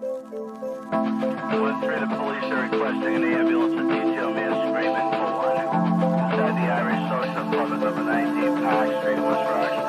1-3, the police are requesting an ambulance to detail man screaming for one. Inside the Irish Social Club at number 19 Park Street, West Roxbury.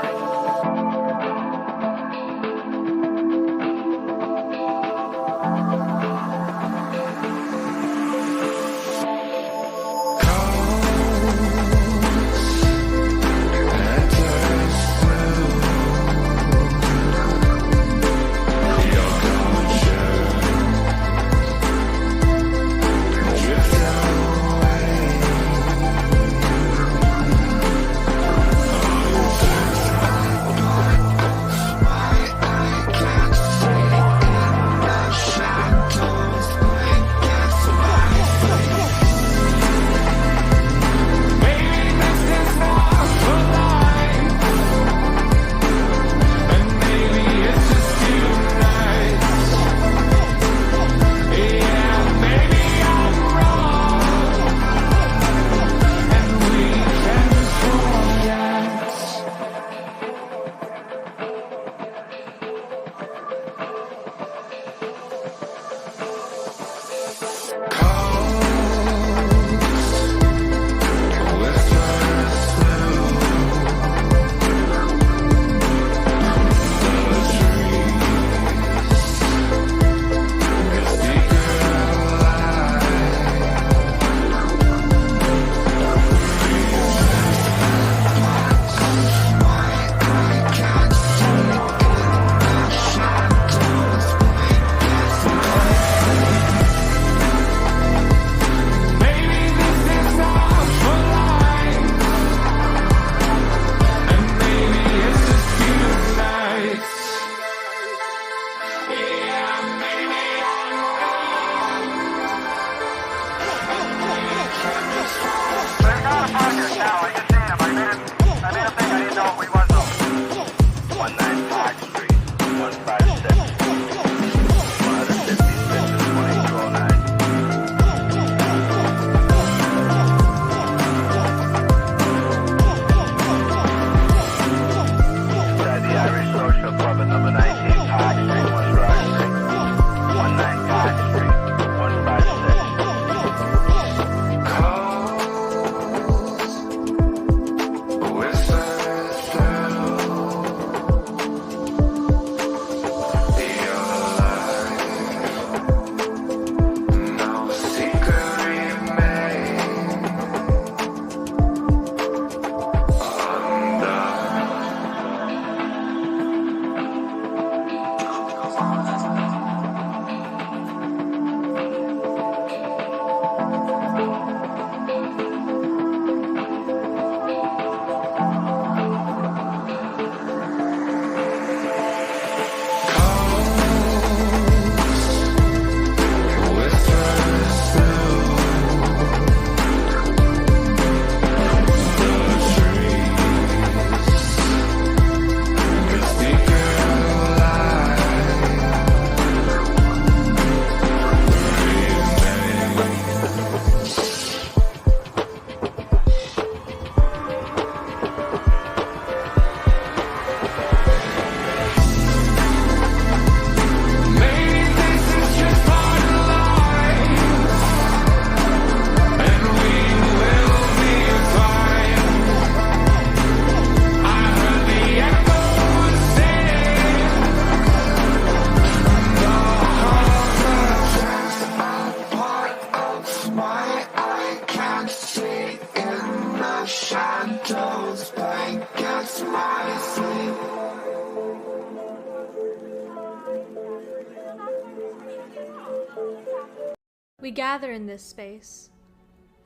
We gather in this space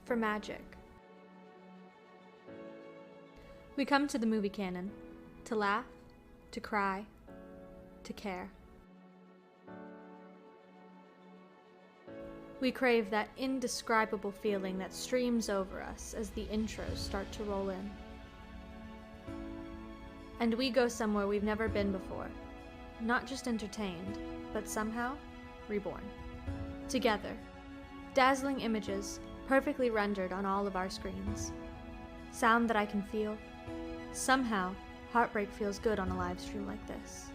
for magic. We come to the movie canon to laugh, to cry, to care. We crave that indescribable feeling that streams over us as the intros start to roll in. And we go somewhere we've never been before, not just entertained, but somehow reborn. Together, dazzling images perfectly rendered on all of our screens. Sound that I can feel. Somehow, heartbreak feels good on a live stream like this.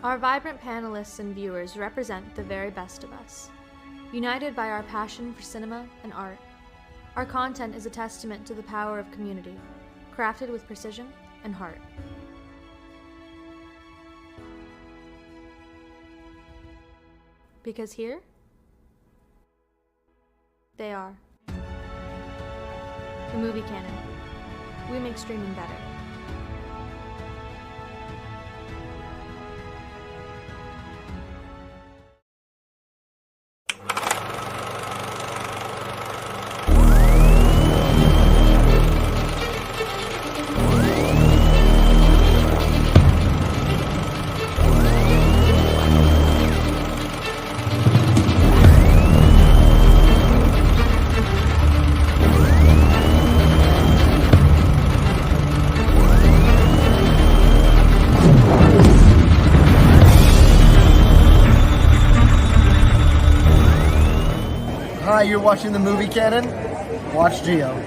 Our vibrant panelists and viewers represent the very best of us. United by our passion for cinema and art, our content is a testament to the power of community, crafted with precision and heart. Because here, they are. The Movie Canon. We make streaming better. Hi, you're watching the Movie Canon? Watch Geo.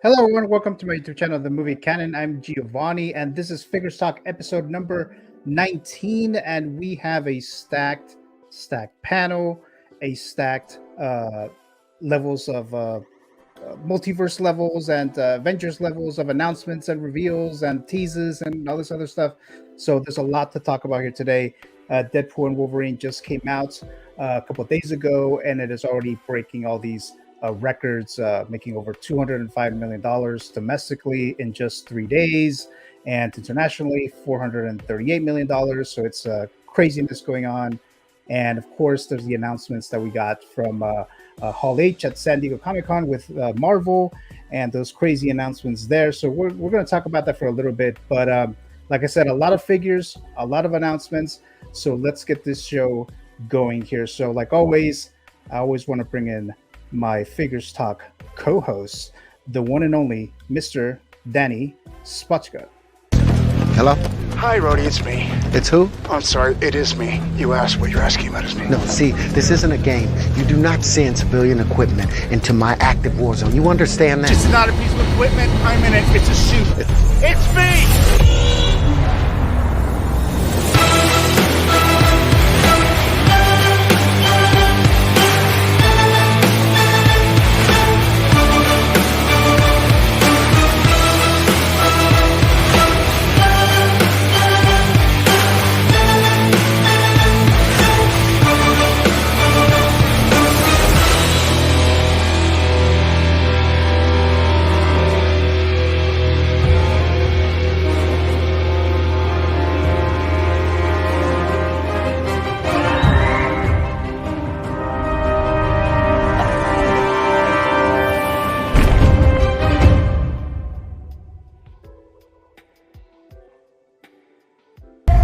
Hello everyone, welcome to my YouTube channel, The Movie Canon. I'm Giovanni, and this is Figures Talk episode number 19, and we have a stacked panel, a stacked levels of multiverse levels and Avengers levels of announcements and reveals and teases and all this other stuff. So there's a lot to talk about here today. Deadpool and Wolverine just came out a couple of days ago, and it is already breaking all these records, making over $205 million domestically in just 3 days, and internationally $438 million. So it's craziness going on. And of course, there's the announcements that we got from Hall H at San Diego Comic-Con with Marvel, and those crazy announcements there. So we're going to talk about that for a little bit. But like I said, a lot of figures, a lot of announcements. So let's get this show going here. So like always, I always want to bring in my Figures Talk co-host, the one and only Mr. Danny Spotchka. Hello? Hi, Rhodey, it's me. It's who? I'm sorry, it is me. You asked what you're asking about is me. No, see, this isn't a game. You do not send civilian equipment into my active war zone. You understand that? It's not a piece of equipment. I'm in it. It's a suit. It's me!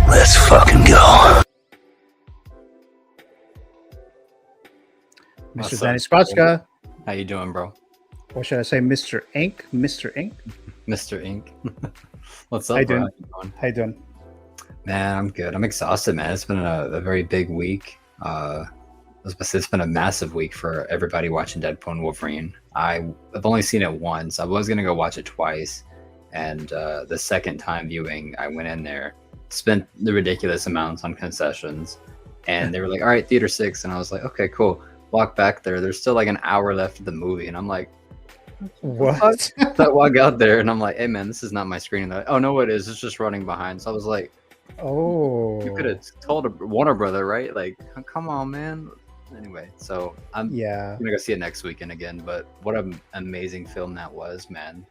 Let's fucking go. Mr. Danny Spotchka. How you doing, bro? Or should I say Mr. Ink? Mr. Ink? Mr. Ink. What's up, How you bro? doing? How you doing? Man, I'm good. I'm exhausted, man. It's been a very big week. It's been a massive week for everybody watching Deadpool and Wolverine. I've only seen it once. I was gonna go watch it twice, and the second time viewing, I went in there, spent the ridiculous amounts on concessions, and they were like, "All right, theater 6," and I was like, "Okay, cool." Walk back there. There's still like an hour left of the movie, and I'm like, "What?" So I walk out there, and I'm like, "Hey, man, this is not my screen." And they're like, "Oh no, it is. It's just running behind." So I was like, "Oh, you could have told a Warner Brother, right? Like, come on, man." Anyway, so I'm gonna go see it next weekend again. But what an amazing film that was, man.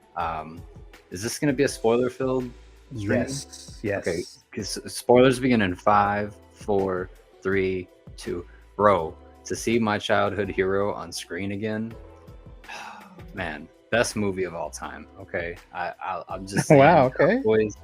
Is this gonna be a spoiler-filled streaming? Yes. Yes. Okay, because spoilers begin in 5, 4, 3, 2. Bro, to see my childhood hero on screen again, man, best movie of all time. Okay, I'm just saying, Wow, okay. boys,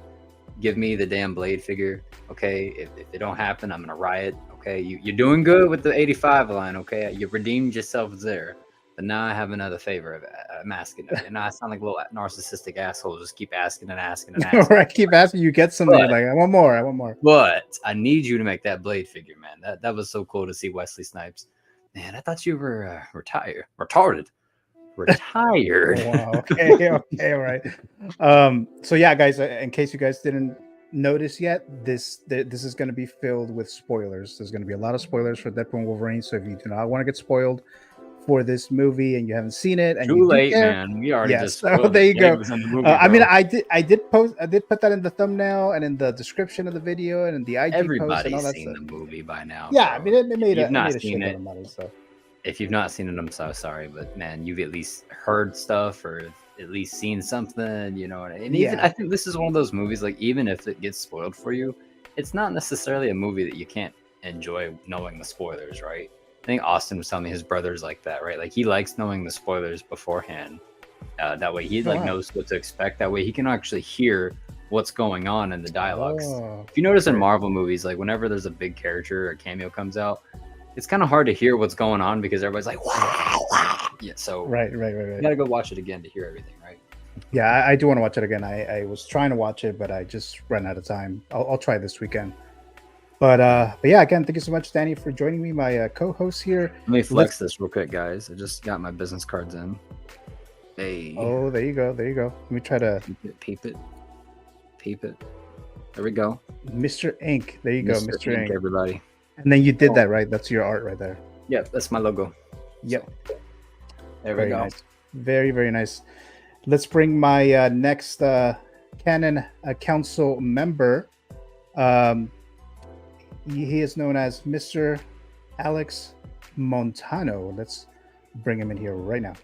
give me the damn Blade figure. Okay, if it don't happen, I'm gonna riot. Okay, you're doing good with the 85 line. Okay, you redeemed yourself there. But now I have another favor. I'm asking it. And now I sound like a little narcissistic asshole. Just keep asking and asking and asking. I keep asking you get something. You're like, I want more. I want more. But I need you to make that Blade figure, man. That was so cool to see Wesley Snipes. Man, I thought you were retarded. Retired. Oh, wow. Okay. Okay. All right. So yeah, guys, in case you guys didn't notice yet, this is going to be filled with spoilers. There's going to be a lot of spoilers for Deadpool and Wolverine. So if you do not want to get spoiled for this movie and you haven't seen it, and too late, man. We already just so there you go. Movie, I mean, I did put that in the thumbnail and in the description of the video and in the IG post and all that seen stuff. the movie by now. Yeah, bro. I mean, it made You've not a seen shit it. ton of money, so. If you've not seen it, I'm so sorry, but man, you've at least heard stuff or at least seen something, you know. And even I think this is one of those movies, like, even if it gets spoiled for you, it's not necessarily a movie that you can't enjoy knowing the spoilers, right? I think Austin was telling me his brother's like that, right? Like, he likes knowing the spoilers beforehand. That way he knows what to expect. That way he can actually hear what's going on in the dialogues. If you notice in Marvel movies, like, whenever there's a big character or cameo comes out, it's kind of hard to hear what's going on because everybody's like, wow, wow. Yeah, so Right. You gotta go watch it again to hear everything, right? Yeah, I do want to watch it again. I was trying to watch it, but I just ran out of time. I'll try this weekend. But yeah, again, thank you so much, Danny, for joining me, my co-host here. Let me flex this real quick, guys. I just got my business cards in. Hey. Oh, there you go. There you go. Let me try to peep it. There we go. Mr. Ink. There you go, Mr. Ink. Everybody. And then you did that, right? That's your art right there. Yeah, that's my logo. Yep. There we go. Nice. Very, very nice. Let's bring my next Canon Council member. He is known as Mr. Alex Montano. Let's bring him in here right now.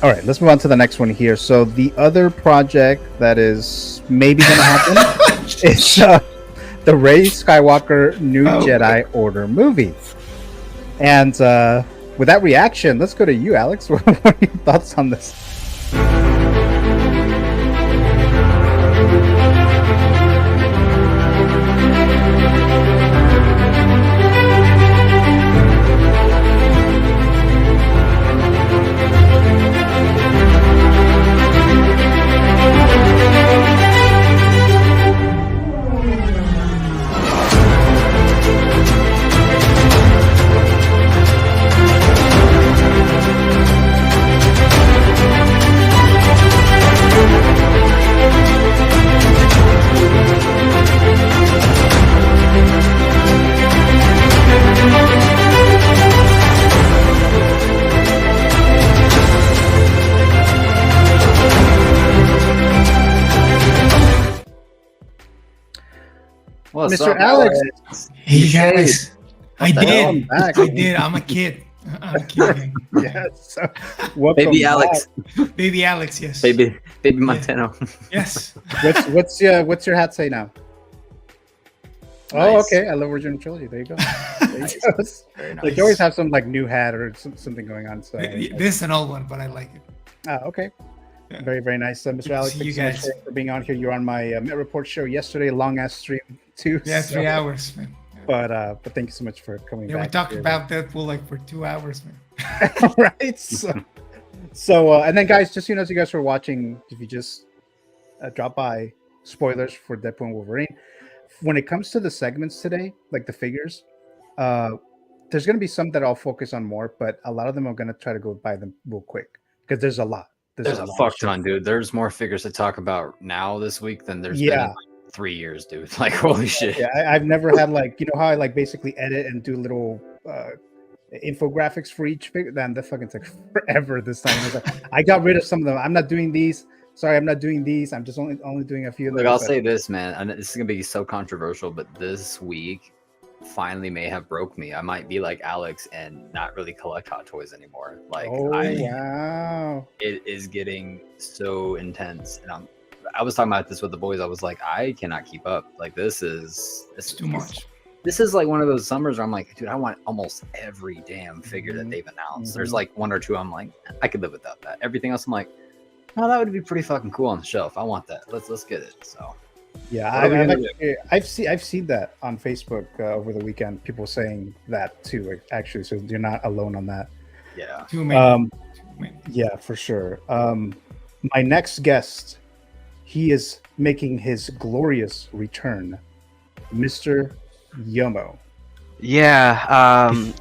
All right, let's move on to the next one here. So the other project that is maybe going to happen is the Rey Skywalker New Jedi Order movie. And with that reaction, let's go to you, Alex. What are your thoughts on this? Mr. Alex. Hey guys, I did. I'm I'm a kid. I'm kidding. Yes. Baby Alex. Baby Alex. Yes. Baby Montano. Yes. What's your hat say now? Oh, Nice. okay. I love original trilogy. There you go. There you go. Very nice. Like, you always have some like new hat or something going on. So This is an old one, but I like it. okay. Yeah. Very, very nice. Mr. Alex, See you thanks so much for being on here. You're on my Met Report show yesterday, long ass stream too. Yeah, so, 3 hours, man. But thank you so much for coming Yeah, back. we talked here. about Deadpool like for 2 hours, man. Right. So and then guys, just so you know, as you guys are watching, if you just drop by, spoilers for Deadpool and Wolverine. When it comes to the segments today, like the figures, there's going to be some that I'll focus on more, but a lot of them I'm going to try to go by them real quick because there's a lot. There's a fuck ton, dude. There's more figures to talk about now this week than there's been in like 3 years, dude. Like, holy shit. Yeah, I've never had like, you know how I like basically edit and do little infographics for each figure? Then that fucking took forever this time. I got rid of some of them. I'm not doing these. Sorry, I'm not doing these. I'm just only doing a few of them. Look, I'll say this, man. And this is gonna be so controversial, but this week finally may have broke me. I might be like Alex and not really collect Hot Toys anymore. Like, wow, it is getting so intense, and I was talking about this with the boys. I was like, I cannot keep up. Like this is It's too much. This is like one of those summers where I'm like, dude, I want almost every damn figure that they've announced. There's like one or two I'm like, I could live without that. Everything else I'm like, oh, that would be pretty fucking cool on the shelf. I want that. Let's get it. So Yeah, I've seen that on Facebook over the weekend. People saying that too, like, actually. So you're not alone on that. yeah. Too many. Too many. Yeah, for sure. My next guest, he is making his glorious return, Mr. Yomo. Yeah,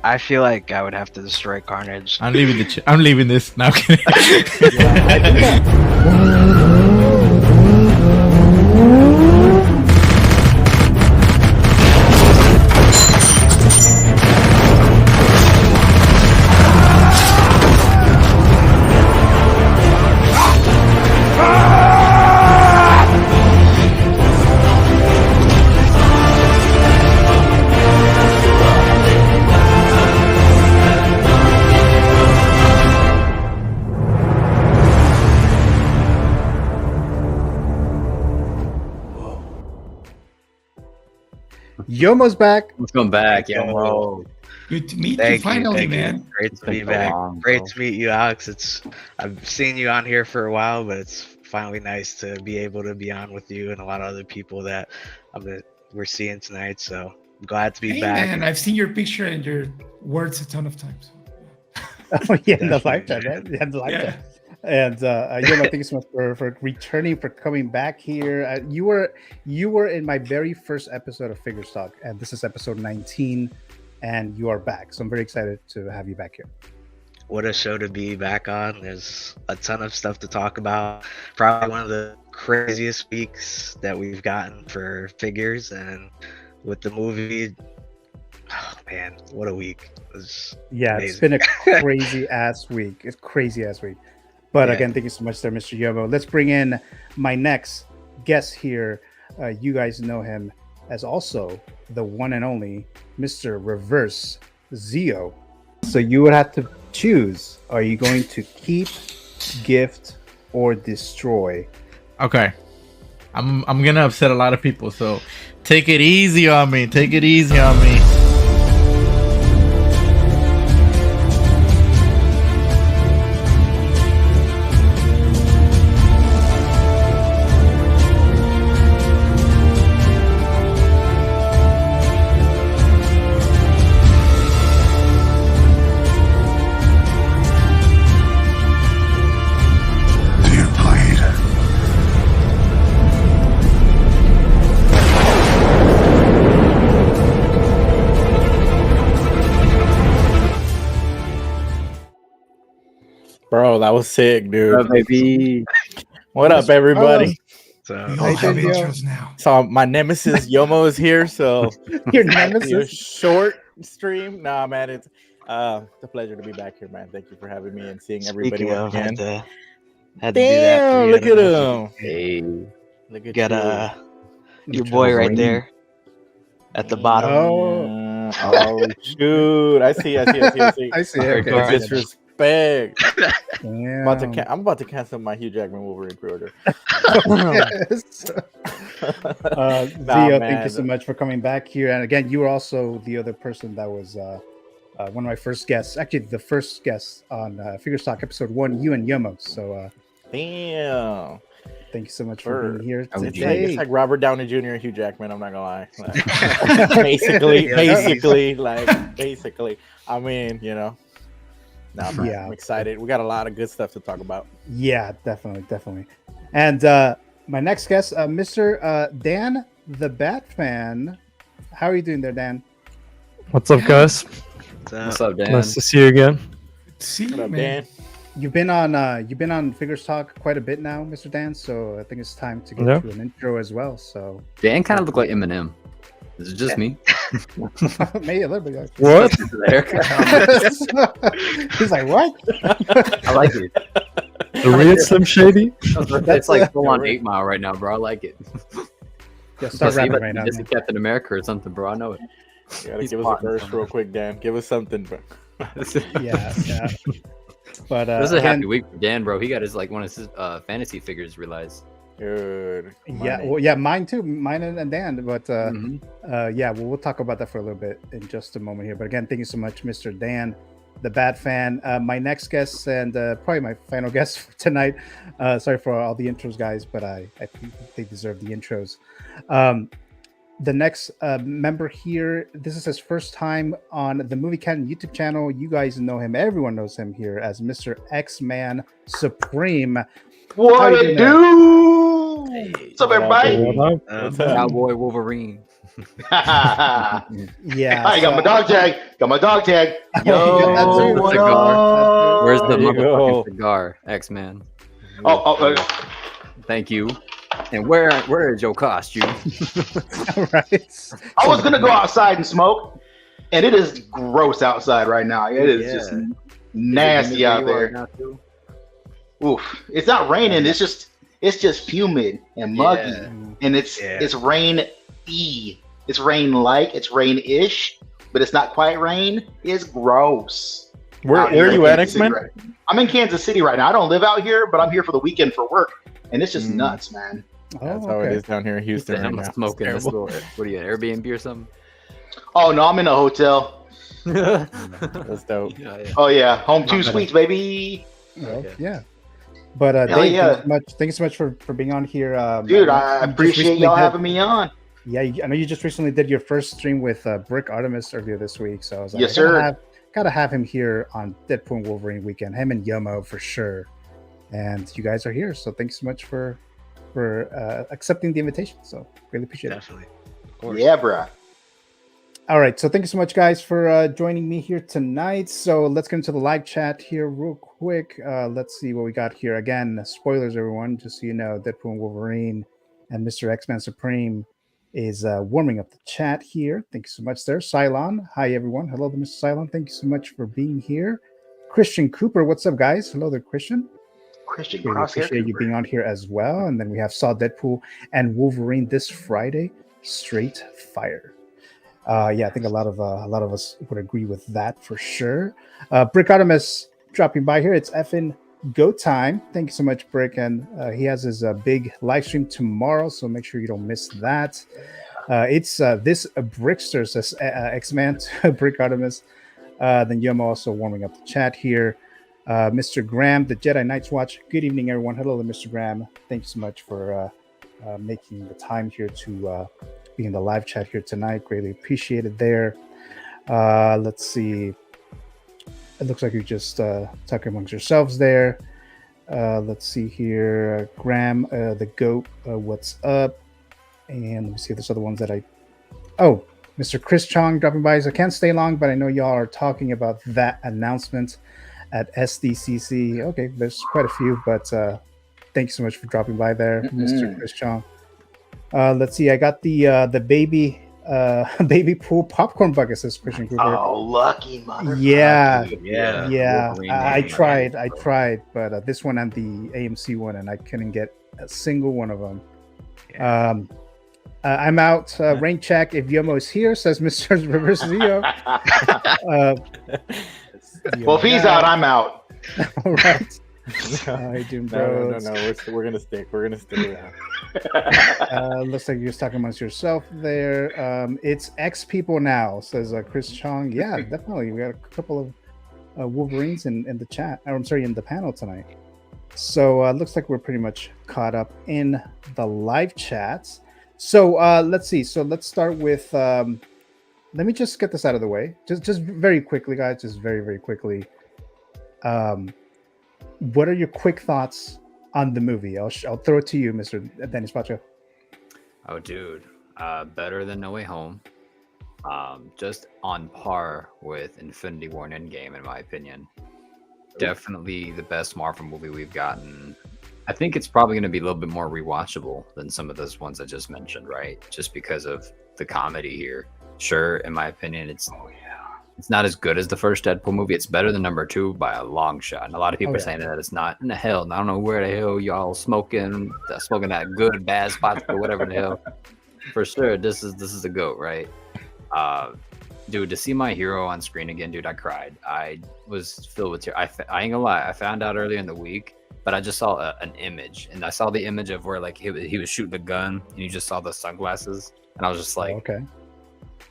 I feel like I would have to destroy Carnage. I'm leaving I'm leaving this. Now, Yomo's back. Let's go back. Yeah. Whoa. Good to meet you Thank finally, thank man. You. Great to been be so back. long, Great bro. to meet you, Alex. I've seen you on here for a while, but it's finally nice to be able to be on with you and a lot of other people that we're seeing tonight. So I'm glad to be Hey, back. man, I've seen your picture and your words a ton of times. Oh yeah, in the lifetime, right? Yeah, in the lifetime. Yeah. And Yomo, thank you so much for returning, for coming back here. You were in my very first episode of Figure Stock, and this is episode 19, and you are back. So I'm very excited to have you back here. What a show to be back on. There's a ton of stuff to talk about. Probably one of the craziest weeks that we've gotten for figures, and with the movie, oh man, what a week. It was amazing. It's been a crazy ass week. It's crazy ass week. But Yeah. again, thank you so much there, Mr. Yomo. Let's bring in my next guest here. You guys know him as also the one and only Mr. Reverse Zio. So you would have to choose. Are you going to keep, gift, or destroy? okay. I'm gonna upset a lot of people, so take it easy on me. Take it easy on me. Bro, that was sick, dude. Baby. What up, everybody? So We all have did, yo. intros now. So my nemesis Yomo is here. So Your your nemesis? short stream. Nah, man, it's a pleasure to be back here, man. Thank you for having me and seeing everybody speaking once of, again. had to do that. for Damn, you. look I don't at know if him. Hey. Look you at got you. your boy right there at the bottom. Oh shoot! I see. I see. Okay. No disrespect. Damn. I'm about to cancel my Hugh Jackman Wolverine pre-order. Yes. Nah, Zio, thank man. you so much for coming back here. And again, you were also the other person that was one of my first guests, actually the first guest on Figure Stock episode 1, you and Yomo. So Damn. thank you so much for being here It's today. like Robert Downey Jr. and Hugh Jackman. I'm not gonna lie. Like, basically. I mean, you know. Nah, man, Yeah. I'm excited. We got a lot of good stuff to talk about. Yeah, definitely. And my next guest, Mr. Dan the Bat Fan. How are you doing there, Dan? What's up, guys? What's up, Dan? Nice to see you again. See What you, up, man. Dan? You've been on Figures Talk quite a bit now, Mr. Dan. So I think it's time to get Yeah. to an intro as well. So Dan kind of looked like Eminem. Is it just me? maybe a little bit. Like, What? The haircut. He's like, what? I like it. The real Slim Shady? It's like full on 8 Mile right now, bro. I like it. Yeah, start Plus, rapping you right now. Just man. Captain America or something, bro. I know it. You gotta He's give us a plotting verse something. real quick, Dan. Give us something, bro. Yeah. But This is a again, happy week for Dan, bro. He got his one of his fantasy figures realized. Dude. Yeah, well, yeah, mine too. Mine and Dan. But yeah, we'll talk about that for a little bit in just a moment here. But again, thank you so much, Mr. Dan, the Bad Fan. My next guest and probably my final guest for tonight. Sorry for all the intros, guys, but I think they deserve the intros. The next member here, this is his first time on the Movie Canon YouTube channel. You guys know him. Everyone knows him here as Mr. X-Man Supreme. What it do? What's up, everybody? Cowboy Wolverine. Yeah. I got my dog tag. Got my dog tag. Yo, what Cigar. up? Where's the There you go. motherfucking cigar, X-Man? Oh, Thank you. And where is your costume? Right. I was gonna go outside and smoke, and it is gross outside right now. It is just nasty out there. Oof! It's not raining. It's just humid and muggy, and it's rain-y. It's rain-like. It's rain-ish, but it's not quite rain. It's gross. Where are you at, X-Men? I'm in Kansas City right now. I don't live out here, but I'm here for the weekend for work, and it's just nuts, man. That's how it is down here in Houston. I'm Right now. smoking It's this terrible. door. What are you at, Airbnb or something? Oh no, I'm in a hotel. That's dope. Oh yeah, home two suites, baby. Well, yeah. But Hell Dave, yeah. thank you so much for being on here. Dude, I you just appreciate recently y'all did- having me on. Yeah, I know you just recently did your first stream with Brick Artemis earlier this week, so I was like, Yes, I gotta sir. gotta have him here on Deadpool and Wolverine weekend. Him and Yomo for sure. And you guys are here, so thanks so much for accepting the invitation. So really appreciate it. Of course. Yeah, bruh. All right, so thank you so much, guys, for joining me here tonight. So let's get into the live chat here real quick. Let's see what we got here. Again, spoilers, everyone, just so you know, Deadpool and Wolverine and Mr. X-Man Supreme is warming up the chat here. Thank you so much there. Cylon, hi, everyone. Hello there, Mr. Cylon. Thank you so much for being here. Christian Cooper, what's up, guys? Hello there, Christian. Christian Really Crosshair. appreciate you being on here as well. And then we have Saw Deadpool and Wolverine this Friday. Straight fire. Yeah, I think a lot of us would agree with that for sure. Brick Artemis dropping by here. It's effing go time. Thank you so much, Brick. And he has his big live stream tomorrow, so make sure you don't miss that. It's this Brickster, says X-Man to Brick Artemis. Then Yomo also warming up the chat here. Mr. Graham, the Jedi Knights Watch. Good evening, everyone. Hello, Mr. Graham. Thank you so much for making the time here to be in the live chat here tonight. Greatly appreciated there. Let's see. It looks like you're just talking amongst yourselves there. Let's see here. Graham, the GOAT, what's up? And let me see if there's other ones that Oh, Mr. Chris Chong dropping by. So I can't stay long, but I know y'all are talking about that announcement at SDCC. Okay, there's quite a few, but thank you so much for dropping by there, Mr. Chris Chong. Let's see. I got the baby pool popcorn bucket, says Christian Cooper. Oh, lucky mother. Yeah. Wolverine I game. tried, but this one and the AMC one, and I couldn't get a single one of them. I'm out. Rain check if Yomo is here, says Mr. Reverse Zio. Well, if he's out, I'm out. All right. Hi, Doom No. Bros. We're gonna stick. We're gonna stick around. Looks like you're just talking amongst yourself there. It's X people now, says Chris Chong. Yeah, definitely. We got a couple of Wolverines in the chat. I'm sorry, in the panel tonight. So looks like we're pretty much caught up in the live chats. So let's see. So let's start with. Let me just get this out of the way. Just very quickly, guys. Just very, very quickly. What are your quick thoughts on the movie? I'll throw it to you, Mr. Dennis Pacho. Oh, dude, better than No Way Home. Just on par with Infinity War and Endgame, in my opinion. Definitely the best Marvel movie we've gotten. I think it's probably going to be a little bit more rewatchable than some of those ones I just mentioned, right? Just because of the comedy here. Sure, in my opinion, it's not as good as the first Deadpool movie. It's better than number 2 by a long shot. And a lot of people are saying that it's not. In the hell, I don't know where the hell y'all smoking that good bad spots or whatever the hell. For sure, this is a GOAT, right? Dude, to see my hero on screen again, dude, I cried. I was filled with tears. I ain't gonna lie. I found out earlier in the week but I just saw an image, and I saw the image of where like he was shooting the gun, and you just saw the sunglasses, and I was just like, okay,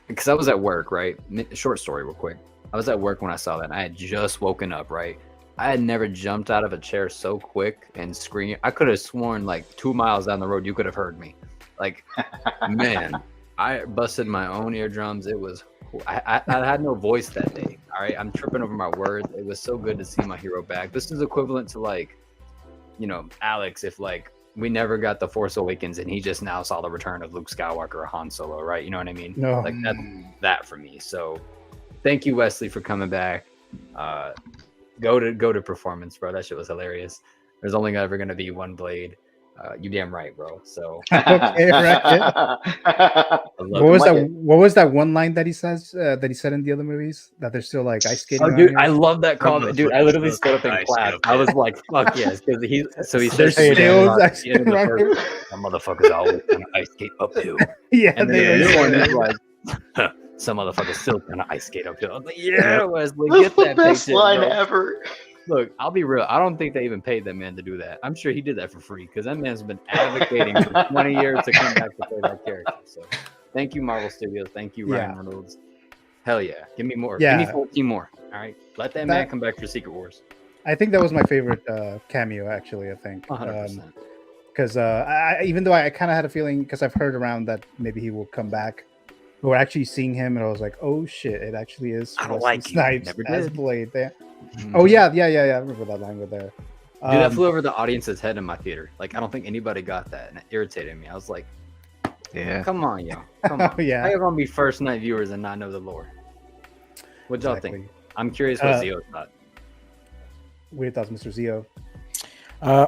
because I was at work, right? Short story, real quick. I was at work when I saw that, and I had just woken up, right? I had never jumped out of a chair so quick and screamed. I could have sworn like 2 miles down the road, you could have heard me. Like, man, I busted my own eardrums. It was, I had no voice that day. All right, I'm tripping over my words. It was so good to see my hero back. This is equivalent to like, you know, Alex, if like we never got the Force Awakens and he just now saw the return of Luke Skywalker or Han Solo, right? You know what I mean? No. Like that for me. So thank you, Wesley, for coming back. Go to performance, bro. That shit was hilarious. There's only ever gonna be one Blade. You damn right, bro. So okay, right. Yeah. What was that one line that he says that he said in the other movies that they're still like ice skating? Oh, dude, I love that comment, dude. I literally stood up in class. I was like, "Fuck yes," because he says, "That motherfuckers always gonna ice skate uphill." Yeah, and then the one is like, "Some motherfuckers still gonna ice skate uphill." I'm like, "Yeah, Wesley, get that best line bro. ever." Look, I'll be real. I don't think they even paid that man to do that. I'm sure he did that for free because that man's been advocating for 20 years to come back to play that character. So, thank you, Marvel Studios. Thank you, Ryan Reynolds. Hell yeah, give me more. Yeah. Give me 14 more. All right, let that man come back for Secret Wars. I think that was my favorite cameo, actually. I think 100%. Because even though I kind of had a feeling, because I've heard around that maybe he will come back, we're actually seeing him, and I was like, oh shit, it actually is. I don't like Snipes as Blade there. Oh yeah. I remember that language there. Dude, that flew over the audience's head in my theater. Like, I don't think anybody got that, and it irritated me. I was like, yeah, come on, yo, come on. Yeah. How you gonna be first night viewers and not know the lore? What y'all think? I'm curious what Zio thought. Weird thoughts, Mr. Zio. I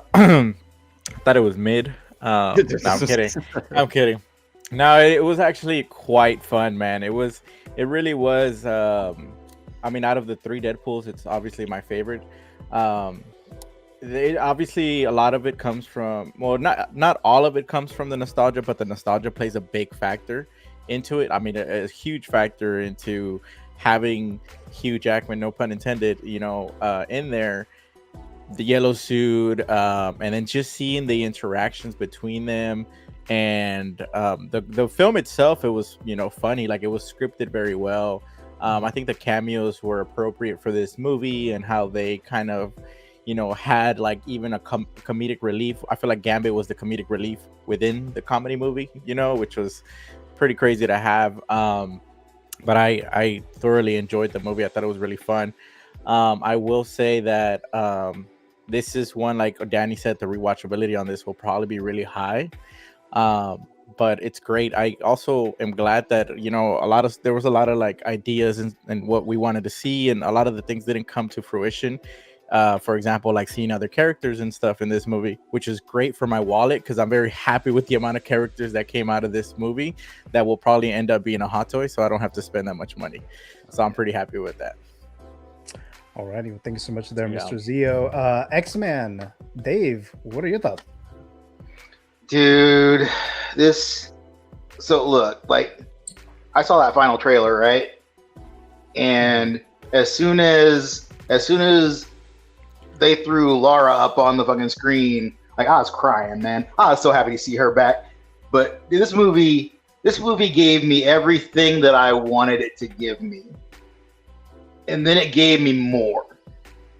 thought it was mid. No, I'm kidding. I'm kidding. No, it was actually quite fun, man. It really was. I mean, out of the 3 Deadpools, it's obviously my favorite. Obviously, a lot of it comes from, well, not all of it comes from the nostalgia, but the nostalgia plays a big factor into it. I mean, a huge factor into having Hugh Jackman, no pun intended, in there, the yellow suit, and then just seeing the interactions between them. And the film itself, it was funny, like it was scripted very well. I think the cameos were appropriate for this movie and how they kind of had like even a comedic relief. I feel like Gambit was the comedic relief within the comedy movie, which was pretty crazy to have. But I thoroughly enjoyed the movie. I thought it was really fun. I will say that this is one, like Danny said, the rewatchability on this will probably be really high. But it's great. I also am glad that there was a lot of like ideas and what we wanted to see, and a lot of the things didn't come to fruition. For example, like seeing other characters and stuff in this movie, which is great for my wallet because I'm very happy with the amount of characters that came out of this movie that will probably end up being a hot toy, so I don't have to spend that much money. So I'm pretty happy with that. Alrighty, well, thank you so much there, Mr. Zio. X-Man, Dave, what are your thoughts? Dude, so look, like I saw that final trailer, right? And as soon as they threw Laura up on the fucking screen, like I was crying, man. I was so happy to see her back. But this movie gave me everything that I wanted it to give me. And then it gave me more.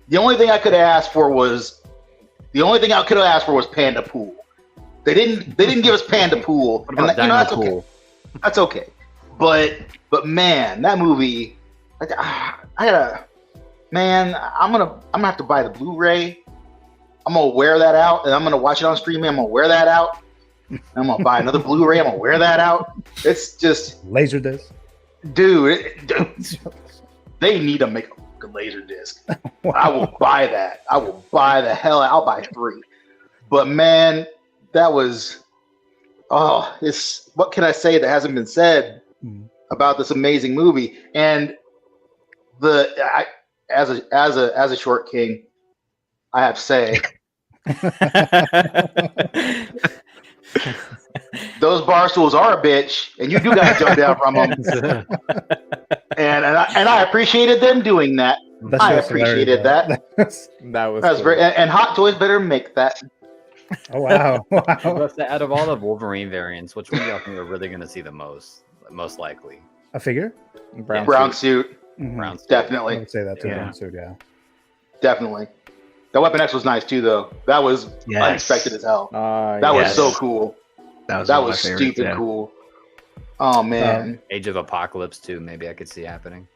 The only thing I could have asked for was Panda Pool. They didn't give us Panda Pool. What about that's Pool? Okay. That's okay. But man, that movie, like I'm gonna have to buy the Blu-ray. I'm gonna wear that out, and I'm gonna watch it on streaming. I'm gonna wear that out. I'm gonna buy another Blu-ray. I'm gonna wear that out. It's just Laserdisc, dude. They need to make a Laserdisc. Wow. I will buy that. I will buy the hell. I'll buy 3. But man, that was what can I say that hasn't been said about this amazing movie? And as a short king, I have to say those bar stools are a bitch, and you do gotta jump down from them. and I appreciated them doing that. That I shit was appreciated hilarious, that. That was That's cool. very and Hot Toys better make that. Oh wow! Wow. But out of all the Wolverine variants, which one do y'all think we're really going to see the most likely? A figure? Brown suit. Mhm. Brown suit. Definitely. I would say that too. Yeah. Brown suit, yeah. Definitely. The Weapon X was nice too, though. That was Yes. unexpected as hell. That Yes. was so cool. That was That one of was my favorites, stupid yeah. cool. Oh man. Age of Apocalypse too. Maybe I could see happening.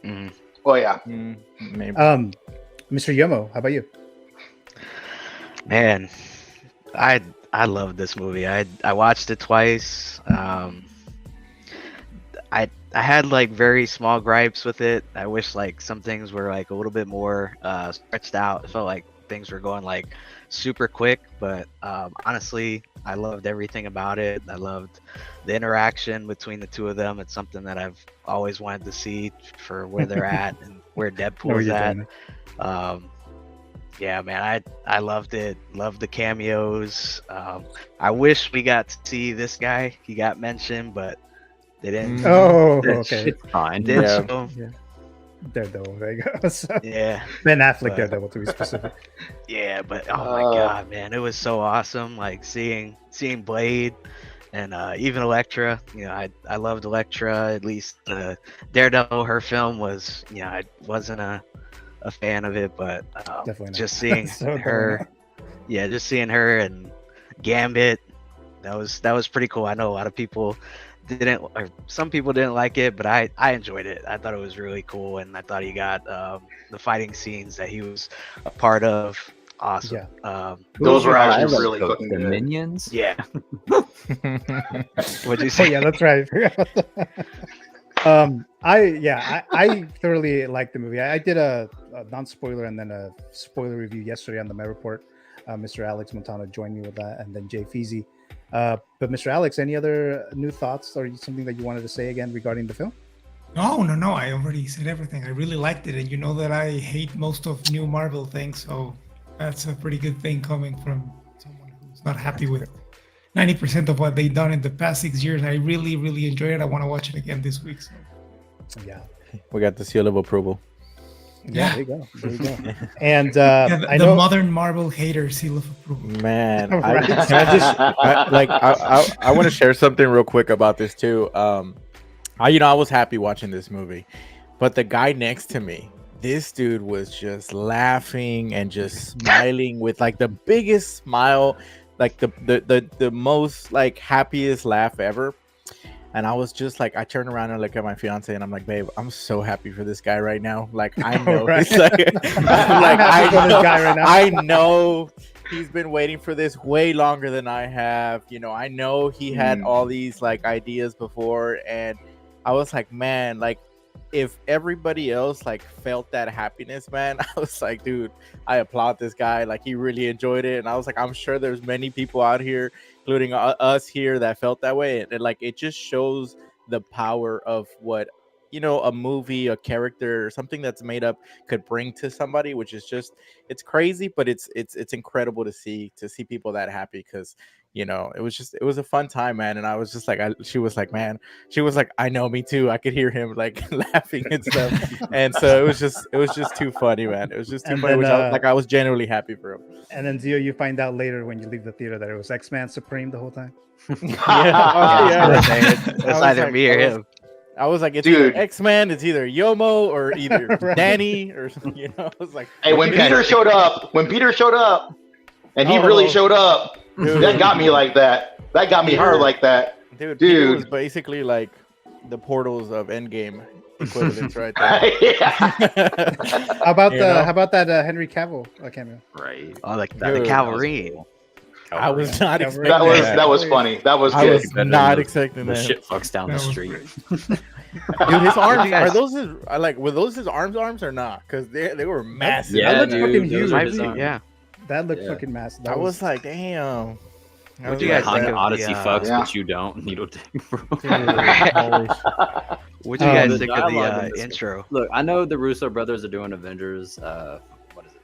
Mhm. Oh yeah. Maybe. Mr. Yomo, how about you? Man, I love this movie. I watched it twice. I had like very small gripes with it. I wish like some things were like a little bit more stretched out. It felt like things were going like super quick, but honestly, I loved everything about it. I loved the interaction between the two of them. It's something that I've always wanted to see for where they're at and where Deadpool is at. Yeah, man, I loved it. Loved the cameos. I wish we got to see this guy. He got mentioned, but they didn't. Oh, okay. It's fine. Did Yeah. so. Yeah. Daredevil, there you go. So, Yeah, Ben Affleck But- Daredevil, to be specific. yeah, but oh my god, man, it was so awesome. Like seeing Blade and even Elektra. You know, I loved Elektra. At least Daredevil, her film was. You know, I wasn't a fan of it, but Definitely not. just seeing So her, yeah, just seeing her and Gambit, that was pretty cool. I know a lot of people didn't, or some people didn't like it, but I enjoyed it. I thought it was really cool, and I thought he got the fighting scenes that he was a part of awesome. Yeah. Those were I actually like really the fucking good. minions. Yeah. What'd you Oh say? yeah, that's right. I thoroughly liked the movie. I did a non-spoiler and then a spoiler review yesterday on the Met Report. Mr. Alex Montano joined me with that, and then Jay Feezy. But Mr. Alex, any other new thoughts or something that you wanted to say again regarding the film? No. I already said everything. I really liked it, and you know that I hate most of new Marvel things, so that's a pretty good thing coming from someone who's not happy with 90% of what they've done in the past 6 years. I really, really enjoyed it. I want to watch it again this week. So. Yeah. We got the seal of approval. Yeah, there you go. There you go. And Yeah, I the know, modern Marvel hater seal of approval. Man, Right. I want to share something real quick about this too. I was happy watching this movie, but the guy next to me, this dude was just laughing and just smiling with like the biggest smile, like the most like happiest laugh ever. And I was just like, I turned around and look at my fiance, and I'm like, babe, I'm so happy for this guy right now. Like, I know, Right. he's like, I'm happy for this guy right now. I know he's been waiting for this way longer than I have. You know, I know he had all these like ideas before, and I was like, man, like, if everybody else like felt that happiness, man, I was like, dude, I applaud this guy. Like, he really enjoyed it, and I was like, I'm sure there's many people out here, including us here, that felt that way. And like, it just shows the power of what, you know, a movie, a character, something that's made up could bring to somebody, which is just, it's crazy, but it's incredible to see people that happy, because, you know, it was a fun time, man. And I was just like, she was like, I know, me too. I could hear him like laughing and stuff. And so it was just too funny, man. It was just too And funny, then, which I was genuinely happy for him. and then Zio, you find out later when you leave the theater that it was X-Man Supreme the whole time. It's either me or him. I was like, it's Dude. either X-Man, it's either Yomo, or either Right. Danny, or you know. I was like, Hey, when Peter showed up, and he really showed up, Dude. that got me like that. That got me hard like that. dude, Peter Dude. was basically like the portals of Endgame equivalents right there. How about You know? how about that Henry Cavill cameo? Right. Oh, like Dude, the cavalry. I was not expecting That was funny. That was I good. was not expecting The that. shit fucks down the That was street. Dude, his arms guys- are those his were those his arms or not? Because they were massive. Yeah, that looks dude, fucking those huge. are his arms. Yeah. That looked Yeah. fucking massive. I was like, damn. I What'd was you like, guys think Honda of Odyssey the, fucks, Yeah. but you don't. You don't take, bro. holy shit. What do you guys the think of dialogue in the this- intro? Look, I know the Russo brothers are doing Avengers. What is it?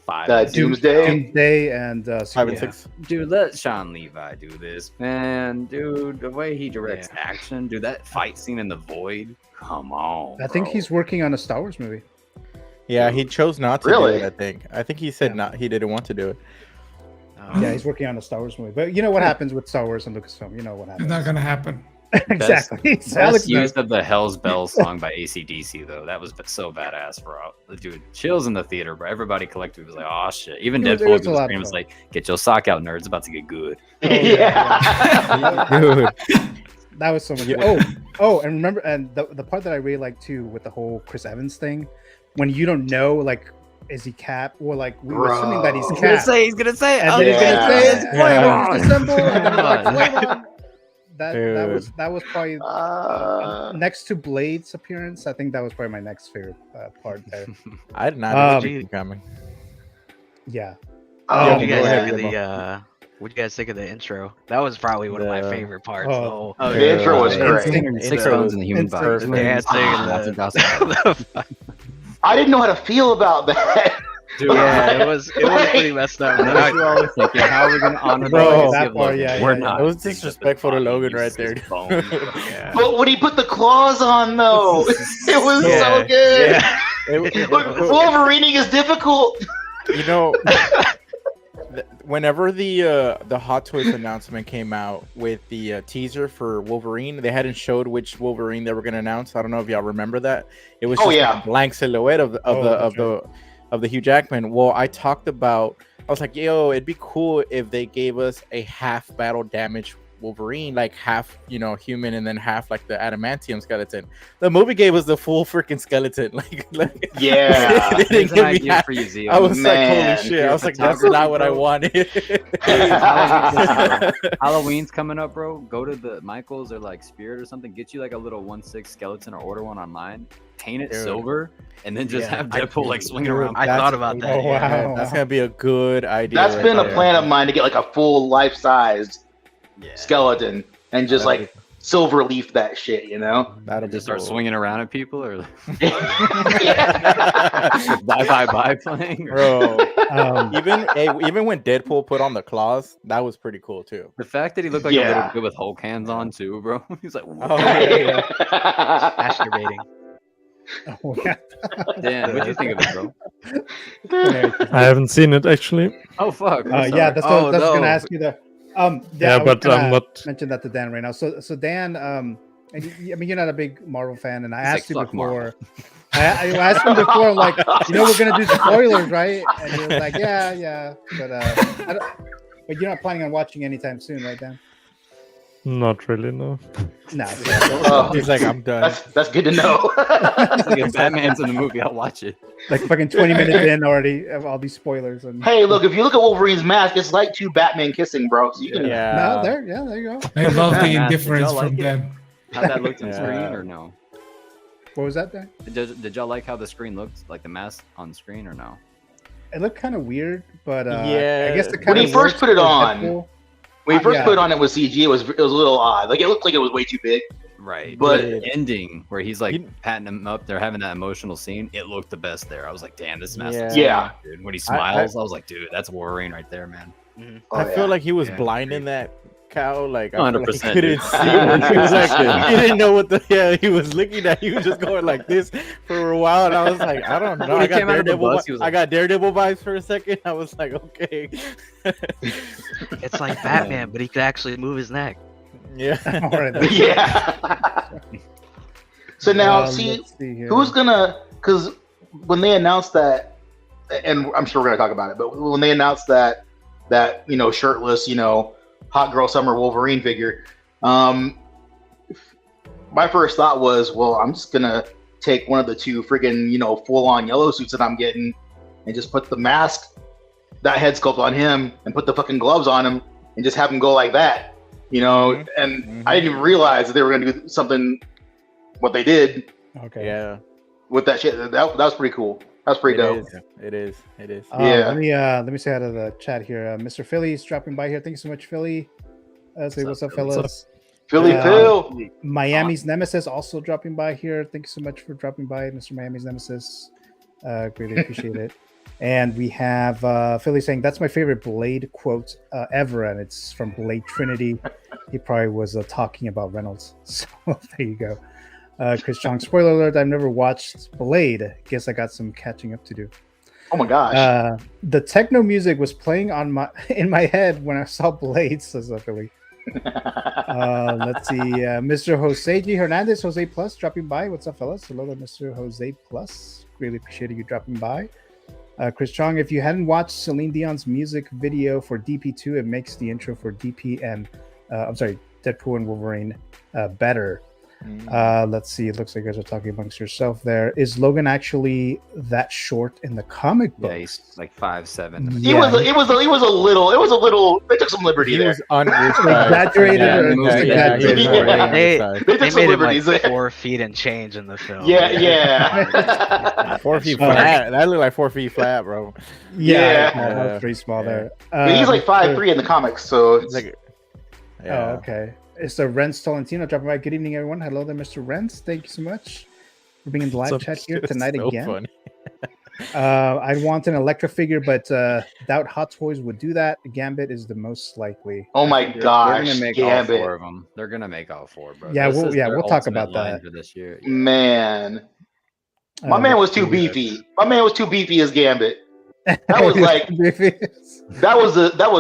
5. Doomsday. Doomsday and 5 and Yeah. 6. Dude, let Sean Levi do this, man. Dude, the way he directs action, dude, that fight scene in the void. Come on. I think bro. he's working on a Star Wars movie. Yeah, he chose not to Really? do it. I think he said not. He didn't want to do it. Yeah, he's working on a Star Wars movie. But you know what happens with Star Wars and Lucasfilm. You know what It's happens. not gonna happen. Exactly. Best Alex use knows. of the Hell's Bells song by ACDC though. That was so badass, bro. Dude, chills in the theater, bro. Everybody collectively was like, "Oh shit!" Even It was Deadpool a on the lot of screen was fun. like, "Get your sock out, nerds. About to get good." Yeah. Dude, That was so much. Yeah. Oh, and remember, and the part that I really like too with the whole Chris Evans thing, when you don't know, like, is he Cap or like we were assuming that he's He's gonna Cap, say. He's gonna say. and Oh, then he's yeah. gonna say it's Yeah. Flavor Assemble, and then like God. Flavor. That was probably next to Blade's appearance. I think that was probably my next favorite part there. I did not Um, see it coming. Yeah. Oh, What do you guys man. think of the what do you guys think of the intro? That was probably one of my favorite parts. Oh. the whole The intro was Yeah. great. Six bones in the human Instinct. body. the dancing and I didn't know how to feel about that. Dude, yeah, it was pretty messed up. I know you're always thinking, how are we gonna honor Bro, the legacy that of part, Logan? yeah, We're yeah, not. It was It's just disrespectful to the Logan body right uses there. his bone. Yeah. But when he put the claws on, though, it was so Yeah. good. Yeah. Look, Wolverining is difficult. You know, whenever the Hot Toys announcement came out with the teaser for Wolverine, they hadn't showed which Wolverine they were going to announce. I don't know if y'all remember that. It was Oh, just yeah. a blank silhouette of the Hugh Jackman. Well, I talked about. I was like, yo, it'd be cool if they gave us a half battle damage Wolverine, like half, human and then half like the adamantium skeleton. The movie gave us the full freaking skeleton. Like Yeah. they didn't Here's an give me idea half. for you, Zio. I was like, Man, holy shit! you're I a was like, that's photographer, not what I bro. wanted. Halloween's coming up, bro. Go to the Michaels or like Spirit or something. Get you like a little 1/6 skeleton or order one online. Paint it Dude. silver, and then just Yeah, have Deadpool like swinging around. I thought about that. Oh, yeah. wow. That's gonna be a good idea. That's right been a there. plan of mine to get like a full life-sized Yeah. skeleton and just like silver leaf that shit, you know? That'll Just be start cool. swinging around at people or Yeah. bye playing. Bro. Um, Even when Deadpool put on the claws, that was pretty cool too. The fact that he looked like a Yeah. little kid with Hulk hands on too, bro. He's like, Oh, yeah. Masturbating. oh, yeah. Dan, what'd you think of it, bro? I haven't seen it actually. Oh fuck. I'm Yeah, sorry. that's Oh, that's gonna no. ask you there. Yeah, I was but gonna I'm not. mention that to Dan right now. So Dan, and I mean, you're not a big Marvel fan, and I He's like, asked you "Fuck Marvel." before. I asked him before, like, we're gonna do spoilers, right? And he was like, yeah, but but you're not planning on watching anytime soon, right, Dan? Not really, no. No. Oh, He's like, I'm done. that's good to know. Like, if Batman's in the movie, I'll watch it. Like fucking 20 minutes in already of all these spoilers and Hey, look, if you look at Wolverine's mask, it's like two Batman kissing, bro. So you can Yeah. there you go. I love the Did y'all indifference like from it? them. How'd that look on Yeah. screen or no? What was that, Dan? Did y'all like how the screen looked, like the mask on screen or no? It looked kind of weird, but Yeah. I guess it When kind he of first put it on, when he first yeah. put it on, it was CG. It was a little odd. Like it looked like it was way too big. Right. But- the ending where he's like You- patting him up, they're having that emotional scene. It looked the best there. I was like, damn, this mask looks Yeah. good, dude. When he smiles, I was like, dude, that's Wolverine right there, man. Oh, I feel like he was Yeah, blind in that cow. Like I feel like he 100%, couldn't dude. see. He was like, he didn't know what the hell he was looking at. He was just going like this for a while, and I was like, I don't know. When he I got came out of the Daredevil. bus, he was I like- got Daredevil vibes for a second. I was like, okay. It's like Batman, but he could actually move his neck. Yeah. All right, then. Yeah. So now, see, let's see here. who's gonna? Because when they announced that, and I'm sure we're gonna talk about it, but when they announced that shirtless, hot girl summer Wolverine figure, my first thought was, well, I'm just gonna take one of the two friggin' full on yellow suits that I'm getting, and just put the mask, that head sculpt on him, and put the fucking gloves on him, and just have him go like that, And I didn't even realize that they were gonna do something. What they did Okay. Yeah. with that shit, that was pretty cool. That's pretty dope. It is. Yeah. Let me say out of the chat here. Mr. Philly's dropping by here. Thank you so much, Philly. Say what's up, fellas. Philly Phil. Miami's Nemesis also dropping by here. Thank you so much for dropping by, Mr. Miami's Nemesis. Greatly appreciate it. And we have Philly saying that's my favorite Blade quote ever, and it's from Blade Trinity. He probably was talking about Reynolds. So there you go. Chris Chong, spoiler alert, I've never watched Blade. Guess I got some catching up to do. Oh my gosh. The techno music was playing in my head when I saw Blade, says Billy. Let's see. Mr. Jose G. Hernandez, Jose Plus, dropping by. What's up, fellas? Hello, Mr. Jose Plus. Really appreciated you dropping by. Chris Chong, if you hadn't watched Celine Dion's music video for DP2, it makes the intro for Deadpool and Wolverine better. Let's see. It looks like you guys are talking amongst yourself there. Is Logan actually that short in the comic book? Yeah, he's like 5'7". It was a little. They took some liberty there. Exaggerated. They took some made liberties. him like 4 feet and change in the film. Yeah. 4 feet flat. That looked like 4 feet flat, bro. Yeah. Pretty small there. He's like 5'3" in the comics, so it's like. Oh, okay. It's the Renz Tolentino dropping by. Good evening, everyone. Hello there, Mr. Renz. Thank you so much for being in the live chat here tonight again. I'd want an Electra figure, but doubt Hot Toys would do that. Gambit is the most likely. Oh my gosh, they're gonna make Gambit. all 4 of them. They're gonna make all 4, bro. Yeah, we'll talk about that for this year. Man, my man was too beefy. My man was too beefy as Gambit. That was like that was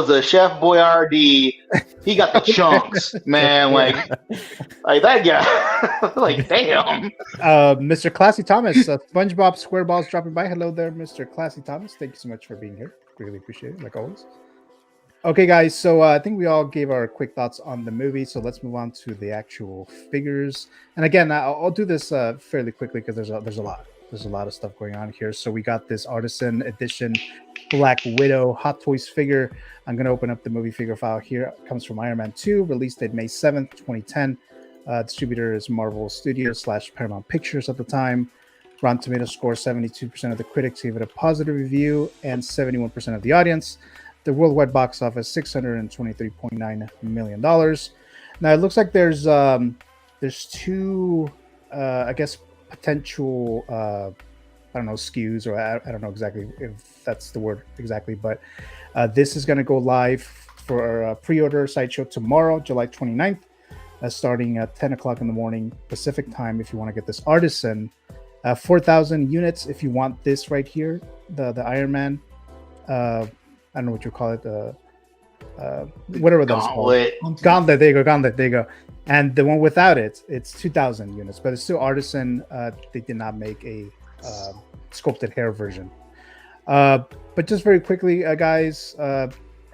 a Chef Boyardee. He got the chunks, man. Like that guy. Like damn. Mr. Classy Thomas, SpongeBob SquareBalls dropping by. Hello there, Mr. Classy Thomas. Thank you so much for being here. Really appreciate it, like always. Okay, guys. So I think we all gave our quick thoughts on the movie. So let's move on to the actual figures. And again, I'll do this fairly quickly because there's a lot. There's a lot of stuff going on here. So we got this Artisan Edition Black Widow Hot Toys figure. I'm going to open up the movie figure file here. It comes from Iron Man 2, released date May 7th, 2010. Distributor is Marvel Studios / Paramount Pictures at the time. Rotten Tomatoes score 72% of the critics gave it a positive review and 71% of the audience. The worldwide box office, $623.9 million. Now it looks like there's 2, I guess, potential I don't know, SKUs, or I don't know exactly if that's the word exactly, but this is going to go live for a pre-order sideshow tomorrow, July 29th, starting at 10 o'clock in the morning Pacific time. If you want to get this Artisan, 4,000 units if you want this right here, the Iron Man, I don't know what you call it, whatever that's called. Gauntlet, there you go. And the one without it, it's 2,000 units, but it's still Artisan. They did not make a sculpted hair version. But just very quickly, guys,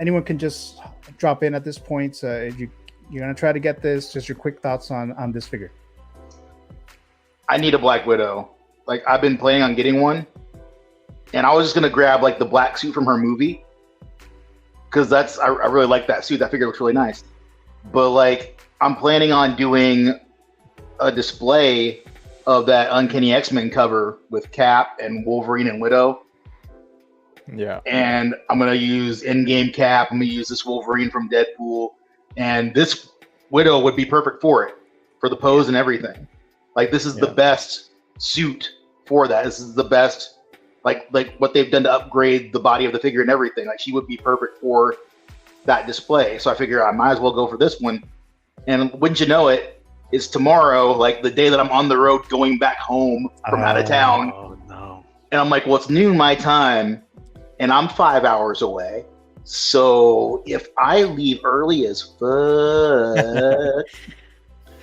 anyone can just drop in at this point. If you're gonna try to get this, just your quick thoughts on this figure. I need a Black Widow. Like, I've been planning on getting one, and I was just gonna grab like the black suit from her movie, because I really like that suit. That figure looks really nice. But like, I'm planning on doing a display of that Uncanny X-Men cover with Cap and Wolverine and Widow. Yeah. And I'm going to use in-game Cap. I'm going to use this Wolverine from Deadpool. And this Widow would be perfect for it, for the pose and everything. Like, this is the best suit for that. This is the best, like what they've done to upgrade the body of the figure and everything. Like, she would be perfect for that display. So I figure I might as well go for this one. And wouldn't you know it, it's tomorrow, like the day that I'm on the road going back home from out of town. Oh no. And I'm like, well, it's noon my time and I'm 5 hours away. So if I leave early as fuck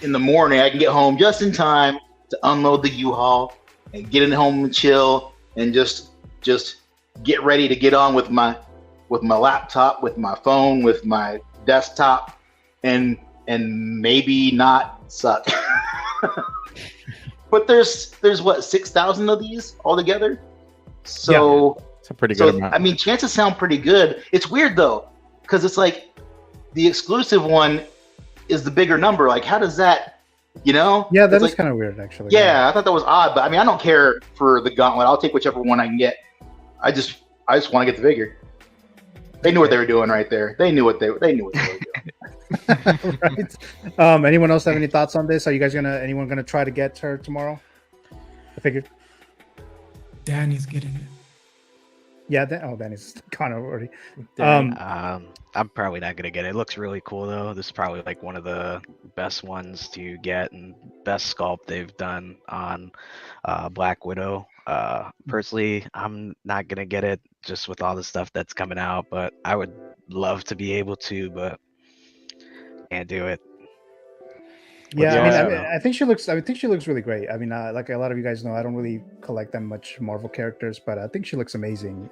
in the morning, I can get home just in time to unload the U-Haul and get in home and chill and just get ready to get on with my laptop, with my phone, with my desktop, and maybe not suck. But there's what, 6,000 of these altogether? So it's a pretty good amount. I mean, chances sound pretty good. It's weird though, because it's like the exclusive one is the bigger number. Like, how does that, you know? Yeah, that is like, kind of weird, actually. Yeah, I thought that was odd, but I mean, I don't care for the gauntlet. I'll take whichever one I can get. I just want to get the figure. They knew what they were doing right there. They knew what they were doing. Right. Anyone else have any thoughts on this? Are you guys anyone gonna try to get her tomorrow? I figured. Danny's getting it. Yeah. Danny's gone already. Danny? I'm probably not gonna get it. It looks really cool though. This is probably like one of the best ones to get and best sculpt they've done on Black Widow. Personally, I'm not gonna get it just with all the stuff that's coming out, but I would love to be able to, but can't do it. Yeah, I think she looks. I think she looks really great. I mean, like a lot of you guys know, I don't really collect that much Marvel characters, but I think she looks amazing.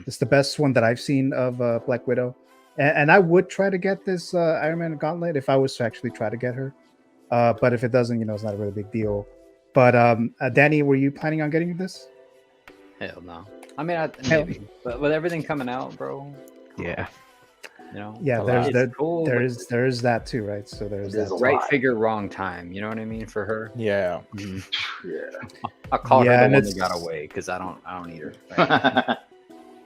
It's the best one that I've seen of Black Widow, and I would try to get this Iron Man Gauntlet if I was to actually try to get her. But if it doesn't, it's not a really big deal. But Danny, were you planning on getting this? Hell no. I mean, maybe, but with everything coming out, bro. Yeah. Yeah, there's cool, there is that too, right? So there's that right figure, wrong time. You know what I mean for her. Yeah. Yeah. I'll call her the and one that got away because I don't need her. Right?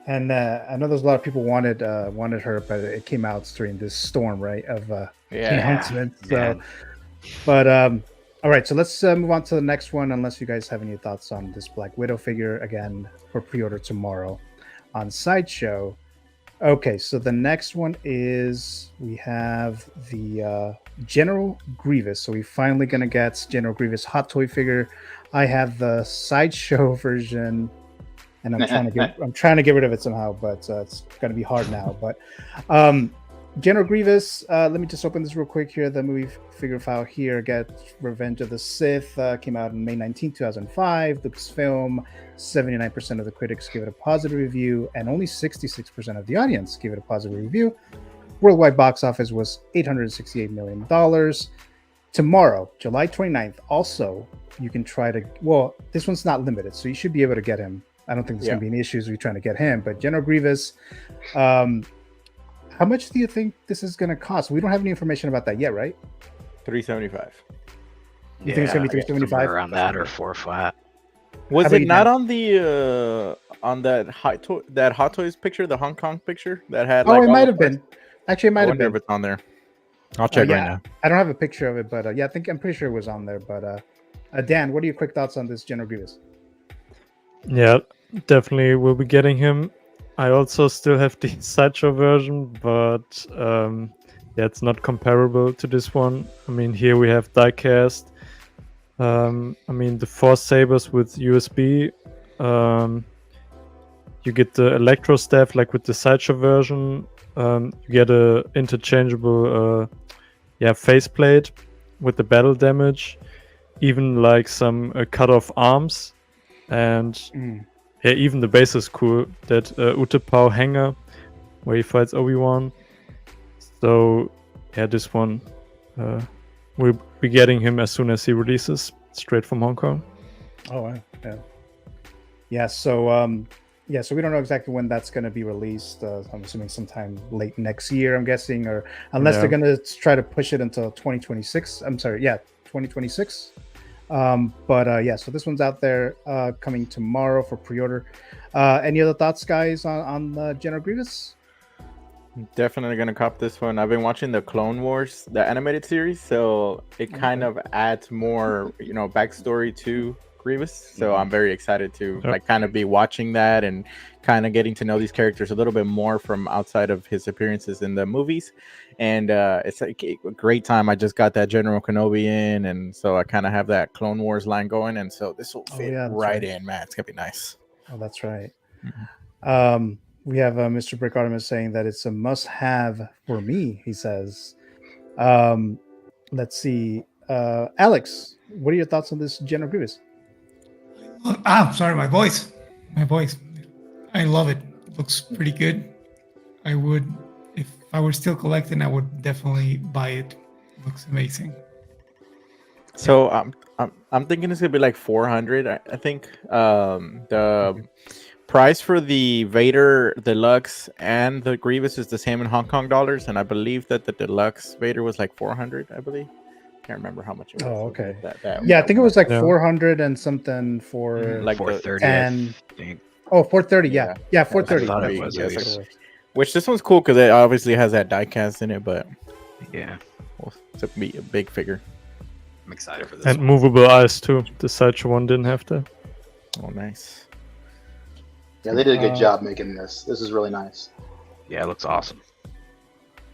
And I know there's a lot of people wanted her, but it came out during this storm, right? Of announcements. So, but all right, so let's move on to the next one. Unless you guys have any thoughts on this Black Widow figure, again for pre-order tomorrow on Sideshow. Okay, so the next one is we have the General Grievous. So we're finally gonna get General Grievous hot toy figure. I have the Sideshow version, and I'm trying to get rid of it somehow, but it's gonna be hard now. But General Grievous, let me just open this real quick here. The movie figure file here. Get Revenge of the Sith came out on May 19, 2005. Lucasfilm, 79% of the critics gave it a positive review, and only 66% of the audience gave it a positive review. Worldwide box office was $868 million. Tomorrow, July 29th, also, you can try to... Well, this one's not limited, so you should be able to get him. I don't think there's going to be any issues with you trying to get him, but General Grievous... how much do you think this is going to cost? We don't have any information about that yet, right? $375. You think it's going to be $375? Around that or 4 flat. Was it not on the on that Hot Toys picture, the Hong Kong picture that had? Oh, it might have been. Actually, it might have been. If it's on there. I'll check right now. I don't have a picture of it, but I'm pretty sure it was on there. But Dan, what are your quick thoughts on this General Grievous? Yeah, definitely will be getting him. I also still have the Sideshow version, but it's not comparable to this one. I mean, here we have diecast. I mean, the Force Sabers with USB. You get the Electro Staff like with the Sideshow version. You get a interchangeable faceplate with the battle damage. Even like some cut-off arms. And even the base is cool. That Utapau hanger where he fights Obi-Wan. So this one we'll be getting him as soon as he releases, straight from Hong Kong. Oh wow. Yeah. So so we don't know exactly when that's going to be released. I'm assuming sometime late next year, I'm guessing, or unless they're going to try to push it until 2026. I'm sorry, 2026. So this one's out there coming tomorrow for pre-order. Any other thoughts, guys, on General Grievous? Definitely gonna cop this one. I've been watching the Clone Wars, the animated series, so it kind of adds more, backstory to Grievous. So I'm very excited to kind of be watching that and kind of getting to know these characters a little bit more from outside of his appearances in the movies. And it's a great time. I just got that General Kenobi in, and so I kind of have that Clone Wars line going, and so this will fit right in, man. It's gonna be nice. Oh, that's right. We have Mr. Brick Artemis saying that it's a must-have for me, he says. Let's see. Alex, what are your thoughts on this General Grievous? Sorry, my voice. I love it. It looks pretty good. I would, if I were still collecting, I would definitely buy it. It looks amazing. So I'm thinking it's gonna be like 400. I think the price for the Vader Deluxe and the Grievous is the same in Hong Kong dollars, and I believe that the Deluxe Vader was like 400. I believe. Can't remember how much it was. Oh, okay. I think it was like 400 and something for like 430. And 430. Yeah, 430. I thought it was, which this one's cool because it obviously has that diecast in it, but it's a big figure. I'm excited for this. And movable eyes too. The Sideshow one didn't have that. Oh, nice. Yeah, they did a good job making this. This is really nice. Yeah, it looks awesome.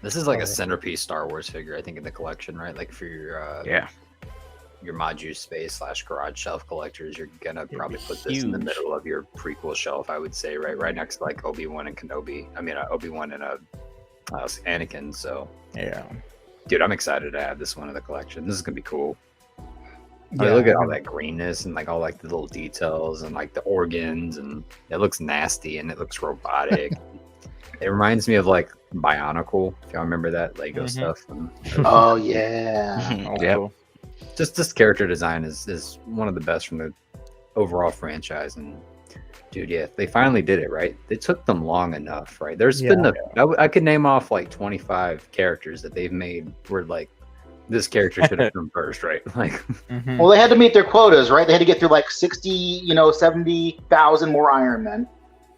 This is like a centerpiece Star Wars figure, I think, in the collection, right? Like for your mod use space / garage shelf collectors, you're gonna probably put this in the middle of your prequel shelf, I would say, right next to like Obi-Wan and Kenobi. I mean, Obi-Wan and Anakin. So yeah, dude, I'm excited to have this one in the collection. This is gonna be cool. Yeah, look at all that greenness and like all like the little details and like the organs, and it looks nasty and it looks robotic. It reminds me of like Bionicle, if y'all remember that Lego stuff. Oh yeah, yeah. Just this character design is one of the best from the overall franchise, and dude, yeah, they finally did it right. They took them long enough, right? There's been I could name off like 25 characters that they've made where like this character should have come first, right? Like, well, they had to meet their quotas, right? They had to get through like 60, 70,000 more Iron Men.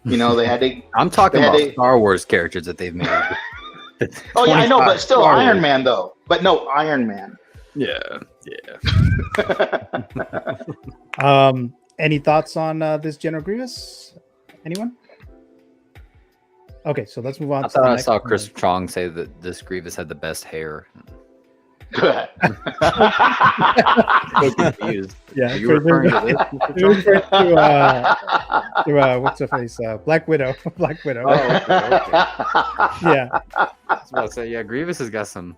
They had to. I'm talking about Star Wars characters that they've made. Oh yeah, I know, but still Iron Man though. But no, Iron Man. Yeah. Any thoughts on this General Grievous? Anyone? Okay, so let's move on. I saw Chris Chong say that this Grievous had the best hair. Yeah, you referring to what's her face? Black Widow. Black Widow. Oh, okay. Yeah. I was about to say, yeah, Grievous has got some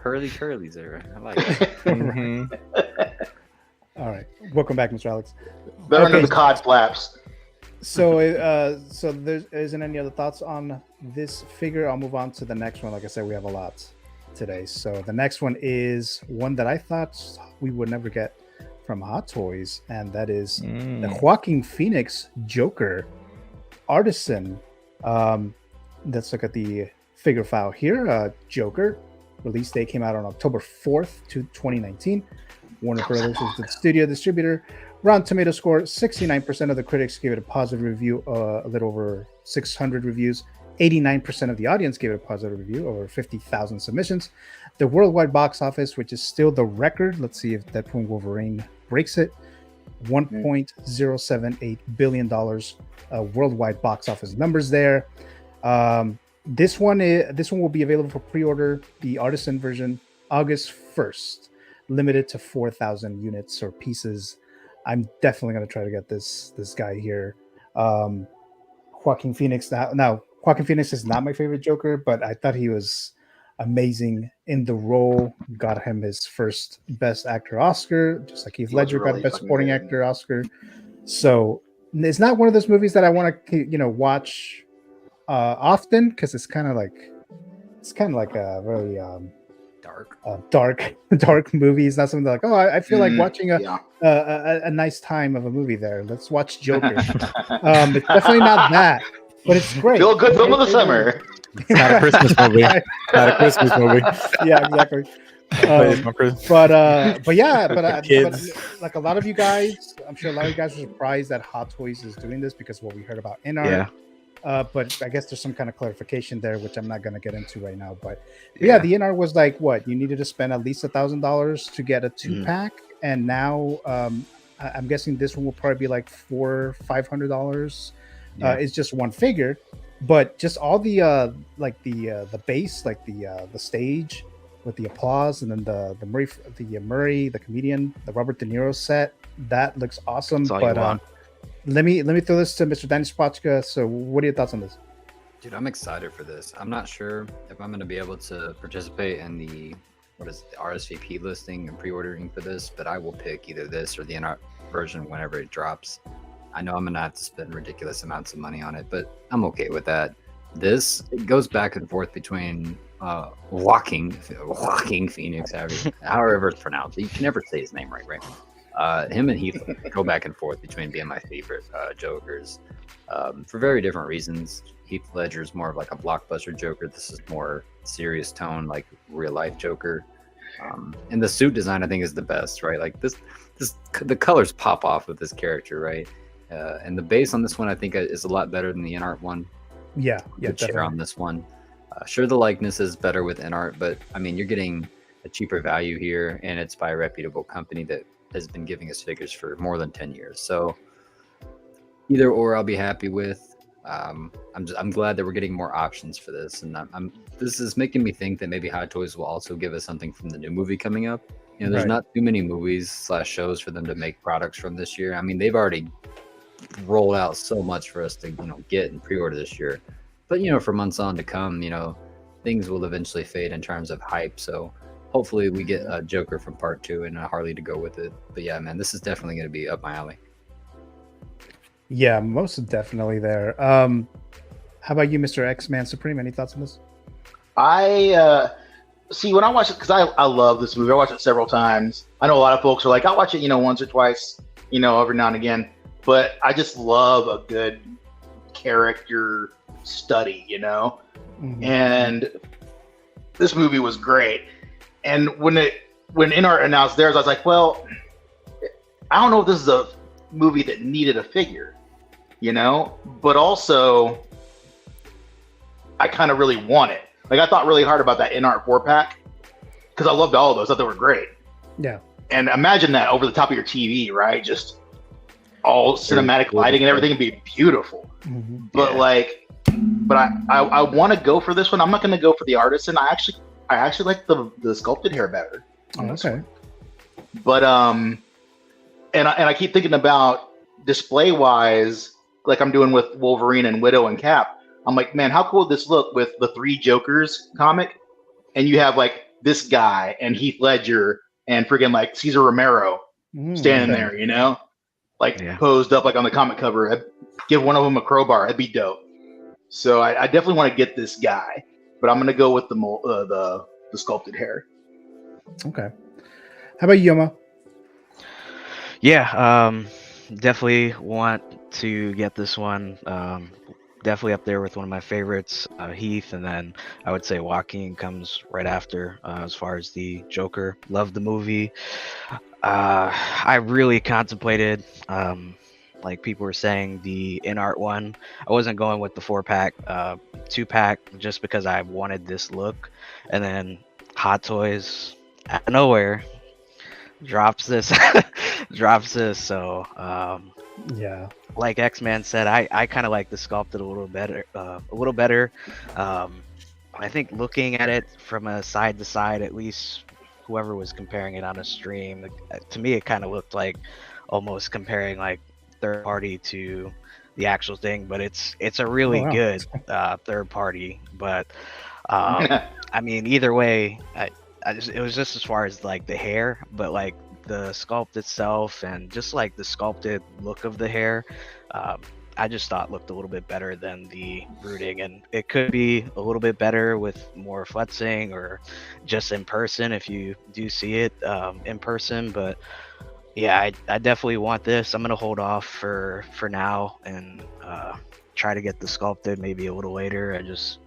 curlies there. I like it. All right, welcome back, Mr. Alex. Better than the cod flaps. So, so there isn't any other thoughts on this figure. I'll move on to the next one. Like I said, we have a lot today. So the next one is one that I thought we would never get from Hot Toys, and that is the Joaquin Phoenix Joker Artisan. Let's look at the figure file here. Joker release date came out on October 4th, 2019. Warner Brothers is the studio distributor. Rotten Tomato score, 69% of the critics gave it a positive review, a little over 600 reviews. 89% of the audience gave it a positive review, over 50,000 submissions. The worldwide box office, which is still the record, let's see if Deadpool and Wolverine breaks it, $1.078 billion worldwide box office numbers there. This one will be available for pre-order, the Artisan version, August 1st, limited to 4,000 units or pieces. I'm definitely going to try to get this guy here. Joaquin Phoenix. Now, Joaquin Phoenix is not my favorite Joker, but I thought he was amazing in the role. Got him his first Best Actor Oscar, just like Heath Ledger got Best Supporting Actor Oscar. So it's not one of those movies that I want to watch often, because it's kind of like a really dark movie. It's not something like, I feel like watching a nice time of a movie there. Let's watch Joker. It's definitely not that, but it's great. Feel good film of the summer. It's not a Christmas movie. Not a Christmas movie. Yeah, exactly. But like a lot of you guys, I'm sure a lot of you guys are surprised that Hot Toys is doing this because of what we heard about INART. Yeah. But I guess there's some kind of clarification there, which I'm not going to get into right now. But yeah, the INART was like, what? You needed to spend at least $1,000 to get a 2-pack. And now I'm guessing this one will probably be like $400-$500. It's just one figure. But just all the the base, like the stage with the applause, and then the Murray, the comedian, the Robert De Niro set, that looks awesome. But let me throw this to Mr. Danny Spotchka. So what are your thoughts on this? Dude, I'm excited for this. I'm not sure if I'm going to be able to participate in the RSVP listing and pre-ordering for this, but I will pick either this or the INART version whenever it drops. I know I'm going to have to spend ridiculous amounts of money on it, but I'm okay with that. It goes back and forth between Joaquin Phoenix, however it's pronounced. You can never say his name right? Him and Heath go back and forth between being my favorite Jokers for very different reasons. Heath Ledger is more of like a blockbuster Joker. This is more serious tone, like real life Joker. And the suit design, I think, is the best, right? Like the colors pop off with this character, right? And the base on this one, I think, is a lot better than the INART one. Yeah, the chair on this one. Sure, the likeness is better with INART, but I mean, you're getting a cheaper value here, and it's by a reputable company that has been giving us figures for more than 10 years. So either or I'll be happy with. I'm glad that we're getting more options for this, and this is making me think that maybe Hot Toys will also give us something from the new movie coming up. You know, there's not too many movies / shows for them to make products from this year. I mean, they've already rolled out so much for us to get and pre-order this year, but for months on to come, things will eventually fade in terms of hype. So hopefully we get a Joker from Part 2 and a Harley to go with it. But yeah, man, this is definitely going to be up my alley. Yeah, most definitely there. How about you, Mr. X-Man Supreme? Any thoughts on this? I see when I watch it, because I love this movie. I watched it several times. I know a lot of folks are like, I'll watch it, once or twice, every now and again. But I just love a good character study, And this movie was great. And when INART announced theirs, I was like, well, I don't know if this is a movie that needed a figure, but also I kind of really want it. Like, I thought really hard about that INART 4-pack because I loved all of those. I thought they were great. Yeah. And imagine that over the top of your TV, right? Just all cinematic lighting and everything would be beautiful. But I want to go for this one. I'm not going to go for the Artisan. I actually like the sculpted hair better. Okay. But and I keep thinking about display wise, like I'm doing with Wolverine and Widow and Cap. I'm like, man, how cool would this look with the 3 Jokers comic? And you have like this guy and Heath Ledger and friggin' like Cesar Romero standing there, posed up like on the comic cover. I'd give one of them a crowbar. That'd be dope. So I definitely want to get this guy, but I'm gonna go with the sculpted hair. Okay. How about you, Yoma? Yeah, definitely want to get this one. Definitely up there with one of my favorites, Heath, and then I would say Joaquin comes right after as far as the Joker. Love the movie. I really contemplated, like people were saying, the INART one. I wasn't going with the 4-pack, 2-pack, just because I wanted this look. And then Hot Toys, out of nowhere, drops this. So yeah, like X-Man said, I kind of like the sculpted a little better. I think looking at it from a side to side, at least whoever was comparing it on a stream, to me it kind of looked like almost comparing like third party to the actual thing, but it's a really good third party. But I mean, either way, it was just as far as like the hair, but like the sculpt itself and just like the sculpted look of the hair, I just thought looked a little bit better than the brooding, and it could be a little bit better with more flexing or just in person if you do see it in person. But yeah, I definitely want this. I'm gonna hold off for now and try to get the sculpted maybe a little later. I just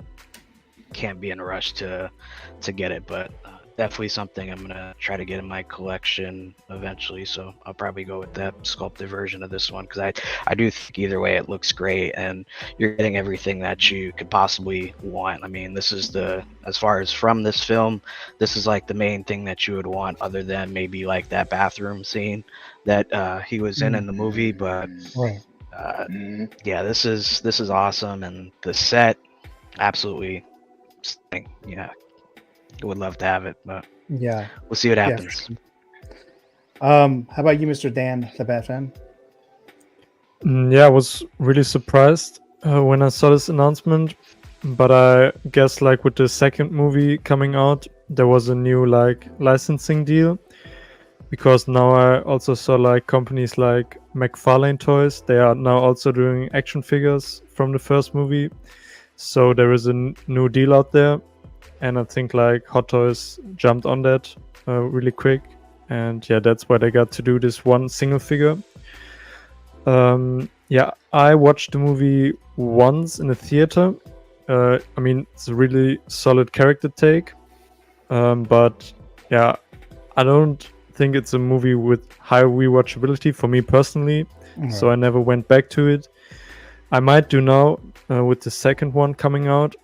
can't be in a rush to get it, but definitely something I'm gonna try to get in my collection eventually. So I'll probably go with that sculpted version of this one, because I do think either way it looks great and you're getting everything that you could possibly want. I mean, this is as far as from this film, this is like the main thing that you would want, other than maybe like that bathroom scene that he was in the movie. But yeah, this is awesome, and the set absolutely stunning. Yeah, would love to have it, but yeah, we'll see what happens. How about you, Mr. Dan, the Batman? Yeah, I was really surprised when I saw this announcement, but I guess like with the second movie coming out, there was a new like licensing deal, because now I also saw like companies like McFarlane Toys, they are now also doing action figures from the first movie, so there is a new deal out there. And I think like Hot Toys jumped on that really quick, and yeah, that's why they got to do this one single figure. Yeah, I watched the movie once in a theater. I mean, it's a really solid character take, but yeah, I don't think it's a movie with high rewatchability for me personally, so I never went back to it. I might do now with the second one coming out,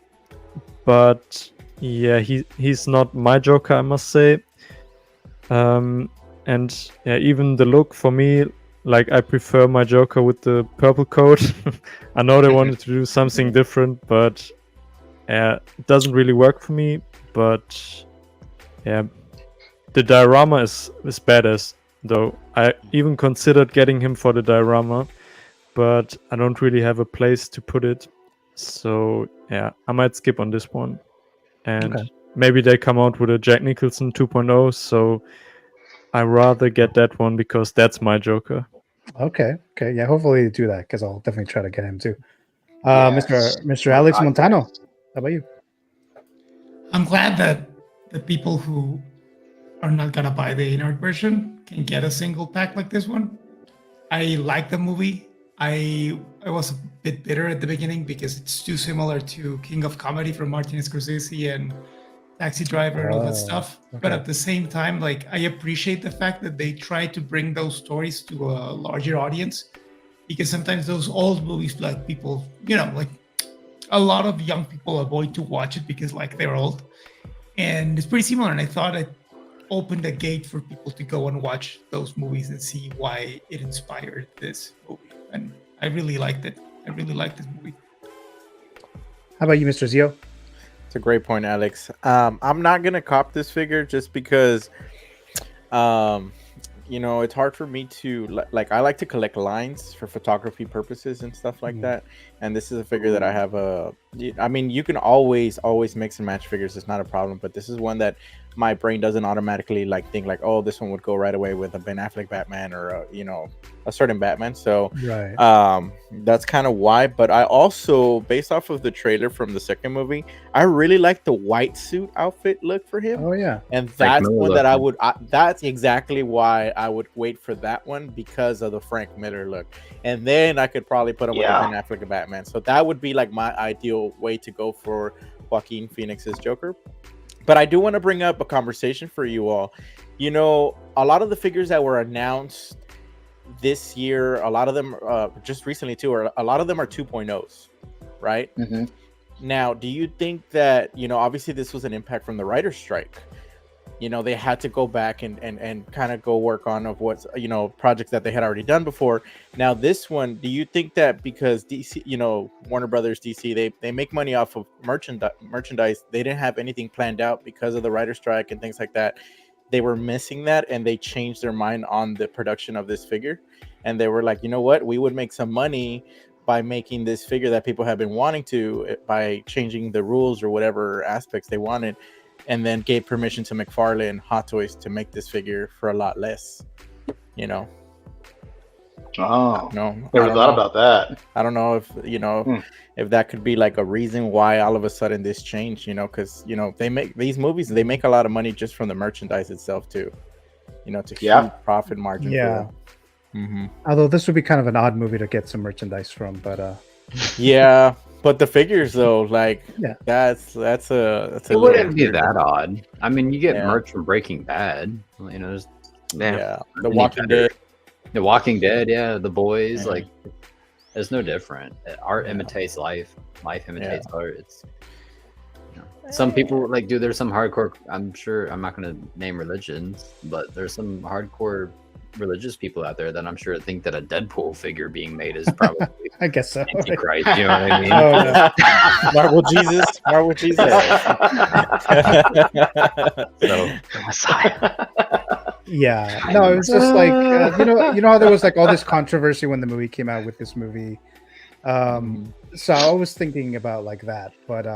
but yeah, he's not my Joker, I must say. And yeah, even the look for me, like I prefer my Joker with the purple coat. I know they wanted to do something different, but it doesn't really work for me. But yeah, the diorama is badass though. I even considered getting him for the diorama, but I don't really have a place to put it. So yeah, I might skip on this one. And maybe they come out with a Jack Nicholson 2.0, so I rather get that one because that's my Joker. Okay. Yeah, hopefully they do that because I'll definitely try to get him too. Yes. Mr. Alex Montano, how about you? I'm glad that the people who are not gonna buy the INART version can get a single pack like this one. I like the movie. I was a bit bitter at the beginning because it's too similar to King of Comedy from Martin Scorsese and Taxi Driver and all that stuff. But at the same time, like, I appreciate the fact that they try to bring those stories to a larger audience, because sometimes those old movies, like, people, you know, like a lot of young people avoid to watch it because like they're old, and it's pretty similar. And I thought it opened a gate for people to go and watch those movies and see why it inspired this movie. And I really liked it. I really liked this movie. How about you, Mr. Zio? It's a great point, Alex. I'm not gonna cop this figure just because, you know, it's hard for me to like. I like to collect lines for photography purposes and stuff like that. And this is a figure that I have I mean, you can always mix and match figures. It's not a problem. But this is one that my brain doesn't automatically like think like, oh, this one would go right away with a Ben Affleck Batman or a, you know, a certain Batman. So that's kind of why. But I also, based off of the trailer from the second movie, I really like the white suit outfit look for him. Oh yeah, and that's one that I would. That's exactly why I would wait for that one, because of the Frank Miller look, and then I could probably put him with Ben Affleck Batman. So that would be like my ideal way to go for Joaquin Phoenix's Joker. But I do want to bring up a conversation for you all. You know, a lot of the figures that were announced this year, a lot of them just recently too, or a lot of them are 2.0s, right? Now, do you think that, you know, obviously this was an impact from the writer's strike. You know, they had to go back and kind of go work on of what's, you know, projects that they had already done before. Now, this one, do you think that because DC, you know, Warner Brothers, DC, they make money off of merchandise, they didn't have anything planned out because of the writer's strike and things like that? They were missing that, and they changed their mind on the production of this figure. And they were like, you know what, we would make some money by making this figure that people have been wanting to, by changing the rules or whatever aspects they wanted. And then gave permission to McFarlane Hot Toys to make this figure for a lot less, you know. Oh, no, never thought about that. I don't know if, you know, if that could be like a reason why all of a sudden this changed, you know, because, you know, they make these movies, they make a lot of money just from the merchandise itself too, you know, it's a huge profit margin. Yeah. Although this would be kind of an odd movie to get some merchandise from, but yeah. But the figures, though, like, that's it wouldn't be that odd. I mean, you get merch from Breaking Bad. You know, there's The Walking Dead. The Walking Dead, The Boys. Like, there's no different. Art imitates life. Life imitates art. It's, you know, some people like, dude. There's some hardcore. I'm sure I'm not going to name religions, but there's some hardcore religious people out there that I'm sure think that a Deadpool figure being made is probably I guess so. Antichrist, you know what I mean? Marvel Jesus. So, Messiah. Yeah, no, it was just like you know how there was like all this controversy when the movie came out with this movie. So I was thinking about like that, but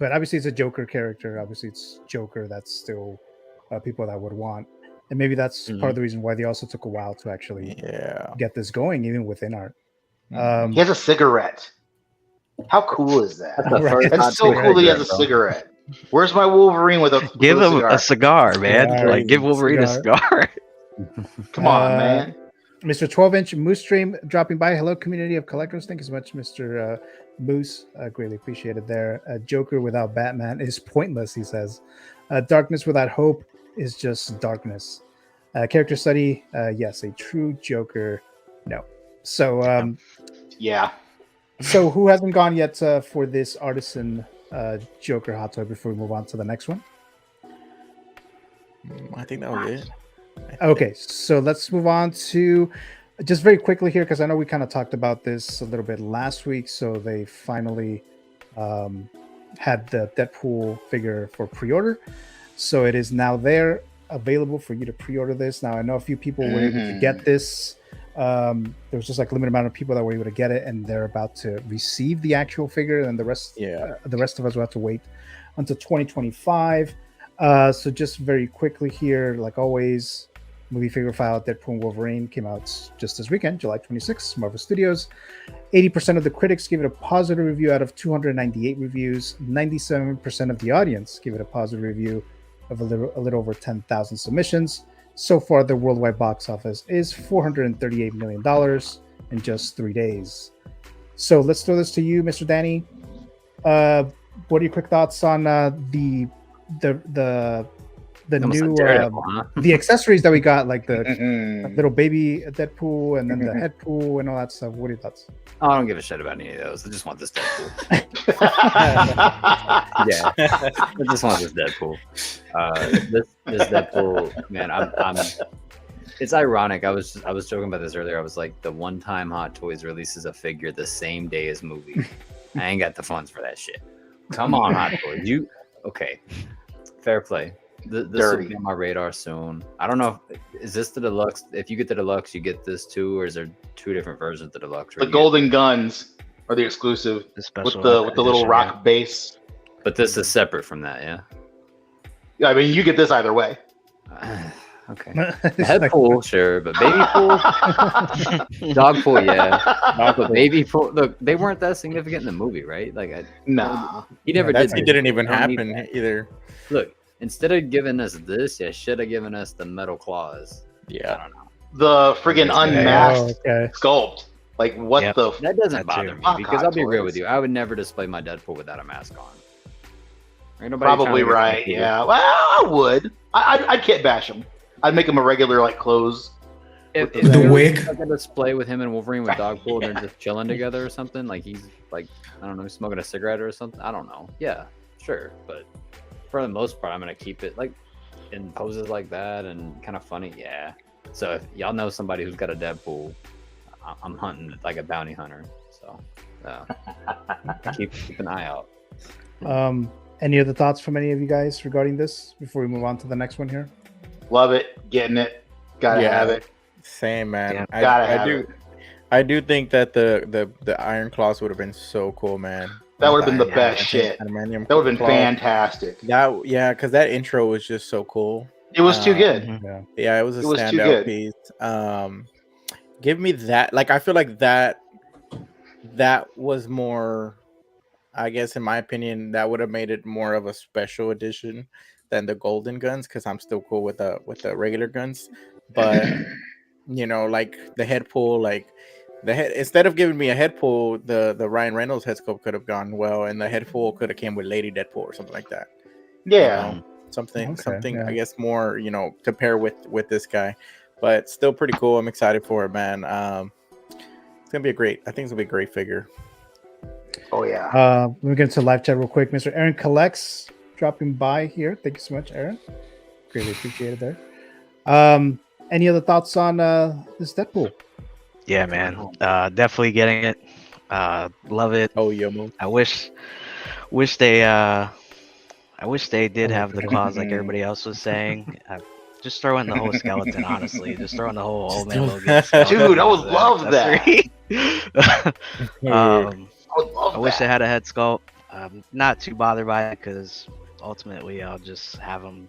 obviously it's a Joker character. Obviously it's Joker. That's still people that would want. And maybe that's part of the reason why they also took a while to actually get this going, even within art. He has a cigarette. How cool is that? That's so cool that he has a cigarette. Where's my Wolverine with a give him cigar? a cigar, man? Like, give Wolverine a cigar. Come on, man. Mr. 12-inch Moose Stream dropping by. Hello, community of collectors. Thank you so much, Mr. Moose. Greatly appreciated there. Joker without Batman is pointless, he says. Darkness without hope is just darkness. Character study, yes. A true Joker, no. So so who hasn't gone yet for this Artisan Joker hot toy before we move on to the next one? I think that was it. Okay, so let's move on to just very quickly here, because I know we kind of talked about this a little bit last week. So they finally had the Deadpool figure for pre-order. So it is now there, available for you to pre-order this. Now I know a few people were able to get this. There was just like a limited amount of people that were able to get it, and they're about to receive the actual figure, and the rest of us will have to wait until 2025. So just very quickly here, like always, movie figure file Deadpool and Wolverine came out just this weekend, July 26th, Marvel Studios. 80% of the critics gave it a positive review out of 298 reviews. 97% of the audience gave it a positive review of a little over 10,000 submissions. So far, the worldwide box office is $438 million in just 3 days. So let's throw this to you, Mr. Danny. What are your quick thoughts on the new the accessories that we got, like the little baby Deadpool and then the head pool and all that stuff? What are your thoughts? Oh, I don't give a shit about any of those. I just want this Deadpool. Yeah, I just want this Deadpool. This Deadpool, man. I'm. It's ironic. I was joking about this earlier. I was like, the one time Hot Toys releases a figure the same day as movie. I ain't got the funds for that shit. Come on, Hot Toys. Okay? Fair play. This will be on my radar soon. I don't know. Is this the deluxe? If you get the deluxe, you get this too, or is there two different versions of the deluxe? The golden guns are the exclusive with the little rock base. But this is separate from that, yeah. Yeah, I mean, you get this either way. Okay. Head pool, sure, but baby pool, dog pool, yeah. But baby pool, look, they weren't that significant in the movie, right? Like, nah, he never did. It didn't even happen either. Look. Instead of giving us this, you should have given us the metal claws. Yeah. I don't know. The friggin' unmasked sculpt. Like, what the? That doesn't bother me, because I'll be real with you. I would never display my Deadpool without a mask on. Ain't nobody Probably right, yeah. Well, I would. I'd kit bash him. I'd make him a regular, like, clothes. If the wig. Like a display with him and Wolverine with Dogpool, and they're just chilling together or something. Like, he's, like, I don't know, smoking a cigarette or something. I don't know. Yeah, sure. But for the most part, I'm gonna keep it like in poses like that and kind of funny. Yeah. So if y'all know somebody who's got a Deadpool, I'm hunting like a bounty hunter. So keep an eye out. Any other thoughts from any of you guys regarding this before we move on to the next one here? Love it, getting it, gotta have it. Same, man. Yeah, I do think that the Iron Claws would have been so cool, man. That would have been the best shit. That would have been fantastic. Because that intro was just so cool. It was too good. Yeah, it was a standout piece. Give me that. Like, I feel like that was more, I guess, in my opinion, that would have made it more of a special edition than the golden guns, because I'm still cool with the regular guns. But you know, like the head pull, like the head, instead of giving me a head pull, the Ryan Reynolds head sculpt could have gone well, and the head pull could have came with Lady Deadpool or something like that. Yeah, you know, something I guess more, you know, to pair with this guy, but still pretty cool. I'm excited for it, man. It's gonna be I think it's gonna be a great figure. Oh yeah. Let me get into live chat real quick. Mr. Aaron Collects dropping by here. Thank you so much, Aaron. Greatly appreciated there. Any other thoughts on this Deadpool? Yeah, man. Definitely getting it. Love it. Oh, Yomo. I wish they did have the claws like everybody else was saying. Just throw in the whole skeleton, honestly. Just throw in the whole old man Logan skeleton. Dude, I would love that. I wish they had a head sculpt. Not too bothered by it, because ultimately I'll just have them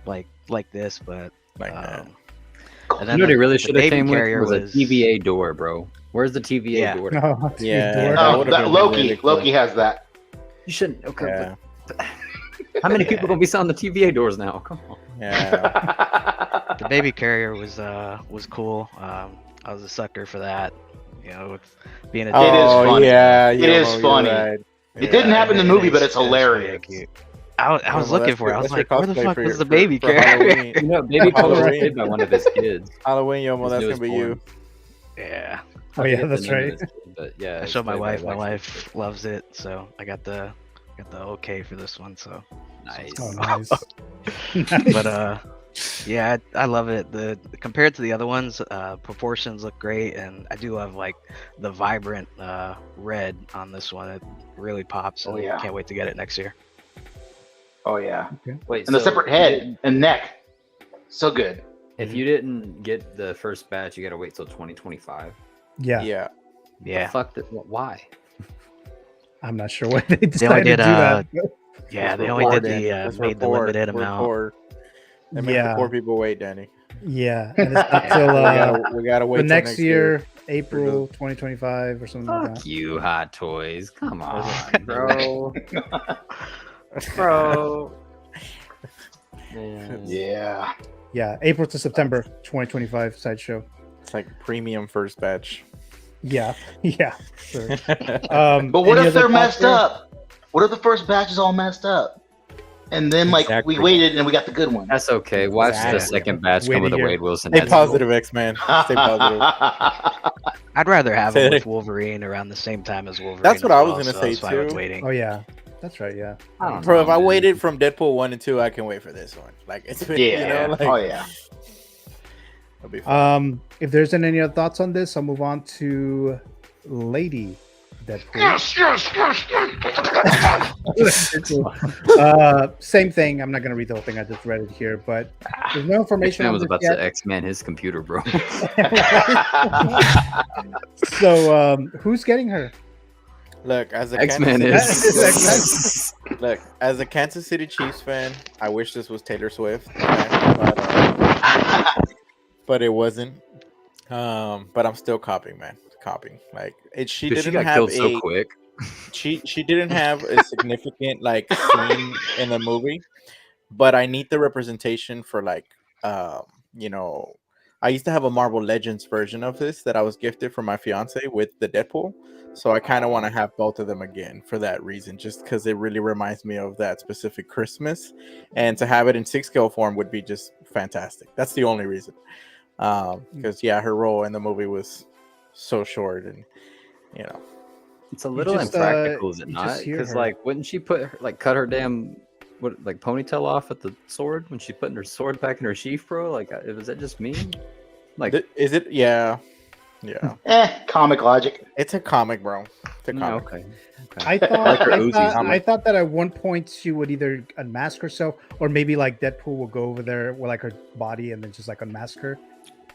like this, but and then you know, they really should have came with was a TVA door, bro. Where's the TVA door? That Loki has that. You shouldn't. Okay. Yeah. How many people gonna be selling the TVA doors now? Come on. Yeah. The baby carrier was cool. I was a sucker for that. You know, with being a it is funny. Yeah, it is funny. Right. It didn't happen in the movie, but it's hilarious. I was looking for it. I was like, where the fuck was the baby carrier? You know, baby was played by one of his kids. Halloween, Yomo, that's gonna be you. Yeah. Oh yeah, that's right. But yeah, I showed my wife. My wife loves it, so I got the okay for this one. So nice. Oh, nice. But Yeah, I love it. The compared to the other ones, proportions look great, and I do love like the vibrant red on this one. It really pops. Oh, And yeah. can't wait to get it next year. Oh yeah. Wait, And the so separate head and neck. So good. if you didn't get the first batch, you got to wait till 2025. Yeah. Yeah. Yeah. Fuck that. Why? I'm not sure why they They only decided did to do that. yeah, they We're only poor, did Danny. the Because we're made the poor. limited We're amount. poor. They make the poor people wait, Danny. Yeah, and it's not till we gotta wait the till next year, April 2025 or something like Fuck that. you, Hot Toys. Come on, bro. Bro. Man. Yeah. Yeah, April to September 2025 sideshow. It's like premium first batch. Yeah, yeah. Sure. But what any if they're other messed thoughts up? What if the first batch is all messed up? And then like Exactly. we waited and we got the good one. That's okay. Watch the Exactly. second batch Wait come with a a year. Wade Wilson. Stay head positive, X-Man. Stay positive. I'd rather have Say it it. with Wolverine around the same time as Wolverine. That's what as I was well, gonna so say, that's why I was too. waiting. Oh yeah, that's right. Yeah. I don't Bro, know, if I man. waited from Deadpool 1 and 2, I can wait for this one. Like it's been, Yeah. you know, like, Oh yeah. it'll be fun. If there's any other thoughts on this, I'll move on to Lady Deadpool. Same thing. I'm not gonna read the whole thing. I just read it here, but there's no information X-Man on was this about yet. to X-Man his computer, bro. So, who's getting her? Look, as a X-Man Kansas is. Look, as a Kansas City Chiefs fan, I wish this was Taylor Swift, but it wasn't. But I'm still copying, man. Copying. Like she Dude, didn't she got have killed a so quick. she didn't have a significant like scene in the movie, but I need the representation for like you know, I used to have a Marvel Legends version of this that I was gifted from my fiance with the Deadpool. So I kind of want to have both of them again for that reason, just because it really reminds me of that specific Christmas, and to have it in 6-scale form would be just fantastic. That's the only reason. Because yeah, her role in the movie was so short, and you know, It's a little just, impractical, is it you not? just hear Because her. like, wouldn't she put her, like cut her damn like ponytail off at the sword when she's putting her sword back in her sheath, bro? Like, was that just me? Like, is it? Yeah, yeah. Comic logic. It's a comic, bro. It's a comic. okay. I thought, Like her I, Uzis, thought I'm I thought that at one point she would either unmask herself, or maybe like Deadpool will go over there with like her body and then just like unmask her,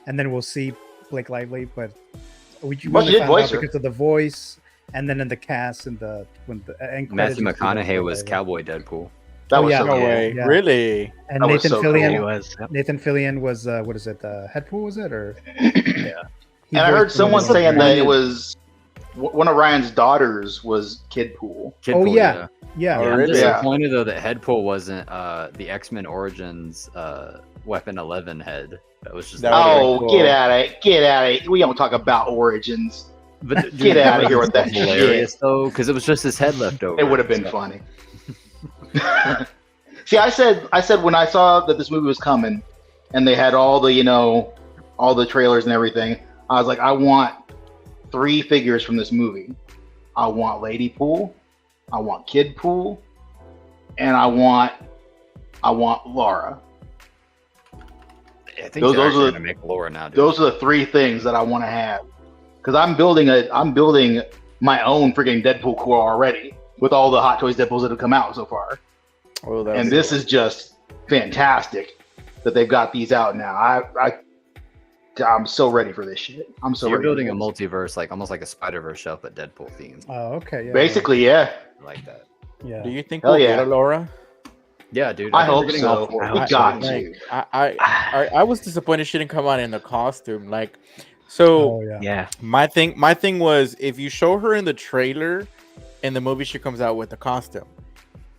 and then we'll see Blake Lively. But we Well, she did found voice out her. because of the voice, and then in the cast and the end credits, Matthew you see that McConaughey Blake was Lively. Cowboy Deadpool. That Oh, was yeah. so No good. way, Yeah. really? And That was Nathan so cool. He Fillion. was. Yep. Nathan Fillion was what is it? Headpool was it or? And He I heard voiced someone one of the- saying that it was one of Ryan's daughters was Kidpool. Kidpool, Oh yeah, yeah. Oh, I'm really? disappointed though that Headpool wasn't the X-Men Origins Weapon 11 head. That was just That would've been Oh, cool. get out of it! Get out of it! We don't talk about origins. But Get dude, outta that here was with that hilarious though, because it was just his head left over. It would have been funny. See, I said when I saw that this movie was coming, and they had all the all the trailers and everything, I was like, I want 3 figures from this movie. I want Lady Pool, I want Kid Pool, and I want Laura. I think Those they're are actually the- gonna make Laura now, dude. Those are the 3 things that I want to have, because I'm building my own freaking Deadpool core already with all the Hot Toys Deadpools that have come out so far. Oh, that And was this cool. is just fantastic that they've got these out now. I'm so ready for this shit. I'm so So you're ready for building a this. multiverse, like almost like a Spider-Verse shelf, but Deadpool themed. Oh, okay. Yeah, Basically, yeah. I like that. Yeah. Do you think Hell we'll yeah. get a Laura? Yeah, dude. I think we're hope getting so. all 4 of We them. got Like, to. I was disappointed she didn't come out in the costume. Like, so Oh yeah. Yeah. my thing was, if you show her in the trailer, in the movie she comes out with the costume.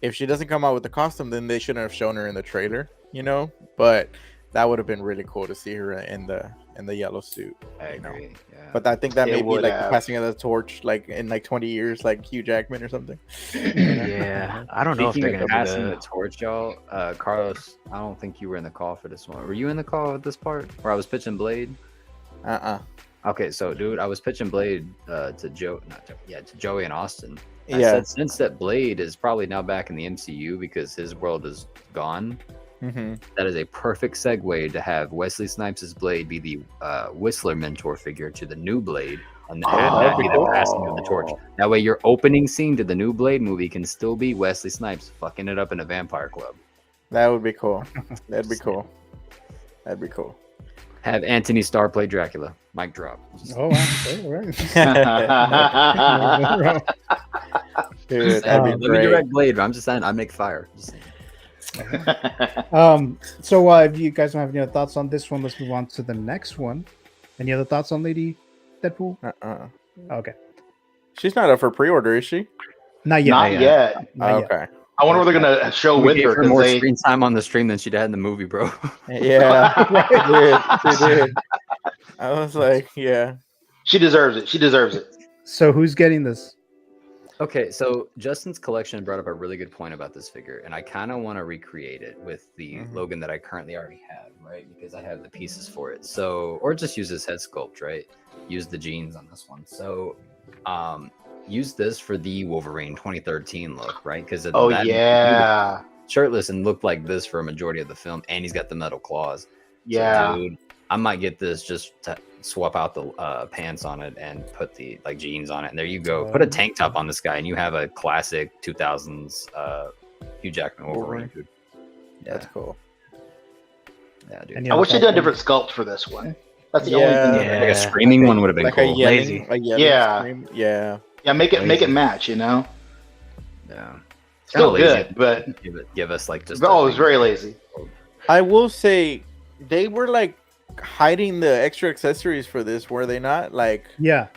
If she doesn't come out with the costume, then they shouldn't have shown her in the trailer, you know. But that would have been really cool to see her in the yellow suit. I you know? agree. Yeah. But I think that It may be would like the have. passing of the torch, like in like 20 years, like Hugh Jackman or something. Yeah. I don't know if Speaking they're of gonna passing do the torch, y'all, Carlos, I don't think you were in the call for this one. Were you in the call at this part where I was pitching Blade? Okay, so dude, I was pitching Blade to to Joey and Austin. I Yeah. said since that Blade is probably now back in the MCU because his world is gone, That is a perfect segue to have Wesley Snipes' blade be the Whistler mentor figure to the new blade, and that'd be the passing of the torch. That way, your opening scene to the new Blade movie can still be Wesley Snipes fucking it up in a vampire club. That would be cool. That'd be cool. That'd be cool. Have Anthony Starr play Dracula. Mic drop. Oh, wow. All right. Dude, let me direct Blade. I'm just saying, I make fire. So if you guys don't have any other thoughts on this one, let's move on to the next one. Any other thoughts on Lady Deadpool? Okay. She's not up for pre-order, is she? Not yet. Not yet. Okay. I wonder what they're gonna show We with gave her. her more screen time on the stream than she'd had in the movie, bro. Yeah, she did. I was like, yeah. She deserves it. She deserves it. So who's getting this? Okay, so Justin's collection brought up a really good point about this figure, and I kind of want to recreate it with the Logan that I currently already have, right? Because I have the pieces for it. So, or just use this head sculpt, right? Use the jeans on this one. So, use this for the Wolverine 2013 look, right? Because shirtless and looked like this for a majority of the film, and he's got the metal claws. Yeah, so, dude, I might get this just to swap out the pants on it and put the jeans on it, and there you go. Put a tank top on this guy, and you have a classic 2000s Hugh Jackman Wolverine. Dude. Yeah. That's cool. Yeah, dude. I wish they'd done a different sculpt for this one. That's the only thing. Like a screaming one would have been like cool. Lazy. Yeah, make it match. You know. Yeah. Still lazy, good, but give us like just. Oh, it was very lazy. I will say they were like hiding the extra accessories for this, were they not? Like, yeah,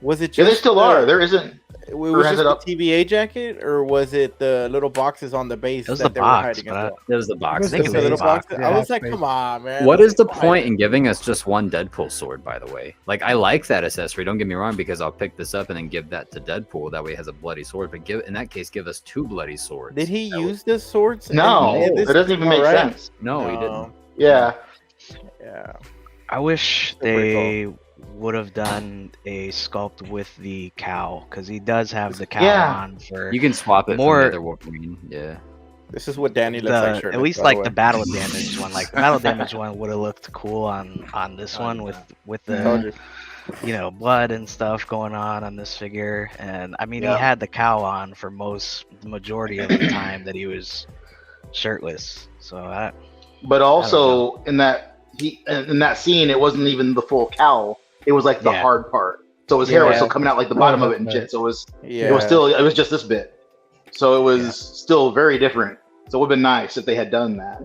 was it just? Yeah, they still are. There isn't. Was just the TVA jacket, or was it the little boxes on the base? It was that the they box. Were hiding It was the box. I think it was the little boxes. I was like, come on, man. What is the point in giving us just one Deadpool sword? By the way, like I like that accessory. Don't get me wrong, because I'll pick this up and then give that to Deadpool. That way, he has a bloody sword. But in that case, give us 2 bloody swords. Did he use the swords? No, it doesn't even make sense. No, he didn't. Yeah. Yeah. I wish they would have done a sculpt with the cowl, because he does have the cowl on for. You can swap it more. From the other Wolverine. Yeah. This is what Danny looks like. At least like the battle damage one. Like the battle damage one would have looked cool on this one with the blood and stuff going on this figure. And I mean, he had the cowl on for the majority of the time that he was shirtless. So but also in that scene, it wasn't even the full cowl. It was like the hard part. So his hair was still coming out like the bottom of it and shit. So it was just this bit. So it was still very different. So it would have been nice if they had done that.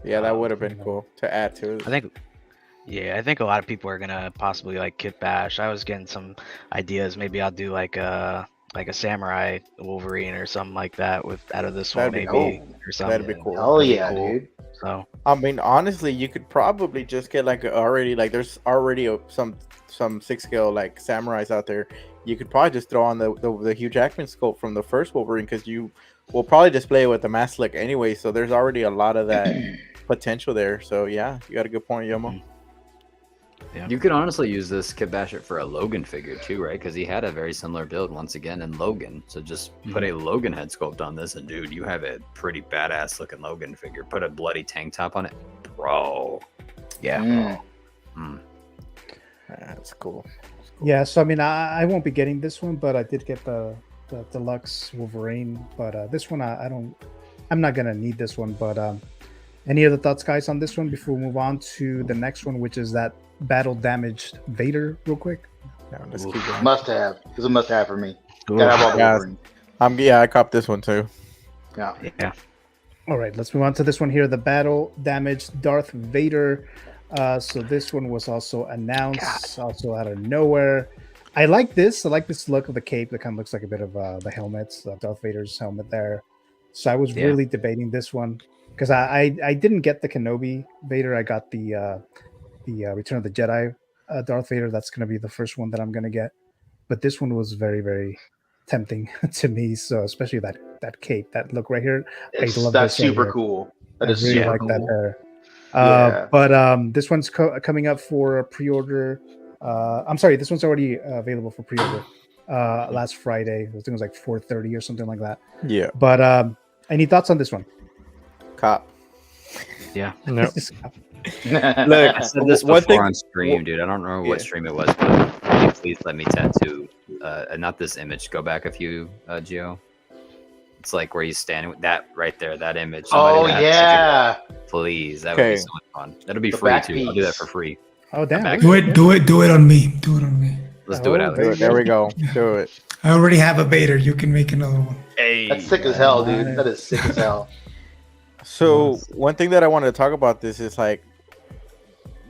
Yeah, that would have been cool to add to it. I think a lot of people are gonna possibly like kit bash. I was getting some ideas. Maybe I'll do like a samurai Wolverine or something like that out of this one, maybe or something. That'd be cool. Oh yeah, dude. So I mean, honestly, you could probably just get like there's already some 6-scale like samurais out there. You could probably just throw on the Hugh Jackman sculpt from the first Wolverine, because you will probably display it with the mask look anyway. So there's already a lot of that potential there. So yeah, you got a good point, Yomo. Yeah. You could honestly use this Kit Bashit for a Logan figure too, right? Because he had a very similar build once again in Logan. So just put a Logan head sculpt on this, and dude, you have a pretty badass looking Logan figure. Put a bloody tank top on it, bro. Yeah. That's cool. Yeah, so I mean, I won't be getting this one, but I did get the deluxe Wolverine. But this one, I'm not gonna need this one. But any other thoughts, guys, on this one before we move on to the next one, which is that battle damaged Vader, real quick? Let's keep going. Must have. This is a must have for me. Gotta have all Wolverine. I copped this one too. Yeah. All right, let's move on to this one here, the battle damaged Darth Vader. So this one was also announced, also out of nowhere. I like this. I like this look of the cape. That kind of looks like a bit of the helmets, Darth Vader's helmet there. So I was really debating this one, because I didn't get the Kenobi Vader. I got the Return of the Jedi Darth Vader. That's going to be the first one that I'm going to get. But this one was very, very tempting to me. So especially that cape, that look right here. That's super cool. That is really super like cool. that there. But this one's coming up for pre-order. I'm sorry, this one's already available for pre-order last Friday. I think it was like 4:30 or something like that. Yeah. But any thoughts on this one? cop. Yeah. No. Look, I said this one before thing- on stream, dude. I don't remember what Yeah. stream it was, but please let me tattoo. Not this image. Go back a few, Gio. It's like where you stand with that right there, that image. Somebody Oh that- yeah. Please, that would Okay. be so much fun. That'll be The free back too. I'll do that piece. for free. Oh damn! Back- Do it on me. Do it on me. Let's do it, Oh, Alex. Do it. There we go. Do it. I already have a Vader. You can make another one. Hey, That's sick as hell, dude. That is sick as hell. So one thing that I wanted to talk about this is like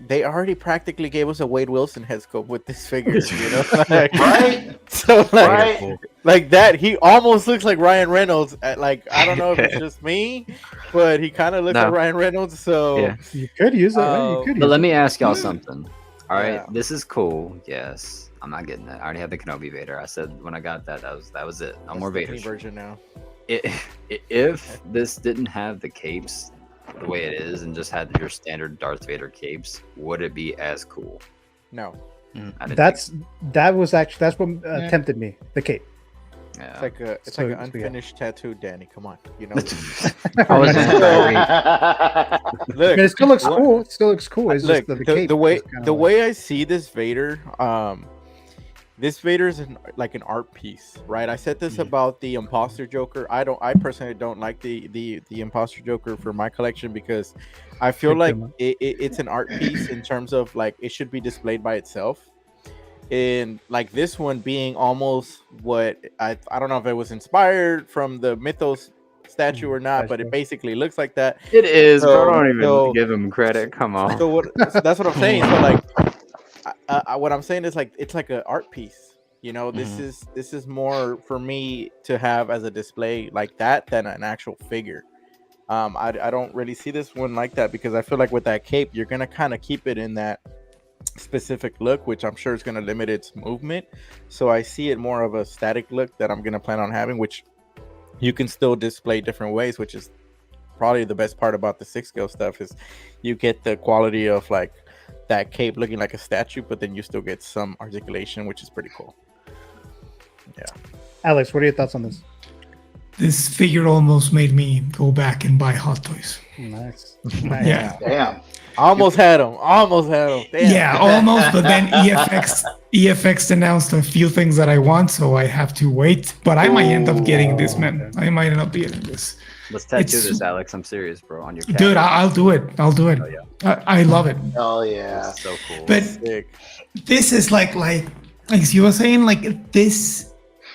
they already practically gave us a Wade Wilson head sculpt with this figure, you know? Like, Right? so like, Right? like that, he almost looks like Ryan Reynolds. Like I don't know if it's just me, but he kind of looks No. like Ryan Reynolds. So Yeah. You could use it. Right? You could But use let it. me ask y'all something. All right, Yeah. this is cool. Yes, I'm not getting that. I already have the Kenobi Vader. I said when I got that, that was it. No that's more the Vader. Mini version now. If this didn't have the capes the way it is and just had your standard Darth Vader capes, would it be as cool? No, I didn't That's that's what Yeah. tempted me. The cape. think so. it's like a So- an so, yeah. unfinished tattoo, Danny. Come on, you know. I was in for a week. I Look, mean, it still looks look- cool. It still looks cool. It's Look, just the cape. the way is kinda the like- way I see this Vader, this Vader is like an art piece, right? I said this about the Imposter Joker. I personally don't like the Imposter Joker for my collection because I feel Big like demo. it's an art piece in terms of like it should be displayed by itself. And like this one being almost what I don't know if it was inspired from the Mythos statue or not, but it basically looks like that. It is, So- bro. Don't even so- give him credit. Come on. So that's what I'm saying. So like, what I'm saying is like it's like an art piece. You know, this is more for me to have as a display like that than an actual figure. I don't really see this one like that because I feel like with that cape, you're gonna kind of keep it in that specific look, which I'm sure is gonna limit its movement. So I see it more of a static look that I'm gonna plan on having, which you can still display different ways, which is probably the best part about the 6-scale stuff is you get the quality of like that cape looking like a statue, but then you still get some articulation, which is pretty cool. Yeah. Alex, what are your thoughts on this? This figure almost made me go back and buy Hot Toys. Nice. Yeah. Damn. Almost had him. Damn. Yeah, almost. But then EFX announced a few things that I want, so I have to wait. But I might end up getting this, man. I might end up getting this. Let's tattoo It's- this, Alex. I'm serious, bro. On your cat. Dude, I'll do it. I'll do it. Oh, yeah. I love it. Oh yeah. This is so cool. But Sick. this is like you were saying, like this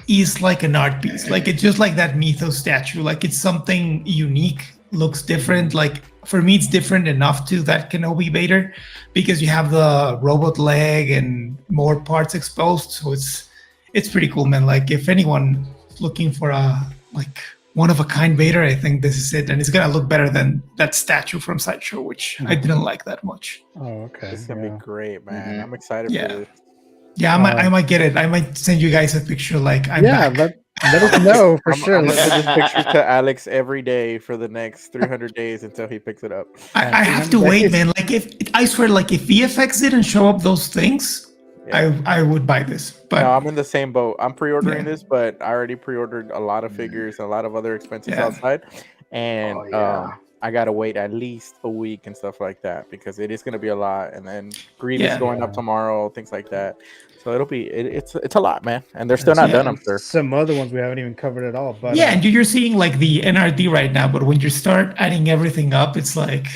is like an art piece. Like it's just like that Mythos statue. Like it's something unique, looks different. Like for me, it's different enough to that Kenobi Vader because you have the robot leg and more parts exposed. So it's pretty cool, man. Like if anyone is looking for a like one of a kind Vader, I think this is it, and it's gonna look better than that statue from Sideshow, which I didn't like that much. Oh, okay. This is gonna be great, man. Mhm. I'm excited Yeah. for this. Yeah, I might get it. I might send you guys a picture. Like I'm Yeah, back. let us know for I'm sure. gonna send this picture to Alex every day for the next 300 days until he picks it up. I have to wait, man. Like if I swear, like if VFX didn't show up those things, Yeah. I would buy this. But No, I'm in the same boat. I'm pre-ordering Yeah. this, but I already pre-ordered a lot of figures, a lot of other expenses Yeah. outside, and Oh, yeah. I gotta wait at least a week and stuff like that because it is gonna be a lot. And then Grievous Yeah. going up tomorrow, things like that. So it'll be it's a lot, man. And they're still not Yeah. done, I'm sure. Some other ones we haven't even covered at all. But yeah, and you're seeing like the NRD right now. But when you start adding everything up, it's like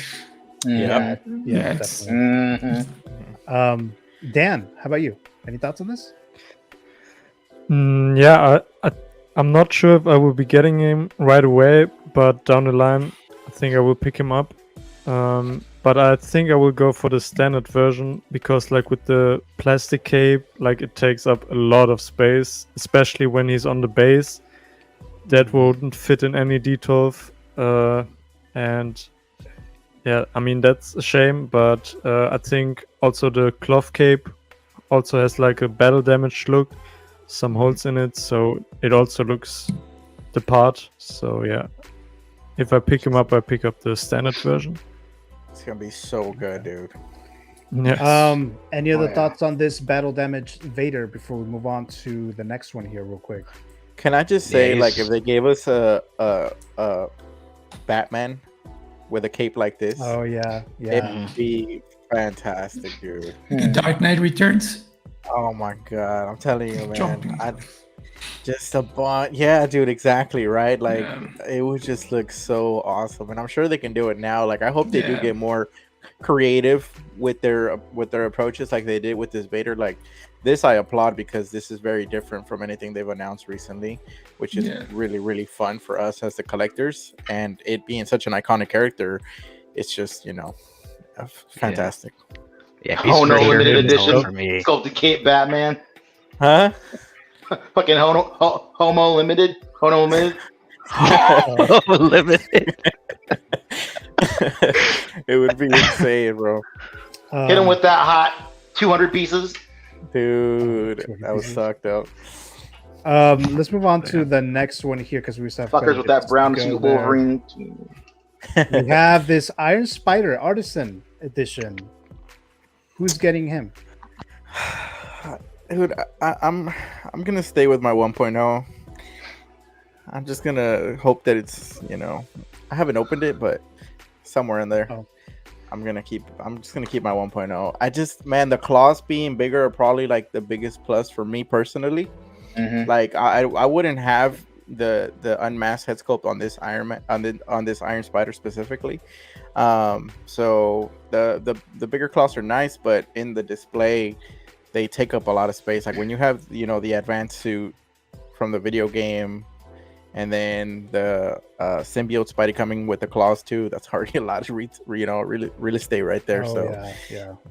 Yeah. yeah, it's, definitely. Mhm. Dan, how about you? Any thoughts on this? Yeah, I'm not sure if I will be getting him right away, but down the line, I think I will pick him up. But I think I will go for the standard version because, like with the plastic cape, like it takes up a lot of space, especially when he's on the base. That wouldn't fit in any D12, and yeah, I mean that's a shame. But I think also the cloth cape also has like a battle damage look, some holes in it, so it also looks the part. So yeah, if I pick him up, I pick up the standard version. It's gonna be so good, dude. Yeah. Any other yeah. thoughts on this battle damage Vader before we move on to the next one here, real quick? Can I just say, Yeah, like, he's- if they gave us a Batman with a cape like this. Oh yeah, yeah. It'd be fantastic, dude. The Dark Knight Returns. Oh my god, I'm telling you, man. Just a bond. Yeah, dude, exactly, right? Like it would just look so awesome. And I'm sure they can do it now. Like I hope they do get more creative with their approaches like they did with this Vader. Like this I applaud because this is very different from anything they've announced recently, which is really, really fun for us as the collectors. And it being such an iconic character, it's just, you know, fantastic. Yeah, no, limited edition for me. Sculpted Cape Batman. Huh? Fucking Homo Limited. Limited. It would be insane, bro. Hit him with that hot 200 pieces. Dude, that was sucked up. Let's move on to the next one here because we still have fuckers with that brown suit Wolverine. We have this Iron Spider Artisan edition. Who's getting him? Dude, I'm gonna stay with my 1.0. I'm just gonna hope that it's, you know, I haven't opened it, but somewhere in there. I'm just gonna keep my 1.0. I just, man, the claws being bigger are probably like the biggest plus for me personally. Like I wouldn't have the unmasked head sculpt on this Iron Man on this Iron Spider specifically. So the bigger claws are nice, but in the display they take up a lot of space. Like when you have, you know, the advanced suit from the video game, and then the symbiote Spidey coming with the claws too, that's already a lot of real estate right there.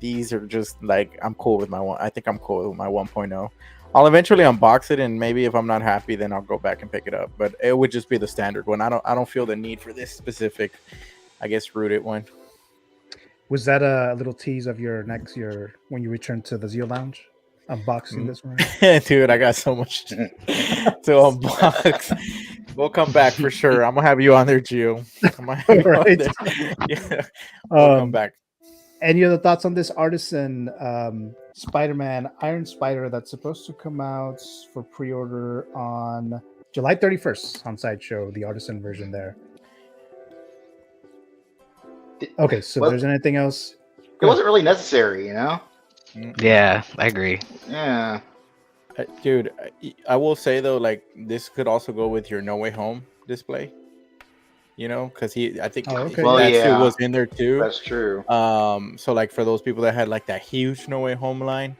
These are just like, I'm cool with my one. I think I'm cool with my 1.0. I'll eventually unbox it, and maybe if I'm not happy, then I'll go back and pick it up. But it would just be the standard one. I don't feel the need for this specific, I guess, rooted one. Was that a little tease of your next year when you return to the Zeo Lounge? Unboxing this one? Dude, I got so much to unbox. We'll come back for sure. I'm gonna have you on there, Gio. Right. Yeah. We'll come back. Any other thoughts on this Artisan Spider-Man Iron Spider that's supposed to come out for pre-order on July 31st on Sideshow, the Artisan version there? Okay, so there's anything else? It wasn't really necessary, you know? Yeah, I agree. Yeah. Dude, I will say though, like this could also go with your No Way Home display. You know, because I think that suit was in there too. That's true. So like for those people that had like that huge No Way Home line,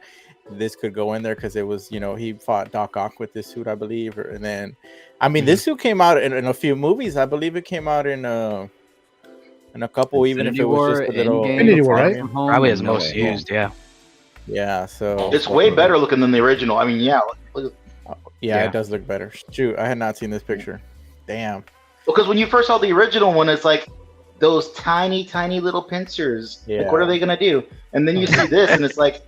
this could go in there because it was, you know, he fought Doc Ock with this suit, I believe, and then, I mean, this suit came out in a few movies. I believe it came out in a couple, even if it was just a little Infinity War, right? Probably his most used, yeah. So it's way better looking than the original. I mean, it does look better. Shoot, I had not seen this picture. Damn. Because when you first saw the original one, it's like those tiny little pincers. Yeah. Like, what are they gonna do? And then you see this, and it's like,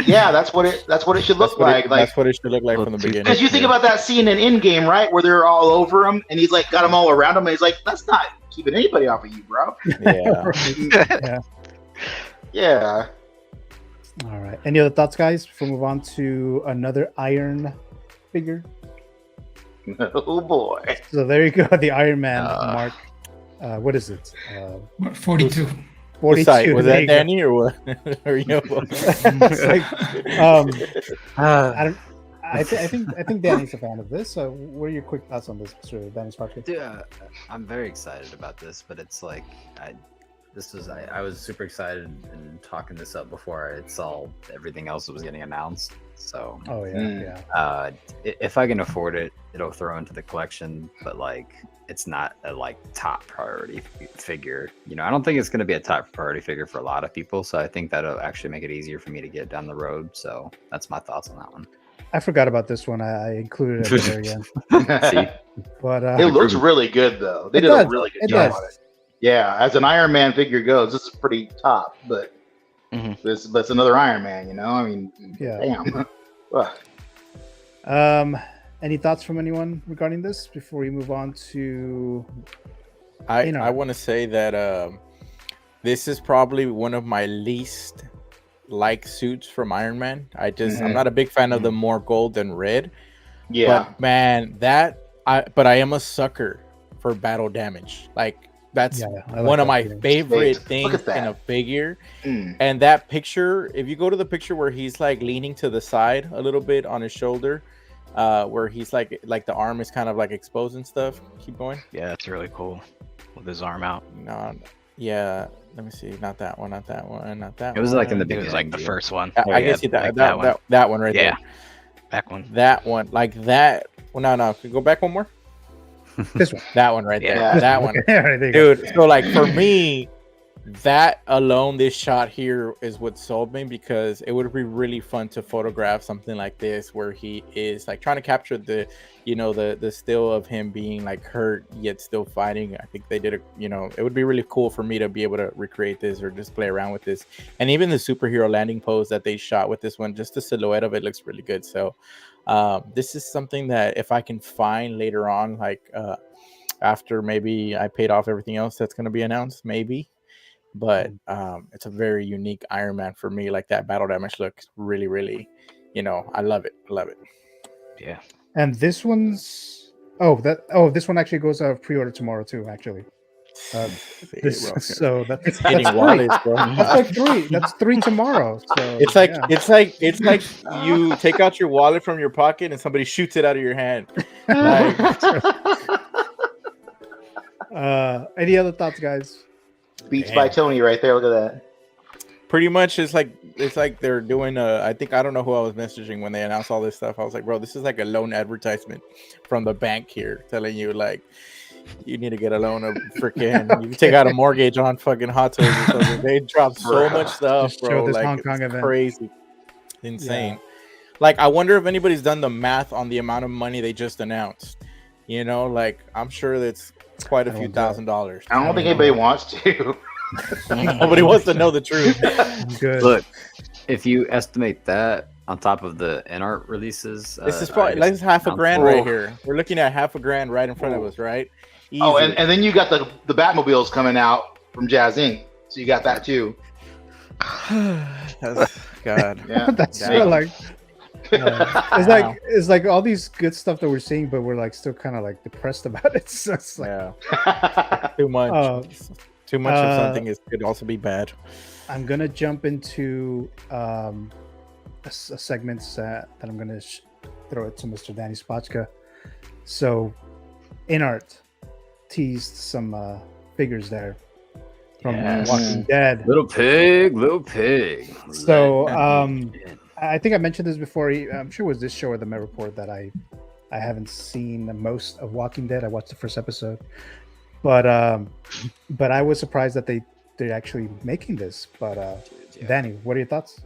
yeah, that's what it should look like. That's what it should look like from the beginning. Because you think about that scene in Endgame, right, where they're all over him, and he's like got them all around him, and he's like, that's not keeping anybody off of you, bro. Yeah. Yeah. All right. Any other thoughts, guys? Before we move on to another Iron figure. Oh boy. So there you go, the Iron Man mark. What is it? 42. 42. Was that Danny or what? Or you? I think Danny's a fan of this. So what are your quick thoughts on this, Mr. Danny Sparker? Dude, I'm very excited about this, but it's like I was super excited and talking this up before I saw everything else that was getting announced. So if I can afford it, it'll throw into the collection, but like it's not a like top priority figure. You know, I don't think it's going to be a top priority figure for a lot of people. So I think that'll actually make it easier for me to get down the road. So that's my thoughts on that one. I forgot about this one. I included it at the very end. But it looks really good though. They did a really good job on it. Yeah, as an Iron Man figure goes, this is pretty top, but it's another Iron Man, you know? I mean, damn. Any thoughts from anyone regarding this before we move on to I want to say that this is probably one of my least like suits from Iron Man. I'm not a big fan of the more gold than red. Yeah. But man, but I am a sucker for battle damage. Like That's Yeah, I like one of that my feeling. favorite Look things at that. in a figure. Mm. And that picture, if you go to the picture where he's like leaning to the side a little bit on his shoulder, where he's like the arm is kind of like exposed and stuff. Keep going. Yeah, that's really cool with his arm out. No, yeah. Let me see. Not that one. Not that one. Not that one. It was like in the It beginning. was like the first one. I guess like that one right Yeah, there. back one. That one, like that. Well, no. Can you go back one more? This one. That one right there. Yeah. That one. All right, there you go. Dude, so like for me, that alone, this shot here is what sold me, because it would be really fun to photograph something like this where he is like trying to capture the, you know, the still of him being like hurt yet still fighting. I think they did it would be really cool for me to be able to recreate this or just play around with this. And even the superhero landing pose that they shot with this one, just the silhouette of it looks really good. So this is something that if I can find later on, like after maybe I paid off everything else that's going to be announced, maybe. But it's a very unique Iron Man for me. Like that battle damage looks really, really, I love it. Yeah. And this one's this one actually goes pre-order tomorrow too. Actually, so that's hitting wallets, bro. That's like 3. That's 3 tomorrow. So It's like you take out your wallet from your pocket and somebody shoots it out of your hand. Like, any other thoughts, guys? Beats by Tony right there. Look at that. pretty much it's like they're doing I don't know who I was messaging when they announced all this stuff. I was like, bro, this is like a loan advertisement from the bank here telling you like you need to get a loan of freaking you can take out a mortgage on fucking Hot Toys or something. They dropped so much stuff, bro. This Like Hong Kong it's event. crazy, insane. Like I wonder if anybody's done the math on the amount of money they just announced. Like I'm sure that's quite a few $1,000s. I don't think anybody wants to. Nobody wants to know the truth. Good. Look, if you estimate that on top of the INART releases, This is probably like half a grand right here. We're looking at half a grand right in front of us, right? Oh, Easy. and then you got the Batmobiles coming out from Jazz Inc. So you got that too. That's, God, Yeah. That's still like it's like all these good stuff that we're seeing, but we're like still kind of like depressed about it. So it's like, too much. Too much of something could also be bad. I'm gonna jump into a segments that I'm gonna throw it to Mr. Danny Spotchka. So, INART teased some figures there from Walking Dead. Little pig. So, I think I mentioned this before. I'm sure it was this show or the Met Report that I haven't seen the most of Walking Dead. I watched the first episode, but I was surprised that they're actually making this. But Danny, what are your thoughts?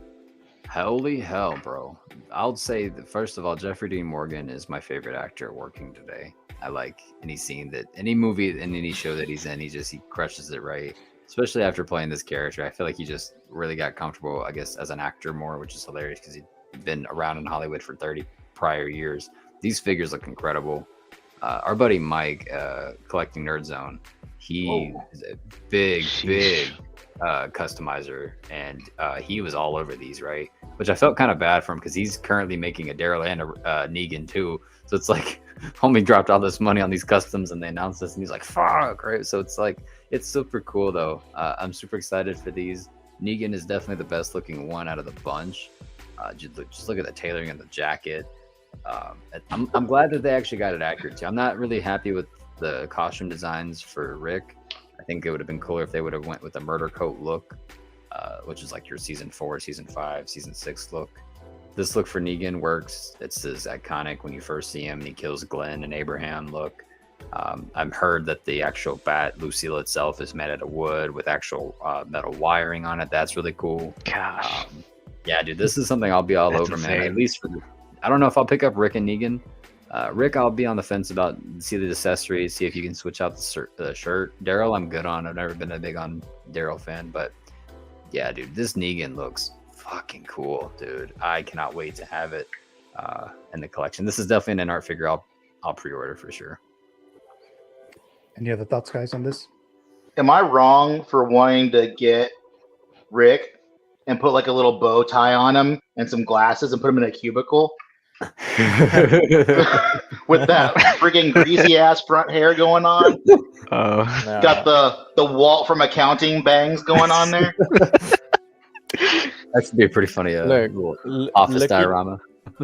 Holy hell, bro! I'll say that first of all, Jeffrey Dean Morgan is my favorite actor working today. I like any scene that any movie and any show that he's in, he crushes it right. Especially after playing this character, I feel like he just really got comfortable, I guess, as an actor more, which is hilarious because he'd been around in Hollywood for 30 prior years. These figures look incredible. Our buddy Mike, Collecting Nerd Zone, he is a big customizer, and he was all over these, right? Which I felt kind of bad for him because he's currently making a Daryl and a Negan too. So it's like, homie dropped all this money on these customs and they announced this and he's like, fuck, right? So it's like, it's super cool though. I'm super excited for these. Negan is definitely the best looking one out of the bunch. Just look at the tailoring of the jacket. I'm glad that they actually got it accurate too. I'm not really happy with the costume designs for Rick. I think it would have been cooler if they would have went with a murder coat look, which is like your season 4, season 5, season 6 look. This look for Negan works. It's his iconic when you first see him and he kills Glenn and Abraham look. I've heard that the actual bat, Lucille itself, is made out of wood with actual metal wiring on it. That's really cool. Gosh. Yeah, dude, this is something I'll be all That's over, insane. man. At least I don't know if I'll pick up Rick and Negan. Rick, I'll be on the fence about see the accessories, see if you can switch out the shirt. Daryl, I'm good on. I've never been a big on Daryl fan, but yeah, dude, this Negan looks fucking cool, dude. I cannot wait to have it in the collection. This is definitely an art figure I'll pre-order for sure. Any other thoughts, guys, on this? Am I wrong for wanting to get Rick and put like a little bow tie on him and some glasses and put him in a cubicle With that freaking greasy ass front hair going on. Got the Walt from accounting bangs going on there. That should be a pretty funny office diorama.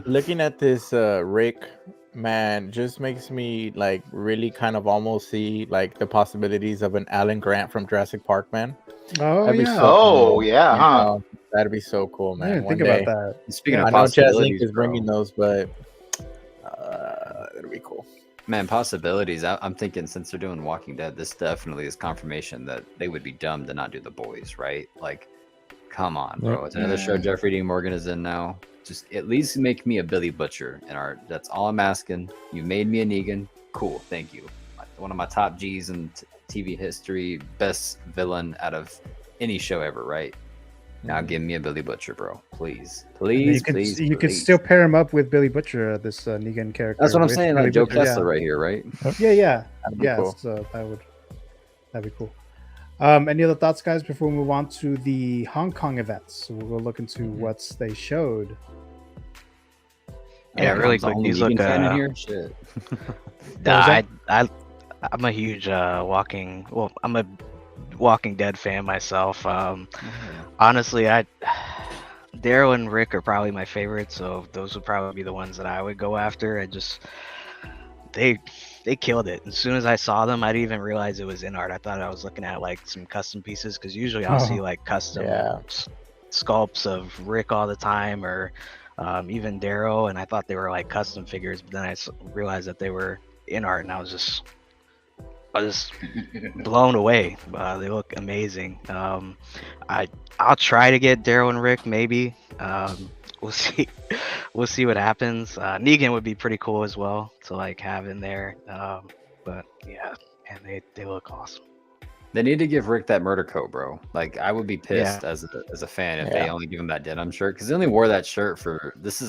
Looking at this Rick, man, just makes me like really kind of almost see like the possibilities of an Alan Grant from Jurassic Park, man. Oh, That'd be yeah. so Oh, cool. yeah, huh? That'd be so cool, man. I didn't One think day. about that. Speaking of I know Jazz possibilities, Inc. is bringing those, but that'd be cool. Man, possibilities. I'm thinking since they're doing Walking Dead, this definitely is confirmation that they would be dumb to not do The Boys, right? Like, come on, bro. It's another show Jeffrey Dean Morgan is in now. Just at least make me a Billy Butcher in art. That's all I'm asking. You made me a Negan. Cool, thank you. One of my top G's in TV history, best villain out of any show ever, right? Now give me a Billy Butcher, bro. Please. Please, please. You could still pair him up with Billy Butcher, this Negan character. That's what I'm with saying, Billy like Joe Butcher, Kessler right here, right? Yeah. That'd be cool. So that'd be cool. Any other thoughts, guys, before we move on to the Hong Kong events? So we'll look into what they showed. Yeah, really quick. These look. Shit. I'm a huge I'm a Walking Dead fan myself. Honestly, Daryl and Rick are probably my favorites, so those would probably be the ones that I would go after. They killed it. As soon as I saw them, I didn't even realize it was INART. I thought I was looking at like some custom pieces, because usually I'll see like custom sculpts of Rick all the time, or even Daryl, and I thought they were like custom figures, but then I realized that they were INART, and I was just blown away. They look amazing. I'll try to get Daryl and Rick, maybe. We'll see. We'll see what happens. Negan would be pretty cool as well to like have in there. But yeah, and they look awesome. They need to give Rick that murder coat, bro. Like, I would be pissed as a fan if they only give him that denim shirt, because they only wore that shirt for this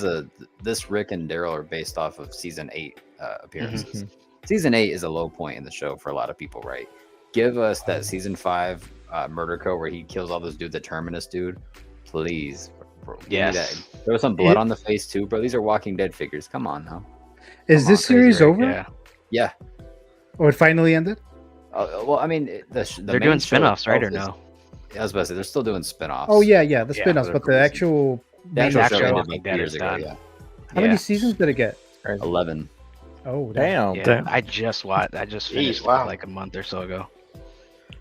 Rick and Daryl are based off of season 8 appearances. Season 8 is a low point in the show for a lot of people, right? Give us that season 5 murder coat where he kills all those dudes, the Terminus dude, please, bro. Yes. There was some blood on the face too, bro. These are Walking Dead figures. Come on now. Is this series over? Yeah. Or it finally ended? Well, I mean, they're doing spin-offs, right, or no? I was about to say they're still doing spin-offs. Oh yeah, the spin-offs, but the actual Walking Dead is done. Yeah. How many seasons did it get? 11. Oh damn! Yeah, I just finished it like a month or so ago.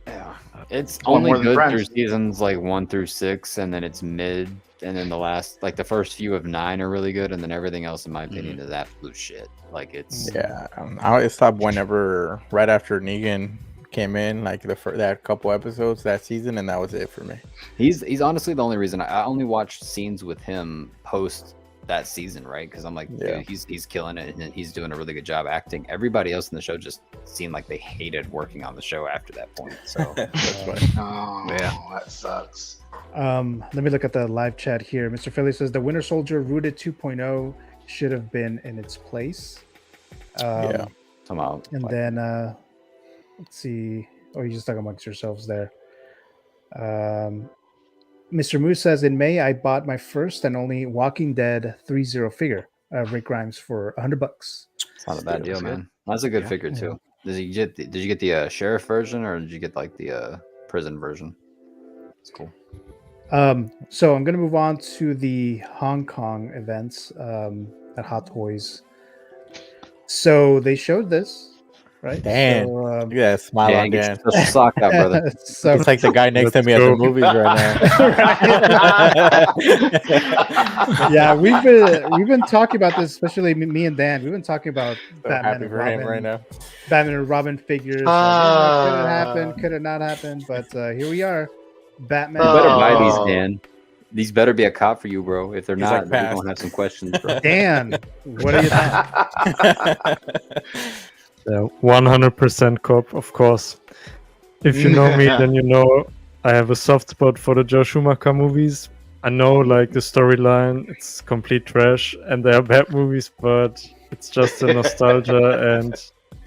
Yeah, it's only good through seasons like 1 through 6, and then it's mid, and then the first few of 9 are really good, and then everything else, in my opinion, is absolute shit. Like it's I stopped right after Negan came in, like that couple episodes that season, and that was it for me. He's honestly the only reason I only watched scenes with him post that season, right? Because I'm like, dude, he's killing it, and he's doing a really good job acting. Everybody else in the show just seemed like they hated working on the show after that point. So that sucks. Let me look at the live chat here. Mr. Philly says the Winter Soldier Rooted 2.0 should have been in its place. Come out. And then let's see. Oh, you're just talking amongst yourselves there. Mr. Moose says, in May, I bought my first and only Walking Dead 3-0 figure of Rick Grimes for $100. It's not a bad deal, man. That's a good figure too. Did you get the sheriff version, or did you get like the prison version? It's cool. So I'm gonna move on to the Hong Kong events at Hot Toys. So they showed this. Right? Damn. So, look at that smile on Dan. Sock out, brother. So, it's like the guy next to me at the movies right now. Yeah, we've been talking about this, especially me and Dan. We've been talking about Batman and Robin right now. Batman and Robin figures. Could it happen? Could it not happen? But here we are. Batman. You better buy these, Dan. These better be a cop for you, bro. If they're not, like, we're gonna have some questions, bro. Dan, what do you think? Yeah, 100% cop, of course. If you know me, then you know I have a soft spot for the Joe Schumacher movies. I know, like, the storyline, it's complete trash, and they are bad movies, but it's just a nostalgia. And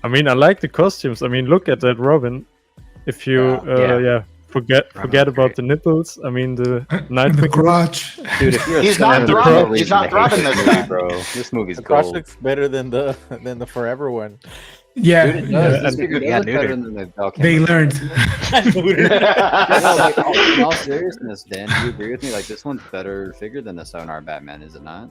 I mean, I like the costumes. I mean, look at that Robin. If you, forget about the nipples. I mean the night The crotch. Dude, if you're He's not throbbing. He's not throbbing this time, bro. This movie's The crotch gold. looks better than the Forever one. Yeah, Dude, it does. This and- figure Yeah, does look better neutered. than the Val they Kilmer. learned. No, like, in all seriousness, Dan, do you agree with me? Like, this one's better figure than the Sonar Batman, is it not?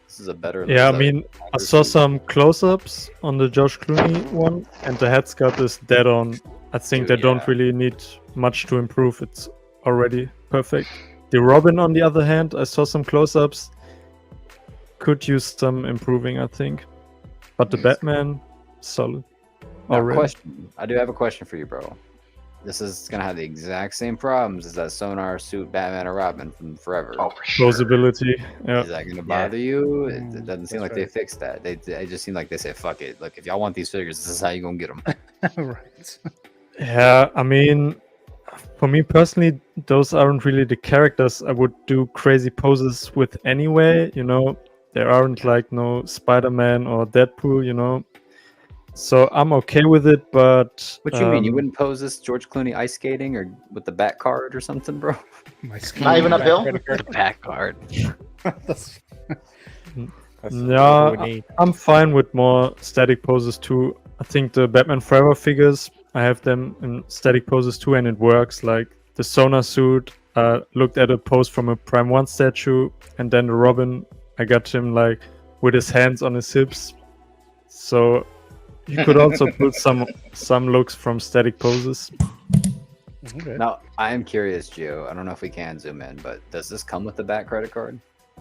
This is a better. Yeah, I like, mean, I saw some close-ups on the Josh Clooney one, and the head sculpt is dead on. I think Dude, they don't yeah. really need much to improve. It's already perfect. The Robin, on the other hand, I saw some close-ups. Could use some improving, I think. But the Batman, solid. Now, Already. question. I do have a question for you, bro. This is gonna have the exact same problems as that Sonar suit Batman or Robin from Forever. Oh, for sure. Plausibility. Yeah. Is that gonna bother you? It doesn't seem that's like they fixed that. They just seem like they said, "Fuck it. Look, if y'all want these figures, this is how you gonna get them." Right. Yeah, I mean, for me personally, those aren't really the characters I would do crazy poses with anyway. You know, there aren't like no Spider-Man or Deadpool. You know, so I'm okay with it. But What you mean? You wouldn't pose this George Clooney ice skating or with the bat card or something, bro? Not even uphill. The back card. That's- That's Yeah, what we need. I'm fine with more static poses too. I think the Batman Forever figures, I have them in static poses too, and it works. Like the Sonar suit, looked at a pose from a Prime 1 statue, and then the Robin, I got him like with his hands on his hips. So you could also put some looks from static poses. Okay. Now, I am curious, Gio. I don't know if we can zoom in, but does this come with the bat credit card?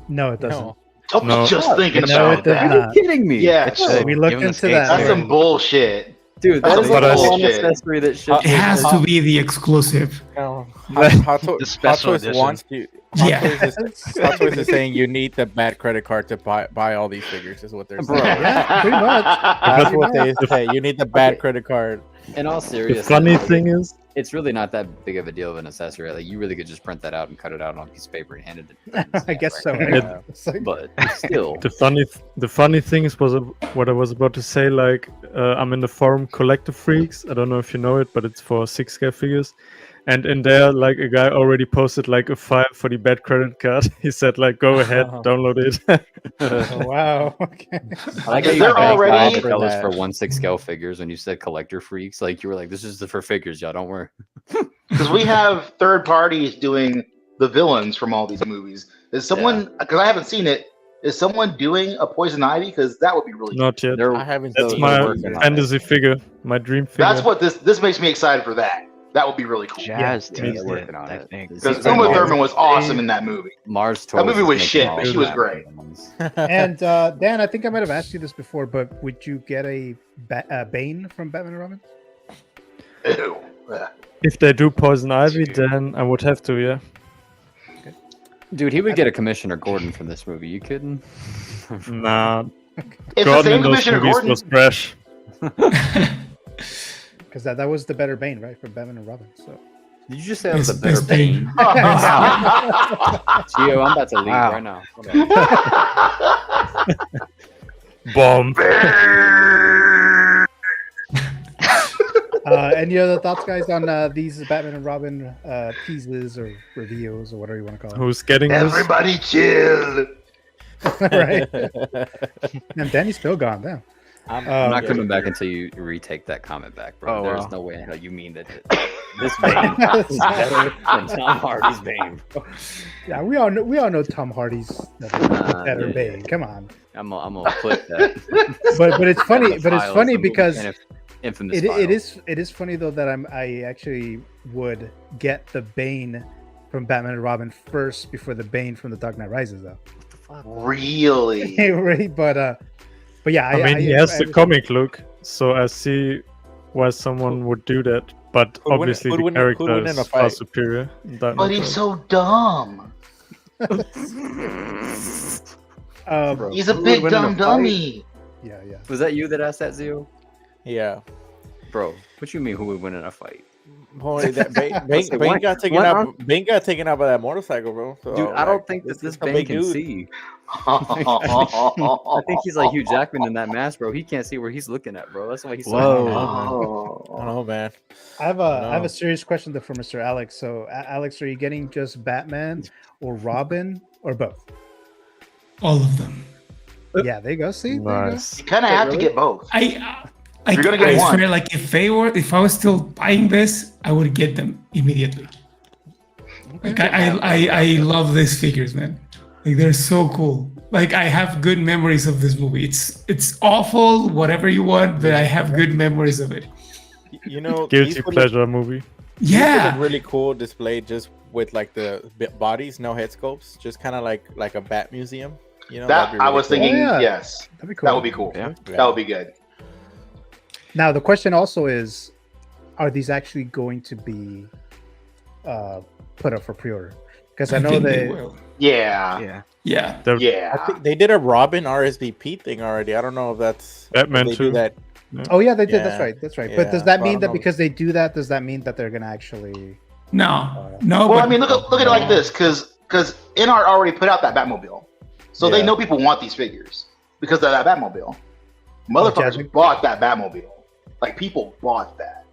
No, it doesn't. No. I was just thinking No, about it does that. not. Kidding me? Yeah, It should. We Give looked him the into skate that. that's suit. some bullshit. Dude, That's that is some like one bullshit. accessory that should. It has to be the exclusive. No. The Hot special Toys edition. wants you. Yeah. Hot Toys is saying you need the bad credit card to buy all these figures. Is what they're Bro, saying. Yeah, pretty much. That's what they say. You need the bad credit card. In all The seriousness, funny thing is, it's really not that big of a deal of an accessory. Like, you really could just print that out and cut it out on a piece of paper and hand it to them. I guess so. Right? Right? It's like- But still, the funny thing is what I was about to say. Like, I'm in the forum Collector Freaks. I don't know if you know it, but it's for 6K figures. And in there, like, a guy already posted like a file for the bad credit card. He said, like, go ahead, download it. Oh, wow. Okay. I like how you They're banked all already- the colors for 1/6 scale figures when you said collector freaks. Like, you were like, this is for figures, y'all. Don't worry. Because we have third parties doing the villains from all these movies. Is someone? Because I haven't seen it. Is someone doing a Poison Ivy? Because that would be really. Not yet. They're, I haven't That's seen my working on fantasy figure, my dream figure. That's what this makes me excited for. That would be really cool. Jazz yeah, teased they're working it, on I it. think. Because Seems like Uma Mars- Thurman was awesome in that movie. Mars That movie Toys was is shit, making but all she was the great. ones. And Dan, I think I might have asked you this before, but would you get a Bane from Batman and Robin? Ew. If they do Poison Ivy, then I would have to, yeah. Dude, he would get a Commissioner Gordon from this movie. You kidding? Nah, It's Gordon the same in those Commissioner movies Gordon. was trash. Because that was the better Bane, right, from Batman and Robin. So Did you just say that was It's a better best Bane. Bane? Gio, I'm about to leave Wow. right now. Hold on. Bomb. any other thoughts, guys, on these Batman and Robin teases or reveals or whatever you want to call Who's getting this? Everybody chill. it? Right. And Danny's still gone now. I'm not coming back until you retake that comment back, bro. Oh, There's wow. no way in hell you mean that this Bane is better than Tom Hardy's Bane. Yeah, we all know Tom Hardy's better yeah, Bane. Come on. I'm gonna clip that. But it's funny. The But it's files funny of movie because kind of infamous it files. is funny though that I actually would get the Bane from Batman and Robin first before the Bane from The Dark Knight Rises, though. Really? Right? But yeah, I mean, he has the comic look, so I see why someone would do that. But Who'd win- obviously, who'd the win- who'd character win in is a far fight? superior. in Dark But Knight he's Rises. so dumb. Bro, He's a who would big win in a dumb fight? dummy. Yeah. Was that you that asked that, Zio? Yeah. Bro, what you mean who would win in a fight? Boy, that Bink One- got taken one out. arm- Bink got taken out by that motorcycle, bro. So, Dude, I don't think that this is a Bane big can dude. see. I think he's like Hugh Jackman in that mask, bro. He can't see where he's looking at, bro. That's why he's so Whoa. mad. I don't know, man. I have a serious question though for Mr. Alex. So, Alex, are you getting just Batman or Robin or both? All of them. Yeah, there you go. See, there you go. You kind of have to get both. You're gonna get one. Swear, like if I was still buying this, I would get them immediately. Like I love these figures, man. Like they're so cool. Like I have good memories of this movie. It's awful, whatever you want, but I have good memories of it. You know, Guilty pleasure movie. Yeah. It's a really cool display just with like the bodies, no head sculpts, just kind of like a bat museum. You know, That that'd be I really was cool. thinking, yeah. yes, That'd be cool. that would be cool. Yeah. That would be good. Now the question also is, are these actually going to be put up for pre-order? Because I know think they. will. Yeah. Yeah. I think they did a Robin RSVP thing already. I don't know if that's Batman if they too. do that. Oh yeah, they did. Yeah. That's right. That's right. Yeah, But does that so I mean don't that know. because they do that, does that mean that they're gonna actually? No. Well, but I mean, look at it like this, because INART already put out that Batmobile, so they Yeah. know people want these figures because of that Batmobile. Motherfuckers Jack- bought that Batmobile. Like people bought that,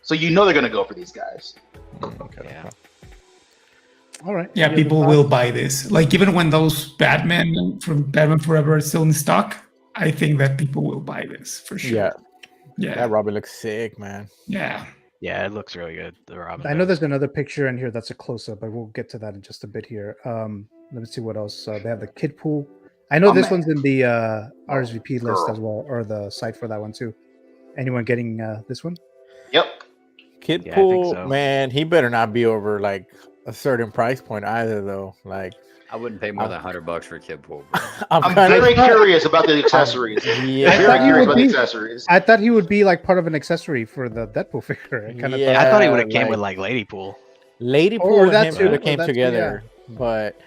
so you know they're gonna go for these guys. Okay. Yeah. All right. yeah, Any other people thoughts? will buy this. Like even when those Batman from Batman Forever are still in stock, I think that people will buy this for sure. Yeah, Yeah. that Robin looks sick, man. Yeah. Yeah, it looks really good. The Robin. I know does. there's another picture in here that's a close-up, but we'll get to that in just a bit here. Let me see what else. They have the kid pool. I know Oh, this man. one's in the RSVP list girl. as well, or the site for that one too. Anyone getting this one? Yep. Kid Yeah, I think Pool, so. man, he better not be over like a certain price point either, though. Like, I wouldn't pay more than $100 for a kid pool. Bro. I'm kinda- very curious about the accessories. Yeah. Very thought he curious would about the be- accessories. I thought he would be like part of an accessory for the Deadpool figure. I kind of Yeah. I thought he would have like- came with like Ladypool. Lady Or Pool and that him too, would have or came that too, together, but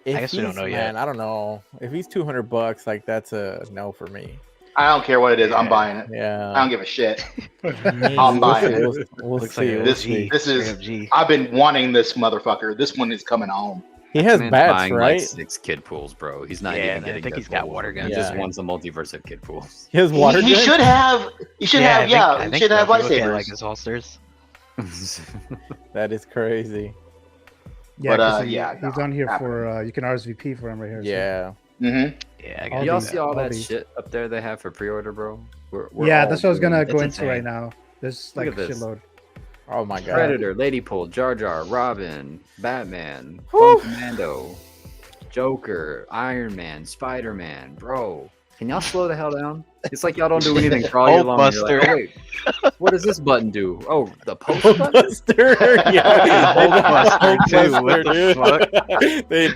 if I guess we don't he's- know yet. man, I don't know. If he's $200, like that's a no for me. I don't care what it is. I'm buying it. Yeah, I don't give a shit. I'm buying it. We'll Looks see. like a We'll This see. this Straight is. up G. I've been wanting this motherfucker. This one is coming home. He has Man's bats, buying right? like 6 kid pools, bro. He's not Yeah, even and I getting. think he's Deadpool. got water guns. He just Yeah. wants a multiverse of kid pools. He has water He guns? should have. He should have. I Yeah. He think should have so. If you look at, lightsabers. like his holsters. That is crazy. Yeah, But, 'cause yeah, he's no, on here happening. for you can RSVP for him right here. so- Yeah. Mm-hmm. Yeah, I All got Y'all these- see all that these. shit up there they have for pre-order, bro? We're Yeah, all that's what I was gonna doing- go It's into right insane. now. There's Look like a at this. shitload. Oh my god. Predator, Ladypool, Jar Jar, Robin, Batman, Whew. Commando, Joker, Iron Man, Spider Man, bro. Can y'all slow the hell down? It's like y'all don't do anything for all year long. and you're like, Hulkbuster. oh, wait, what does this button do? Oh, the post button? Buster, yeah, Hulkbuster, too. What Hulkbuster, the dude. They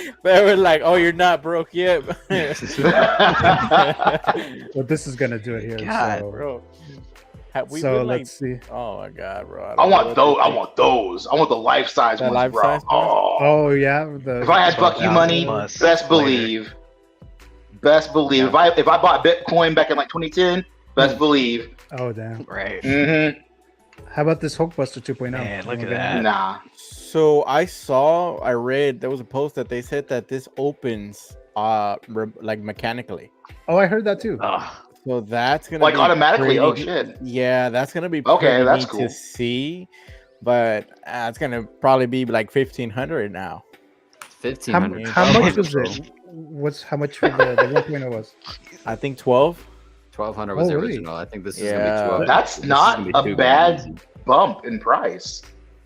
did. They were like, "Oh, you're not broke yet." But this is gonna do it here. God, so Bro, have we so been, like, let's see. oh my god, bro! I don't know want what those. to I think. want those. I want the life size The ones, life bro. size ones? Oh. Oh yeah, the If I had fuck you money, plus best believe. Best believe. If I bought Bitcoin back in like 2010, best believe. oh damn. right. Mm-hmm. How about this Hulkbuster 2.0? Man, look Anyone at get that. it? Nah. So I read there was a post that they said that this opens like mechanically. Oh, I heard that too. Ugh. So that's gonna Like be automatically. Oh pretty- shit. Yeah, that's gonna be Okay, pretty that's neat cool. to see, but it's gonna probably be like 1,500 now. 1,500. How much was bro. it? What's how much for the 1.0 was? I think 12. 1,200 was Oh, the really? original. I think this is Yeah. gonna be 12. That's This is not gonna be a 2 bad grand easy. bump in price.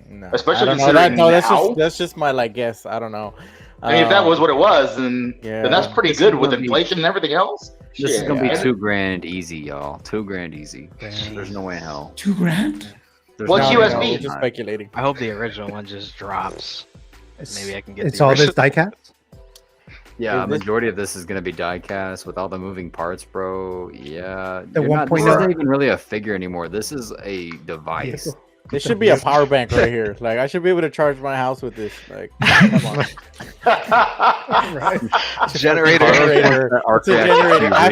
No, Especially I don't know. That, considering no, that's now. just my like guess. I don't know. I mean, if that was what it was, then that's yeah. pretty This good is with gonna be- inflation and everything else. This is Shit. gonna be Yeah. 2 grand easy, y'all. 2 grand easy. There's no way in hell. $2,000? There's What's no way in USB? hell. We're just speculating. I hope the original one just drops. Maybe I can get It's the all this original. diecast. Yeah, Is this- majority of this is gonna be diecast with all the moving parts, bro. Yeah, The you're not- this 1.0 isn't even really a figure anymore. This is a device. This should be a power bank right here. Like I should be able to charge my house with this. Like, come on. Right. Generator. It's a generator. After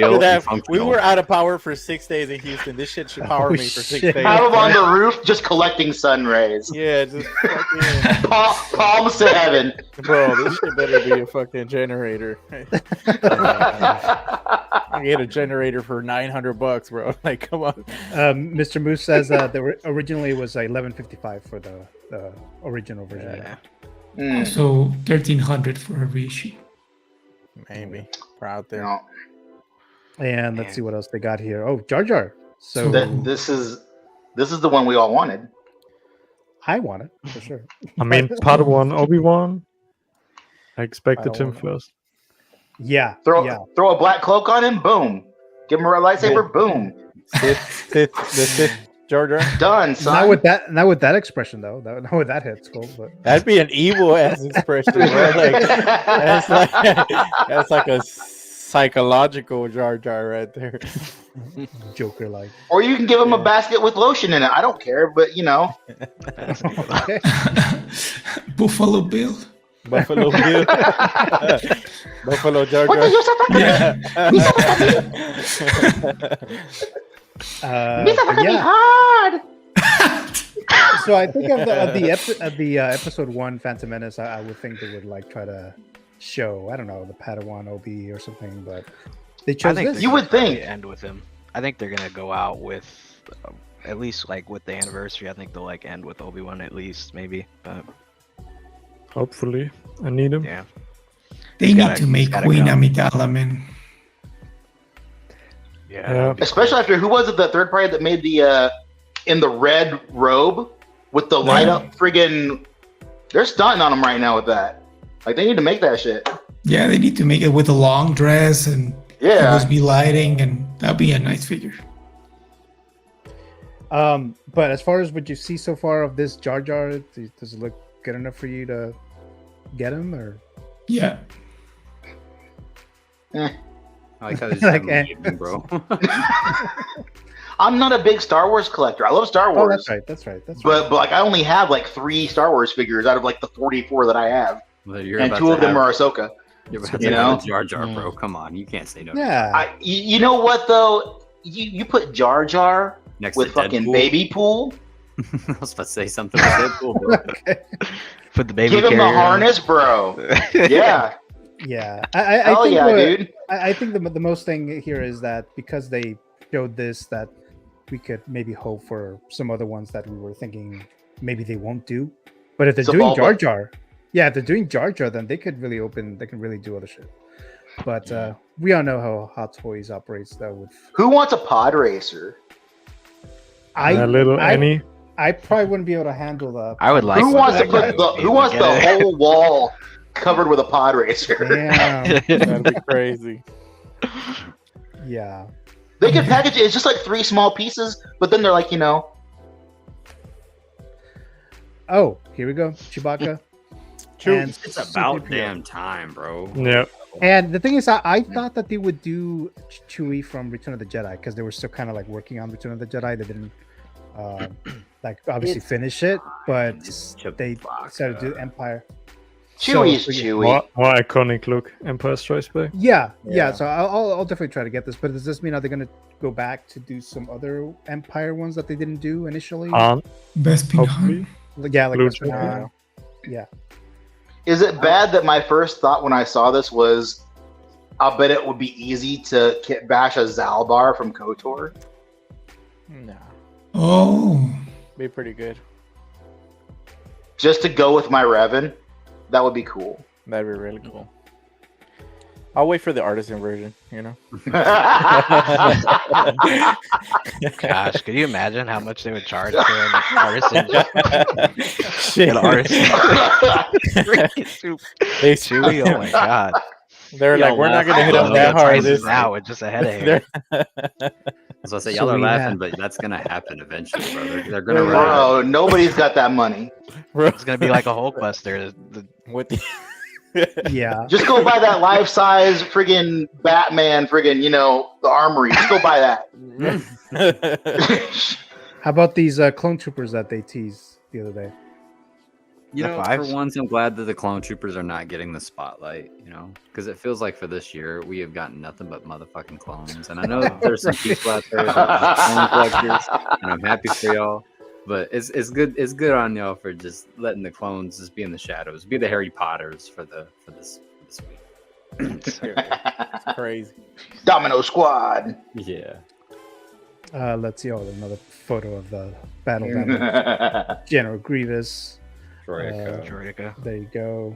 real that, and we functional. were out of power for 6 days in Houston. This shit should power me for 6 shit. days. Have them on the roof, just collecting sun rays. Yeah, just fucking, Palms to heaven. bro. This shit better be a fucking generator. I get a generator for $900, bro. Like, come on. Mr. Moose says originally it was $11.55 for the original version. Yeah, So 1,300 for a reissue. maybe. Proud there. No. And let's see what else they got here. Oh, Jar Jar. So This is the one we all wanted. I want it for sure. I mean, Padawan, Obi-Wan. I expected him first. Yeah. Throw yeah. a black cloak on him, boom. Give him a red lightsaber, boom. Sith Jar Jar. Done, son. Not with that expression though. Not with that head sculpt, but That'd be an evil ass expression, bro. Like that's like a psychological Jar Jar right there. Joker like. Or you can give him a basket with lotion in it. I don't care, but you know. Buffalo Bill. Buffalo Bill. Buffalo Jar What Jar. did you say? Yeah. Hard. So I think of the episode 1 Phantom Menace, I would think they would like try to show, I don't know, the Padawan Obi or something, but they chose this. You would think. End with him. I think they're gonna go out with at least like with the anniversary. I think they'll like end with Obi-Wan at least, maybe. But Hopefully, I need him. yeah, They need to make Queen Amidala, man. yeah. Especially after who was it? The third party that made the in the red robe with the light up friggin'. They're stunting on him right now with that. Like they need to make that shit. Yeah, they need to make it with a long dress and USB lighting, and that'd be a nice figure. But as far as what you see so far of this Jar Jar, does it look good enough for you to get him, or? Yeah. I like how this Like, bro. I'm not a big Star Wars collector. I love Star Oh, Wars. that's right. But like I only have like 3 Star Wars figures out of like the 44 that I have, Well, you're and about 2 to of them have- are Ahsoka. You're about You to know? have a Jar Jar, bro. Come on, you can't say no. Yeah. You know what though? You put Jar Jar Next with to fucking Deadpool. Baby Pool. I was about to say something with Deadpool, bro. Put the baby Give him the carrier. harness, bro. Yeah. Yeah. Hell I think yeah, dude. I think the most thing here is that because they showed this, that we could maybe hope for some other ones that we were thinking maybe they won't do. But if they're doing Sebulba. Jar Jar, yeah, if they're doing Jar Jar, then they could really they can really do other shit. But we all know how Hot Toys operates though. With Who wants a pod racer? A little Annie. I probably wouldn't be able to handle the. I would like. Who one wants to that put would the be Who able wants to the get it. whole wall covered with a pod racer? Damn. That'd be crazy. Yeah. They could package it. It's just like 3 small pieces, but then they're like, you know, Oh, here we go. Chewbacca. And It's about damn time, bro. Yeah. And the thing is, I thought that they would do Chewie from Return of the Jedi because they were still kind of like working on Return of the Jedi. They didn't like obviously finish it, but they decided to do Empire. Chewie's So, Chewie. More iconic look. Empire Strikes Back. Yeah. So I'll definitely try to get this. But does this mean are they going to go back to do some other Empire ones that they didn't do initially? Bespin Hopefully. Yeah, like Blue Bespin Han. Yeah. Is it bad that my first thought when I saw this was, I'll bet it would be easy to kit bash a Zalbar from KOTOR? Nah, Oh. be pretty good. Just to go with my Revan? That would be cool. That'd be really cool. I'll wait for the artisan version, you know. Gosh, could you imagine how much they would charge for an artisan? Shit. An artisan. They Chewie, oh my god. They're like, we're not gonna hit them that hard. This now we're just ahead of here. So I say So y'all are we laughing, have- but that's gonna happen eventually, bro. They're gonna run. Bro, nobody's got that money. It's gonna be like a Hulkbuster. With the Yeah. Just go buy that life-size friggin' Batman friggin', you know, the armory. Just go buy that. How about these clone troopers that they teased the other day? You The know, fives? for once, I'm glad that the clone troopers are not getting the spotlight. You know, because it feels like for this year we have gotten nothing but motherfucking clones. And I know that there's some people out there that are just clone collectors, and I'm happy for y'all. But it's good. It's good on y'all for just letting the clones just be in the shadows, be the Harry Potters for this week. It's crazy. Domino Squad. Yeah. Let's see. Oh, another photo of the battle damage. General Grievous. Droideka. There you go.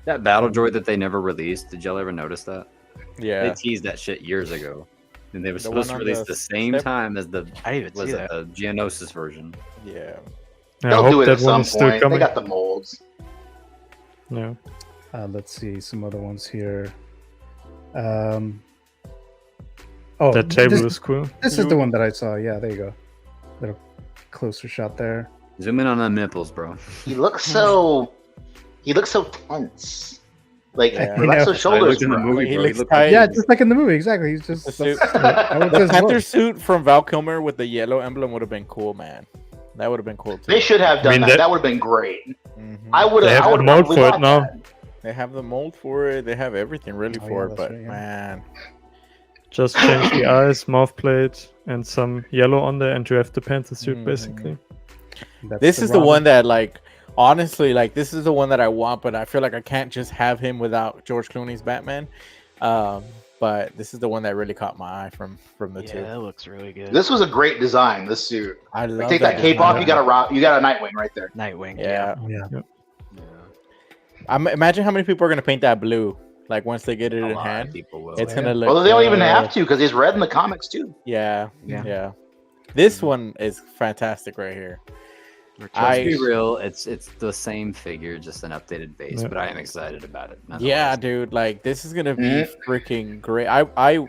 That battle droid that they never released. Did y'all ever notice that? Yeah. They teased that shit years ago, and they were The supposed to one on release the the same step- time as the I didn't even see that. the Geonosis version. Yeah. I They'll hope do it that at one some is still point. coming. They got the molds. Yeah. Let's see some other ones here. That table this, is cool. This is the one that I saw. Yeah, there you go. Little closer shot there. Zoom in on the nipples, bro. He looks so tense. Like Yeah. relax those shoulders. in the bro. movie, He bro. looks looked tight. Yeah, just like in the movie. Exactly. He's just The suit. that was The his Panther look. suit from Val Kilmer with the yellow emblem would have been cool, man. That would have been cool too. They should have done mean, that. that- That would have been great. Mhm. I would They have. have I the would mold probably for it bought now. that. They have the mold for it. They have everything really Oh, for yeah, it. that's But right, yeah. man, Just change the eyes, mouth plate, and some yellow on there, and you have the Panther suit basically. That's this is the Robin. one that, like, honestly, like, this is the one that I want. But I feel like I can't just have him without George Clooney's Batman. But this is the one that really caught my eye from the Yeah, two. that looks really good. This was a great design. This suit. I love Like, take that cape design. off. You got a Nightwing right there. Nightwing. Yeah. Yeah. Imagine how many people are gonna paint that blue. Like once they get it A in lot hand, of people will. it's gonna look. Well, they don't even have to because it's red in the comics too. Yeah, Yeah. yeah. This one is fantastic right here. Let's be real. It's the same figure, just an updated base. Yeah. But I am excited about it. Yeah, nonetheless. dude. Like this is gonna be freaking great.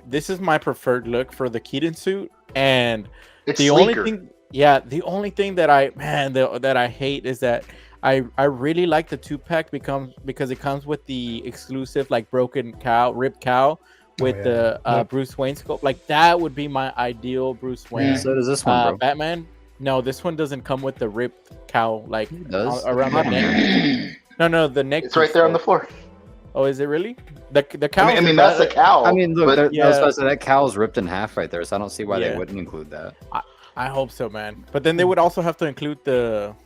This is my preferred look for the Keaton suit, and It's the sleeker. only thing, yeah, the only thing that I hate is that I really like the 2-pack because it comes with the exclusive like broken cow, ripped cow with yeah. the Bruce Wayne scope. Like that would be my ideal Bruce Wayne. So does this one, bro. Batman. No, this one doesn't come with the ripped cow like does. around the neck. No, the neck. It's right there on the floor. Oh, is it really? The cow. I mean that's the cow. I mean, look, but- there, yeah. that cow's ripped in half right there, so I don't see why Yeah. they wouldn't include that. I hope so, man. But then they would also have to include the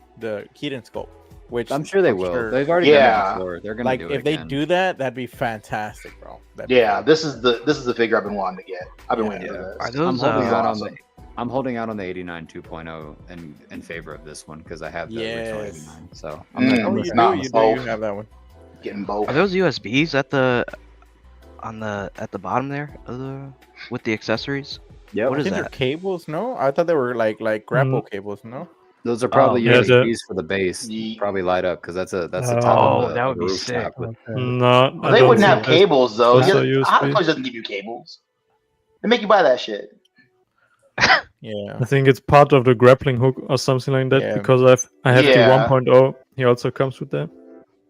Keaton scope, which I'm sure they I'm will. sure- They've already Yeah. done it before. They're gonna like do it if they again. do that, that'd be fantastic, bro. That'd be Yeah, this is the figure I've been wanting to get. I've been waiting for this. Are I'm those holding out on awesome. I'm holding out on the 89 2.0 in favor of this one because I have the original Yes. 89. So I'm Mm. not Oh, gonna you miss do. out. You both. have that one. Getting both. Are those USBs at the bottom there of with the accessories? Yep. What I is think they're that? cables. No, I thought they were like grapple cables. No. Those are probably yeah, USBs for the base. Ye- Probably light up because that's the Oh, top of the, that would the be sick. rooftop. Okay. No, I They don't wouldn't have think there's- cables though. also Hot USB. Toys doesn't give you cables. They make you buy that shit. Yeah. I think it's part of the grappling hook or something like that Yeah. because I have Yeah. the 1.0. He also comes with that.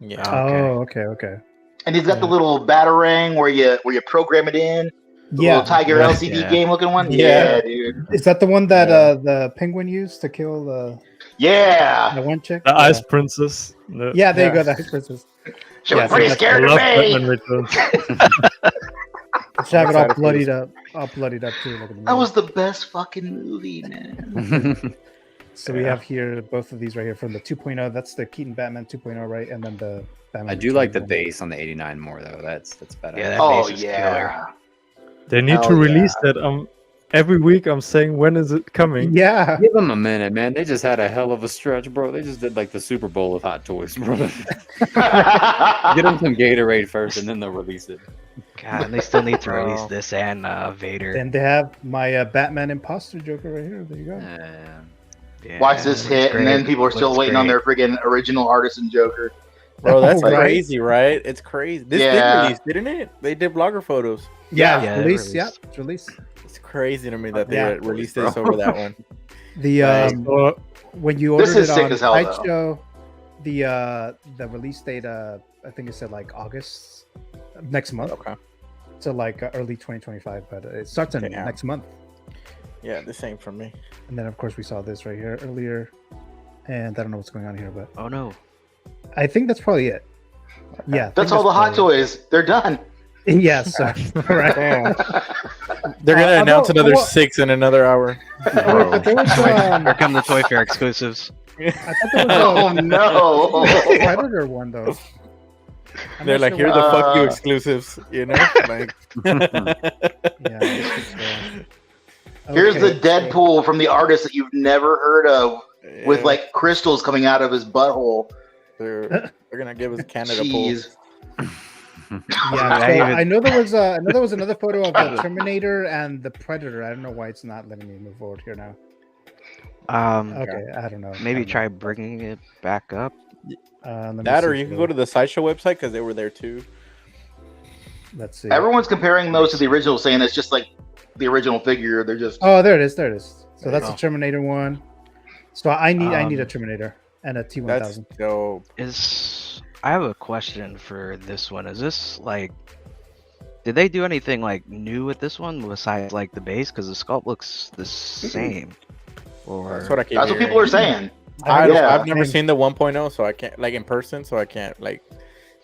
Yeah. Oh, okay. And he's got the little batarang where you program it in. The Yeah. little Tiger Yeah. LCD Yeah. game looking one. Yeah. Yeah, dude. Is that the one that Yeah. the penguin used to kill the Yeah. one chick? The Ice Princess. The- Yeah, there you Yeah. go. The Ice Princess. She was Yeah, so pretty that's- I scared of love me. Batman Returns. Should have it all excited for bloodied this. up, too. Look at the That was the best fucking movie, man. So we have here both of these right here from the 2.0. That's the Keaton Batman 2.0, right? And then the Batman. I do like the Returns base on the 89 more though. That's better. Yeah, that Oh base is yeah. They need Hell to release yeah. that. Every week I'm saying, when is it one. coming? Yeah. Give them a minute, man. They just had a hell of a stretch, bro. They just did like the Super Bowl of Hot Toys, bro. Get them some Gatorade first, and then they'll release it. God, and they still need to Bro. release this and Vader. And they have my Batman Imposter Joker right here. There you go. Yeah, Watch this looks hit, and then great. people are still Looks waiting on great. their friggin' original Artisan Joker. Bro, that's Right. crazy, right? It's crazy. This Yeah. did release, didn't it? They did blogger photos. Yeah, Yeah, it's it release. Yeah, released. it's release. It's crazy to me that they Yeah. released this over that one. The when you This ordered is it sick on as hell, though. Sideshow, the release date, I think it said like August next month. Okay. So like early 2025, but it starts in Yeah. next month. Yeah, the same for me. And then of course we saw this right here earlier, and I don't know what's going on here, but Oh no. I think that's probably it. Yeah, I think That's all the hot probably toys. They're done. it. Yes, correct. They're gonna announce although- another well- 6 in another hour. Oh, wait, but there was, Here come the Toy Fair exclusives. I thought there Oh was no! a Predator one though. I'm They're not like, sure here are the what- fuck you exclusives, you know? Like, Yeah, this is, Here's the okay, Deadpool from the artist that you've never heard of, with yeah, like crystals coming out of his butthole. they're gonna give us Canada Jeez. Pool. Yeah, so I know there was another photo of the Terminator and the Predator. I don't know why it's not letting me move forward here now. Okay, I don't know. Maybe try bringing it back up. Let me That, see or you can go to the Sideshow website because they were there too. Let's see. Everyone's comparing those to the original, saying it's just like the original figure. They're just Oh, there it is. There it is. So There that's you the Terminator one. So I need a Um, Terminator and a That's T1000. dope. I have a question for this one. Is this like, did they do anything like new with this one besides like the base? Because the sculpt looks the same. Or That's what I keep that's what hearing. people are saying. I've never Same. seen the 1.0, so I can't like in person, so I can't like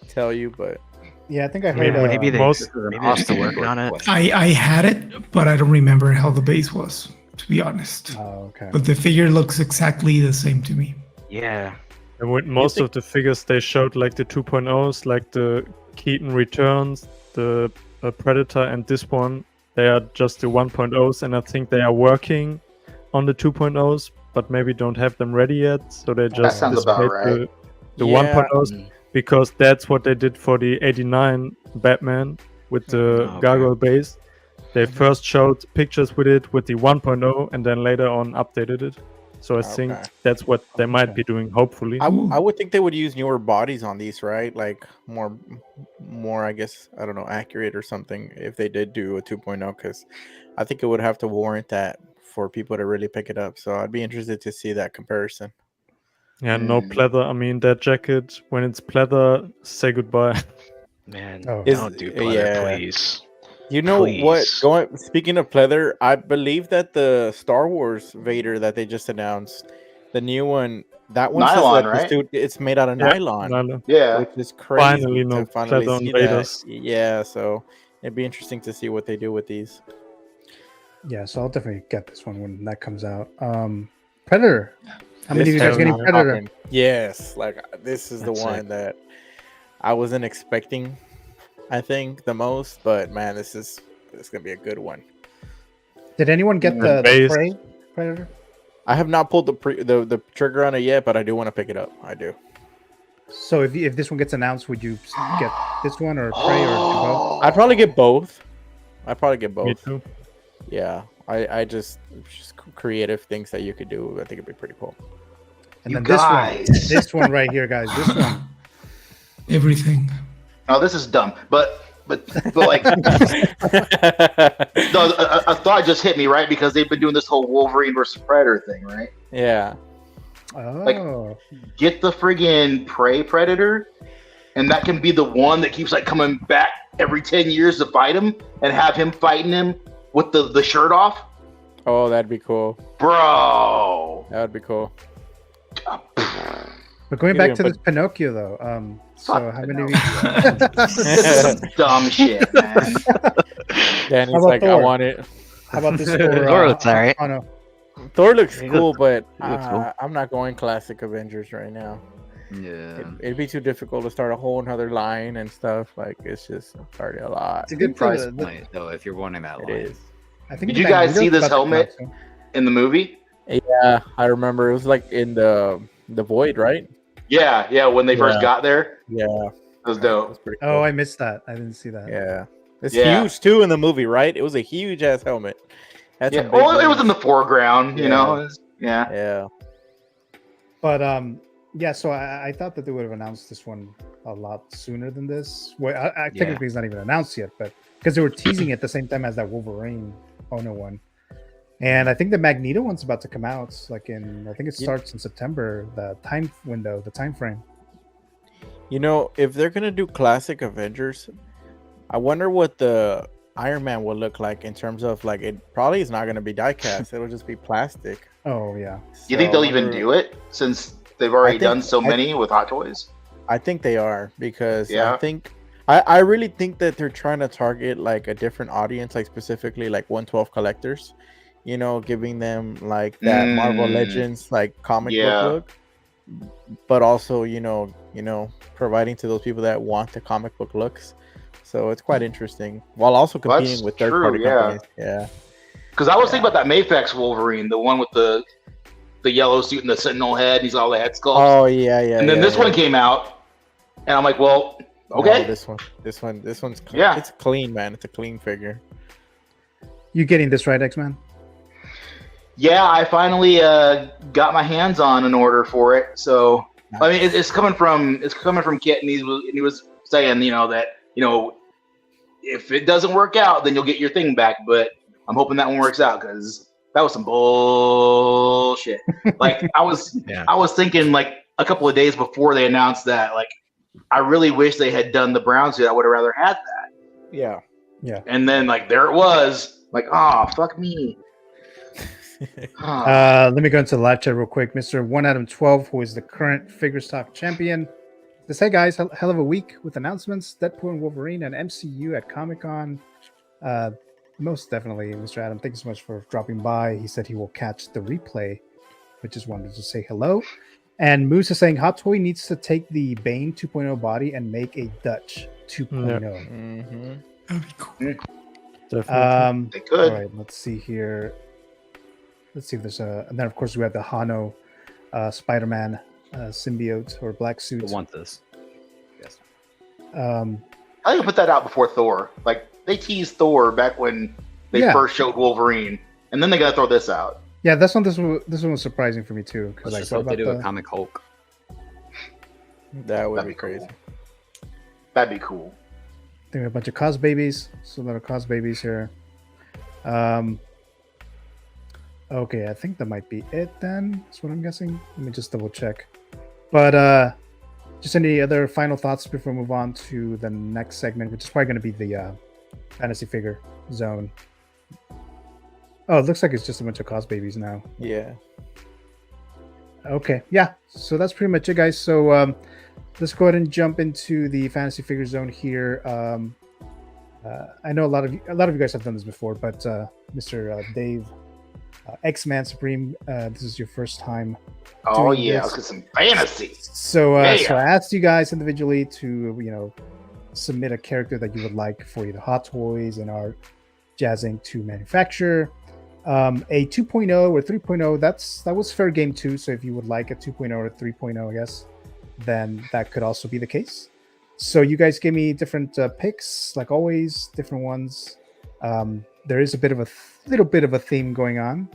tell you. But Yeah, I think I heard. Maybe, maybe they most, maybe they're still working on it. I had it, but I don't remember how the base was, to be honest. Oh, okay. But the figure looks exactly the same to me. Yeah. and with most of the figures they showed, like the 2.0s, like the Keaton Returns, the Predator, and this one, they are just the 1.0s, and I think they are working on the 2.0s, but maybe don't have them ready yet. So they just sounds about displayed right. the Yeah. 1.0s because that's what they did for the 89 Batman with the okay. gargoyle base. They first showed pictures with it with the 1.0 and then later on updated it. So I think Okay. that's what they might be doing, hopefully. I would think they would use newer bodies on these, right? Like more, I guess, I don't know, accurate or something if they did do a 2.0, because I think it would have to warrant that for people to really pick it up. So I'd be interested to see that comparison. Yeah, no pleather. I mean, that jacket, when it's pleather, say goodbye. Man, Oh. don't do pleather, yeah. please. You know what? Please. Speaking of pleather, I believe that the Star Wars Vader that they just announced, the new one, that one Nylon, says that right? it's made out of nylon, Nylon. Yeah. which is crazy Finally, to no finally pleather on see Vaders. that. Yeah, so it'd be interesting to see what they do with these. Yeah, so I'll definitely get this one when that comes out. Predator. How many of you This guys getting is Predator? popping. Yes, like this is That's the one that I wasn't expecting. I think the most, but man, this gonna be a good one. Did anyone get the base. Prey Predator? I have not pulled the trigger on it yet, but I do want to pick it up. I do. So if this one gets announced, would you get this one or Prey or both? I'd probably get both. I'd probably get Me both. too. Yeah, I just creative things that you could do. I think it'd be pretty cool. And You then guys. this one right here, guys. This one. Everything. Oh, this is dumb, but like, no, a thought just hit me, right? Because they've been doing this whole Wolverine versus Predator thing, right? Yeah. Oh, Get the friggin' Prey Predator, and that can be the one that keeps like coming back every 10 years to fight him, and have him fighting him with the shirt off, Oh, that'd be cool. bro. That would be cool. but going You back didn't to put- this Pinocchio though. So Fuck how many of This is some dumb shit, man. Danny's How about like, I Thor? want it. How about this? Thor looks alright. Oh no. Thor looks He cool, looks- but he looks cool. I'm not going classic Avengers right now. Yeah. It'd be too difficult to start a whole another line and stuff. Like it's just already a lot. It's a good think price the- point, though, if you're wanting that It line. is. I think Did the you guys Magneto see this stuff came out helmet? soon. In the movie, Yeah, I remember it was like in the void, right? yeah, when they first Yeah. got there, Yeah, it was that dope. was pretty cool. Oh, I missed that. I didn't see that. Yeah, it's Yeah. huge too in the movie, right? It was a huge ass helmet. That's Yeah, well, it was in the foreground, you Yeah. know. It was- yeah. Yeah, But yeah, so I thought that they would have announced this one a lot sooner than this. Well, technically it's not even announced yet, but because they were teasing it at the same time as that Wolverine Ono one. And I think the Magneto one's about to come out. Like I think it starts in September. The time window, the time frame. you know, if they're gonna do classic Avengers, I wonder what Iron Man will look like in terms of like it probably is not going to be die-cast. It'll just be plastic. Oh yeah. You think they'll even do it since they've already done so many with Hot Toys? I think they are because Yeah. I think I really think that they're trying to target like a different audience, like specifically like 112 collectors. You know, giving them like that Marvel Legends like comic book look, but also you know providing to those people that want the comic book looks. So it's quite interesting while also competing with third party companies. Yeah. Because I was thinking about that Mafex Wolverine, the one with the yellow suit and the Sentinel head. He's all the head sculpts. Oh yeah, yeah. And then this one came out, and I'm like, well, okay. No, this one's clean. Yeah. It's clean, man. It's a clean figure. You getting this right, X-Man? Yeah, I finally got my hands on an order for it. So I mean, it's coming from Kit, and he was saying, that if it doesn't work out, then you'll get your thing back. But I'm hoping that one works out because that was some bullshit. Like I was thinking like a couple of days before they announced that, like I really wish they had done the brown suit. I would have rather had that. Yeah. Yeah. And then like there it was. Like, oh fuck me. Let me go into the live chat real quick. Mr. 1Adam12, who is the current figure stock champion, says, "Hey guys, hell of a week with announcements. Deadpool and Wolverine and MCU at Comic-Con. Most definitely, Mr. Adam. Thank you so much for dropping by. He said he will catch the replay, but just wanted to say hello." And Moose is saying Hot Toy needs to take the Bane 2.0 body and make a Dutch 2.0. Mm-hmm. That'd be cool. Definitely. They could. All right, let's see here. Let's see if there's and then of course we have the Hano Spider-Man symbiote or black suit. I want this. Yes. I think I put that out before Thor. Like they teased Thor back when they first showed Wolverine, and then they got to throw this out. Yeah, this one was surprising for me too. Let's Like, just hope they do a comic Hulk. That would be crazy. Cool. That'd be cool. I think a bunch of cos babies. So a lot of cos babies here. Okay, I think that might be it then. That's what I'm guessing. Let me just double check. But just any other final thoughts before we move on to the next segment, which is probably going to be the fantasy figure zone. Oh, it looks like it's just a bunch of cos babies now. Yeah. Okay, yeah. So that's pretty much it, guys. So let's go ahead and jump into the fantasy figure zone here. I know a lot of you guys have done this before, but Mr. Dave, X-Man Supreme, this is your first time. Oh yeah, let's get some fantasy. So so I asked you guys individually to submit a character that you would like for either Hot Toys and Art Jazzing to manufacture. A 2.0 or 3.0, that was fair game too. So if you would like a 2.0 or 3.0, I guess, then that could also be the case. So you guys give me different picks, like always, different ones. There is a little bit of a theme going on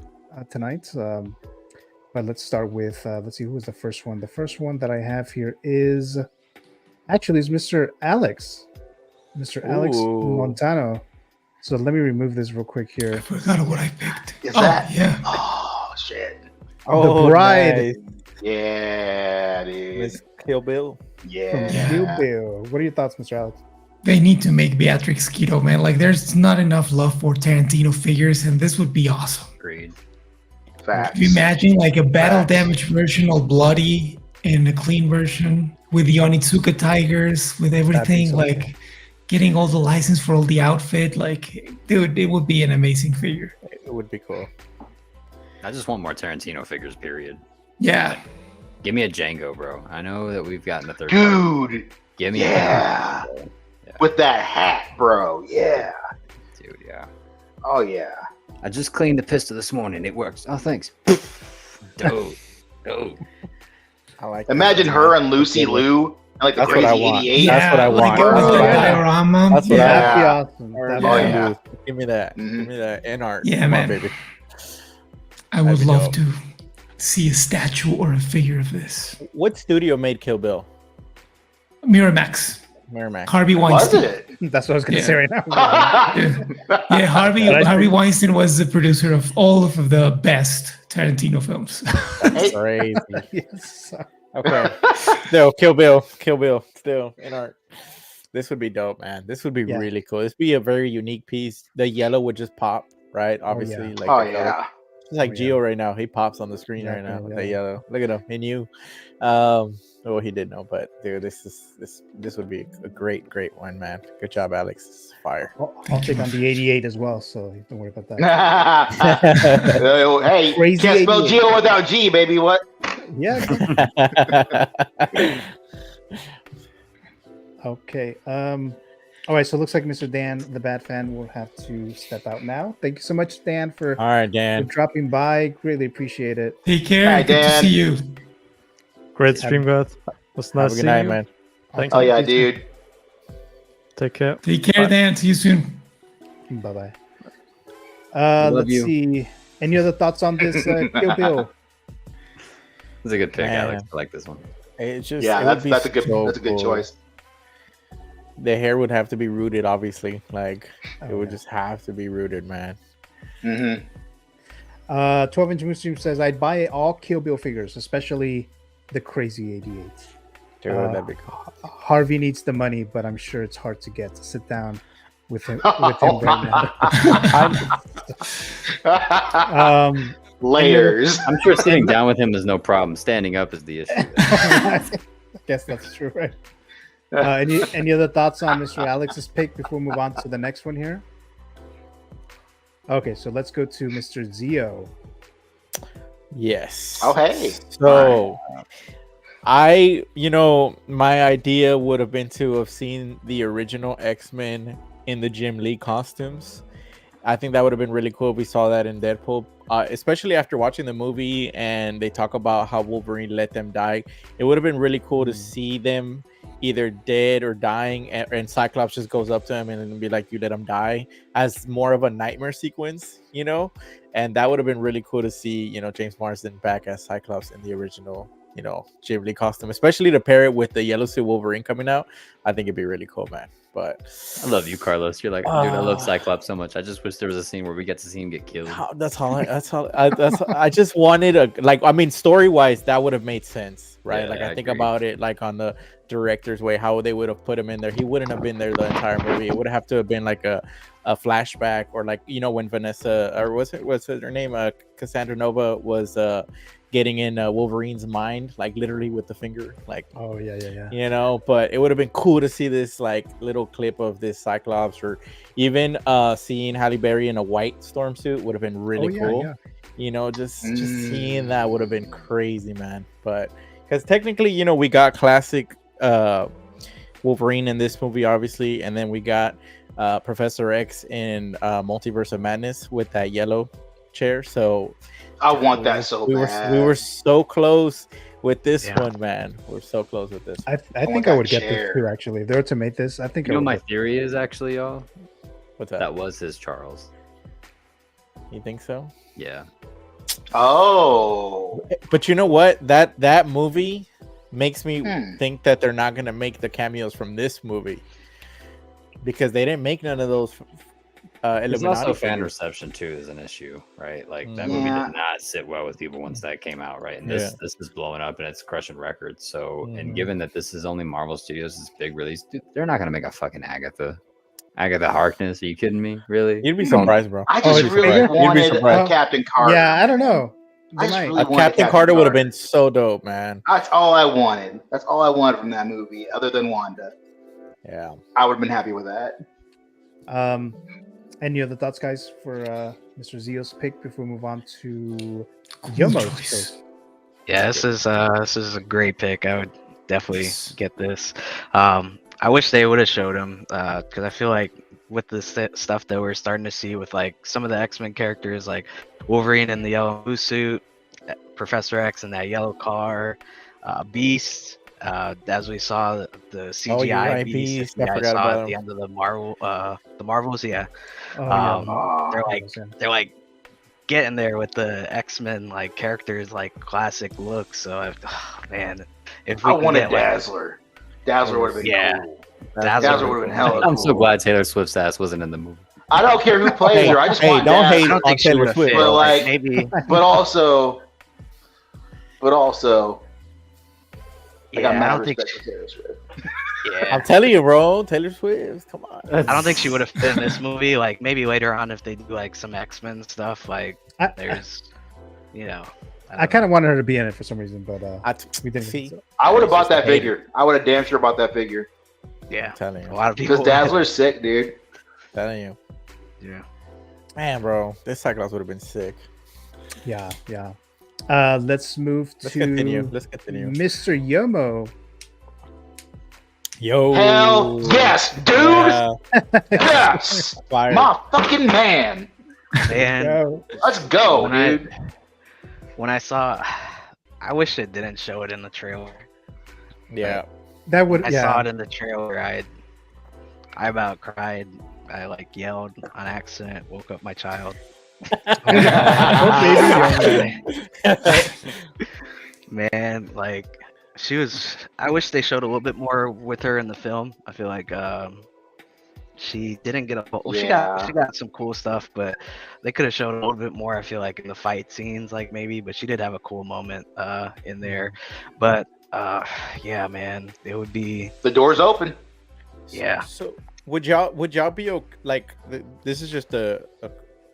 tonight. But let's start with, let's see, who was the first one? The first one that I have here is Mr. Alex. Mr. Alex Montano. So let me remove this real quick here. I forgot what I picked. Is that? Yeah. Oh, shit. The Bride. Nice. Yeah, dude. Miss Kill Bill. Yeah. From Kill Bill. What are your thoughts, Mr. Alex? They need to make Beatrix Keto, man. Like, there's not enough love for Tarantino figures, and this would be awesome. Agreed. Facts. Can you imagine, like, a battle damage version, all bloody, and a clean version with the Onitsuka Tigers, with everything, so like, cool. Getting all the license for all the outfit. Like, dude, it would be an amazing figure. It would be cool. I just want more Tarantino figures, period. Yeah. Give me a Django, bro. I know that we've gotten a third. Dude. Give me yeah. With that hat, bro. Yeah. Dude, yeah. Oh, yeah. I just cleaned the pistol this morning. It works. Oh, thanks. Dope. Dope. I like Imagine her and Lucy Liu. Like the That's crazy what I want. 88. That's what I want. Diorama. That's what That'd be I awesome. want. That'd be yeah. Give me that. Give me that. INART. Yeah, Come man. on, baby. I would That'd be love dope. to see a statue or a figure of this. What studio made Kill Bill? Miramax. Miramax. Harvey Was Weinstein. it? That's what I was going to Yeah. say right now. Yeah, Harvey Weinstein was the producer of all of the best Tarantino films. That's crazy. Yes. Okay. Still, Kill Bill. Still, INART. This would be dope, man. This would be Yeah. really cool. This would be a very unique piece. The yellow would just pop, right? Obviously, yeah. like Oh the color. yeah. Just like Oh, Geo right now, he pops on the screen right now Exactly, with that yeah. yellow. Look at him, and you. Well, he did know, but dude, this would be a great one, man. Good job, Alex. This is fire. I'll take on the 88 as well, so don't worry about that. Hey, Crazy can't spell 88. Geo without G, baby. What? Yeah. Okay. All right. So it looks like Mr. Dan, the Bad Fan, will have to step out now. Thank you so much, Dan, for, All right, for Dan. dropping by. Greatly appreciate it. Take care. Hi, Good Dan. to see you. Great stream, guys. Was Have nice a good seeing night, you. man. Thank Oh you. yeah, dude. Take care. Take care, Dan. See you soon. Bye bye. Love Let's you. see. Any other thoughts on this Kill Bill? It's a good pick, Man. Alex. I like this one. It's just Yeah, it would be that's a good so cool. choice. The hair would have to be rooted, obviously. Like Oh, it would yeah. just have to be rooted, man. Mm-hmm. 12-inch Muslim says, I'd buy all Kill Bill figures, especially the Crazy 88. Dude, that'd be cool. Harvey needs the money, but I'm sure it's hard to get to sit down with him right now. Layers. I'm sure sitting down with him is no problem. Standing up is the issue. I guess that's true, right? Any other thoughts on Mr. Alex's pick before we move on to the next one here? Okay, so let's go to Mr. Zio. Yes. Oh hey. So my idea would have been to have seen the original X-Men in the Jim Lee costumes. I think that would have been really cool if we saw that in Deadpool, especially after watching the movie and they talk about how Wolverine let them die. It would have been really cool to see them either dead or dying, and Cyclops just goes up to him and then be like, "You let him die," as more of a nightmare sequence, and that would have been really cool to see, James Marsden back as Cyclops in the original, Jim Lee costume, especially to pair it with the Yellow Suit Wolverine coming out. I think it'd be really cool, man. But I love you, Carlos. You're like, dude, I love Cyclops so much. I just wish there was a scene where we get to see him get killed. I just wanted story wise, that would have made sense, right? Yeah, I think agree. about it like on the director's way, how they would have put him in there. He wouldn't have been there the entire movie. It would have to have been like a flashback, or like, when Vanessa, or was it her name, Cassandra Nova was getting in Wolverine's mind, like literally with the finger, like, Oh, yeah. But it would have been cool to see this like little clip of this Cyclops, or even seeing Halle Berry in a white storm suit would have been really cool. Yeah. Just seeing that would have been crazy, man. But because technically, we got classic Wolverine in this movie, obviously, and then we got Professor X in Multiverse of Madness with that yellow chair. So I want that so bad. We were so close with this one, man. We're so close with this. I think I would get this too, actually. If they were to make this, I think You know I would what my get- theory is, actually, y'all? What's that? That was his Charles. You think so? Yeah. Oh. But you know what? That movie makes me Hmm. think that they're not gonna make the cameos from this movie, because they didn't make none of those There's also Illuminati fan figures. reception too is an issue, right? Like that Yeah. movie did not sit well with people once that came out, right? And this Yeah. this is blowing up and it's crushing records. So, Mhm. and given that this is only Marvel Studios' this big release, dude, they're not gonna make a fucking Agatha Harkness. Are you kidding me? Really? You'd be surprised, bro. I just You'd be really surprised. You'd be wanted a surprised. Captain Carter. Yeah, I don't know. I just really wanted Captain Carter would have been so dope, man. That's all I wanted. That's all I wanted from that movie, other than Wanda. Yeah. I would have been happy with that. Any other thoughts, guys, for Mr. Zio's pick before we move on to Yomo's pick? Yeah, this is a great pick. I would definitely get this. I wish they would have showed him, because I feel like with the stuff that we're starting to see with like some of the X-Men characters, like Wolverine in the yellow blue suit, Professor X in that yellow car, Beast, as we saw the CGI right, Beast, Beast. I I forgot saw about at him. the end of the Marvels, yeah. Oh, yeah. They're like getting there with the X-Men like characters, like classic looks. So man, if we I can wanted get, like, Dazzler. Dazzler would have been cool. Dazzler would have been hella I'm cool. so glad Taylor Swift's ass wasn't in the movie. I don't care who plays her. I just want don't Dazzler. hate I don't on think she Taylor would have Swift. fit. But like, maybe, but also, I got yeah, I mad don't think. respect for Taylor Swift. Yeah. I'm telling you, bro. Taylor Swift. Come on. I don't think she would have fit in this movie. Like maybe later on if they do like some X-Men stuff. Like there's, you know. I kind of wanted her to be in it for some reason, but we didn't see. I would have bought that figure. I would have damn sure bought that figure. Yeah, I'm telling you. A lot of people. Because Dazzler's sick, dude. Telling you. Yeah. Man, bro, this Cyclops would have been sick. Yeah. Let's move to continue. Let's continue. Mr. Yomo. Yo. Hell yes, dude. Yeah. Yes. Fire. My fucking man. And let's go, dude. When I saw, I wish it didn't show it in the trailer. Yeah. That would. I saw it in the trailer. I about cried. I like yelled on accident. Woke up my child. Man, like she was. I wish they showed a little bit more with her in the film. I feel like she didn't get a. Well, she got some cool stuff, but they could have showed a little bit more. I feel like in the fight scenes, like maybe. But she did have a cool moment in there. But yeah, man, it would be. The door's open. Yeah. So would y'all be like this is just a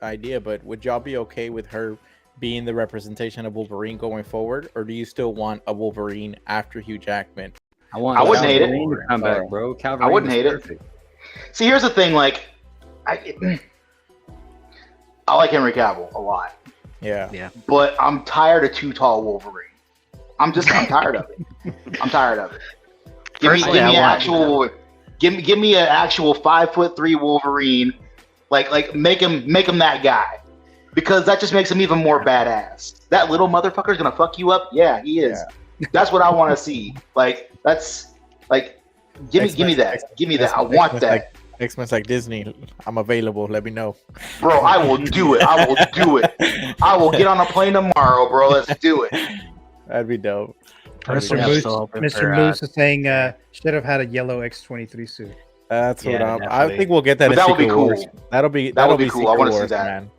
idea, but would y'all be okay with her being the representation of Wolverine going forward, or do you still want a Wolverine after Hugh Jackman? I wouldn't hate it. Come back, bro. I wouldn't hate it. See, here's the thing. Like, I like Henry Cavill a lot. Yeah. But I'm tired of too tall Wolverine. I'm tired of it. I'm tired of it. Give me an actual 5'3" Wolverine. Like make him that guy, because that just makes him even more badass. That little motherfucker's gonna fuck you up. Yeah, he is. Yeah. That's what I want to see. Like that's like give me that. I want that. X-Men's like Disney. I'm available. Let me know, bro. I will do it. I will do it. I will get on a plane tomorrow, bro. Let's do it. That'd be dope. Mr. Moose is saying should have had a yellow X-23 suit. That's what I think we'll get that. That would be cool. Wars. That'll be cool. I want to see that. Man.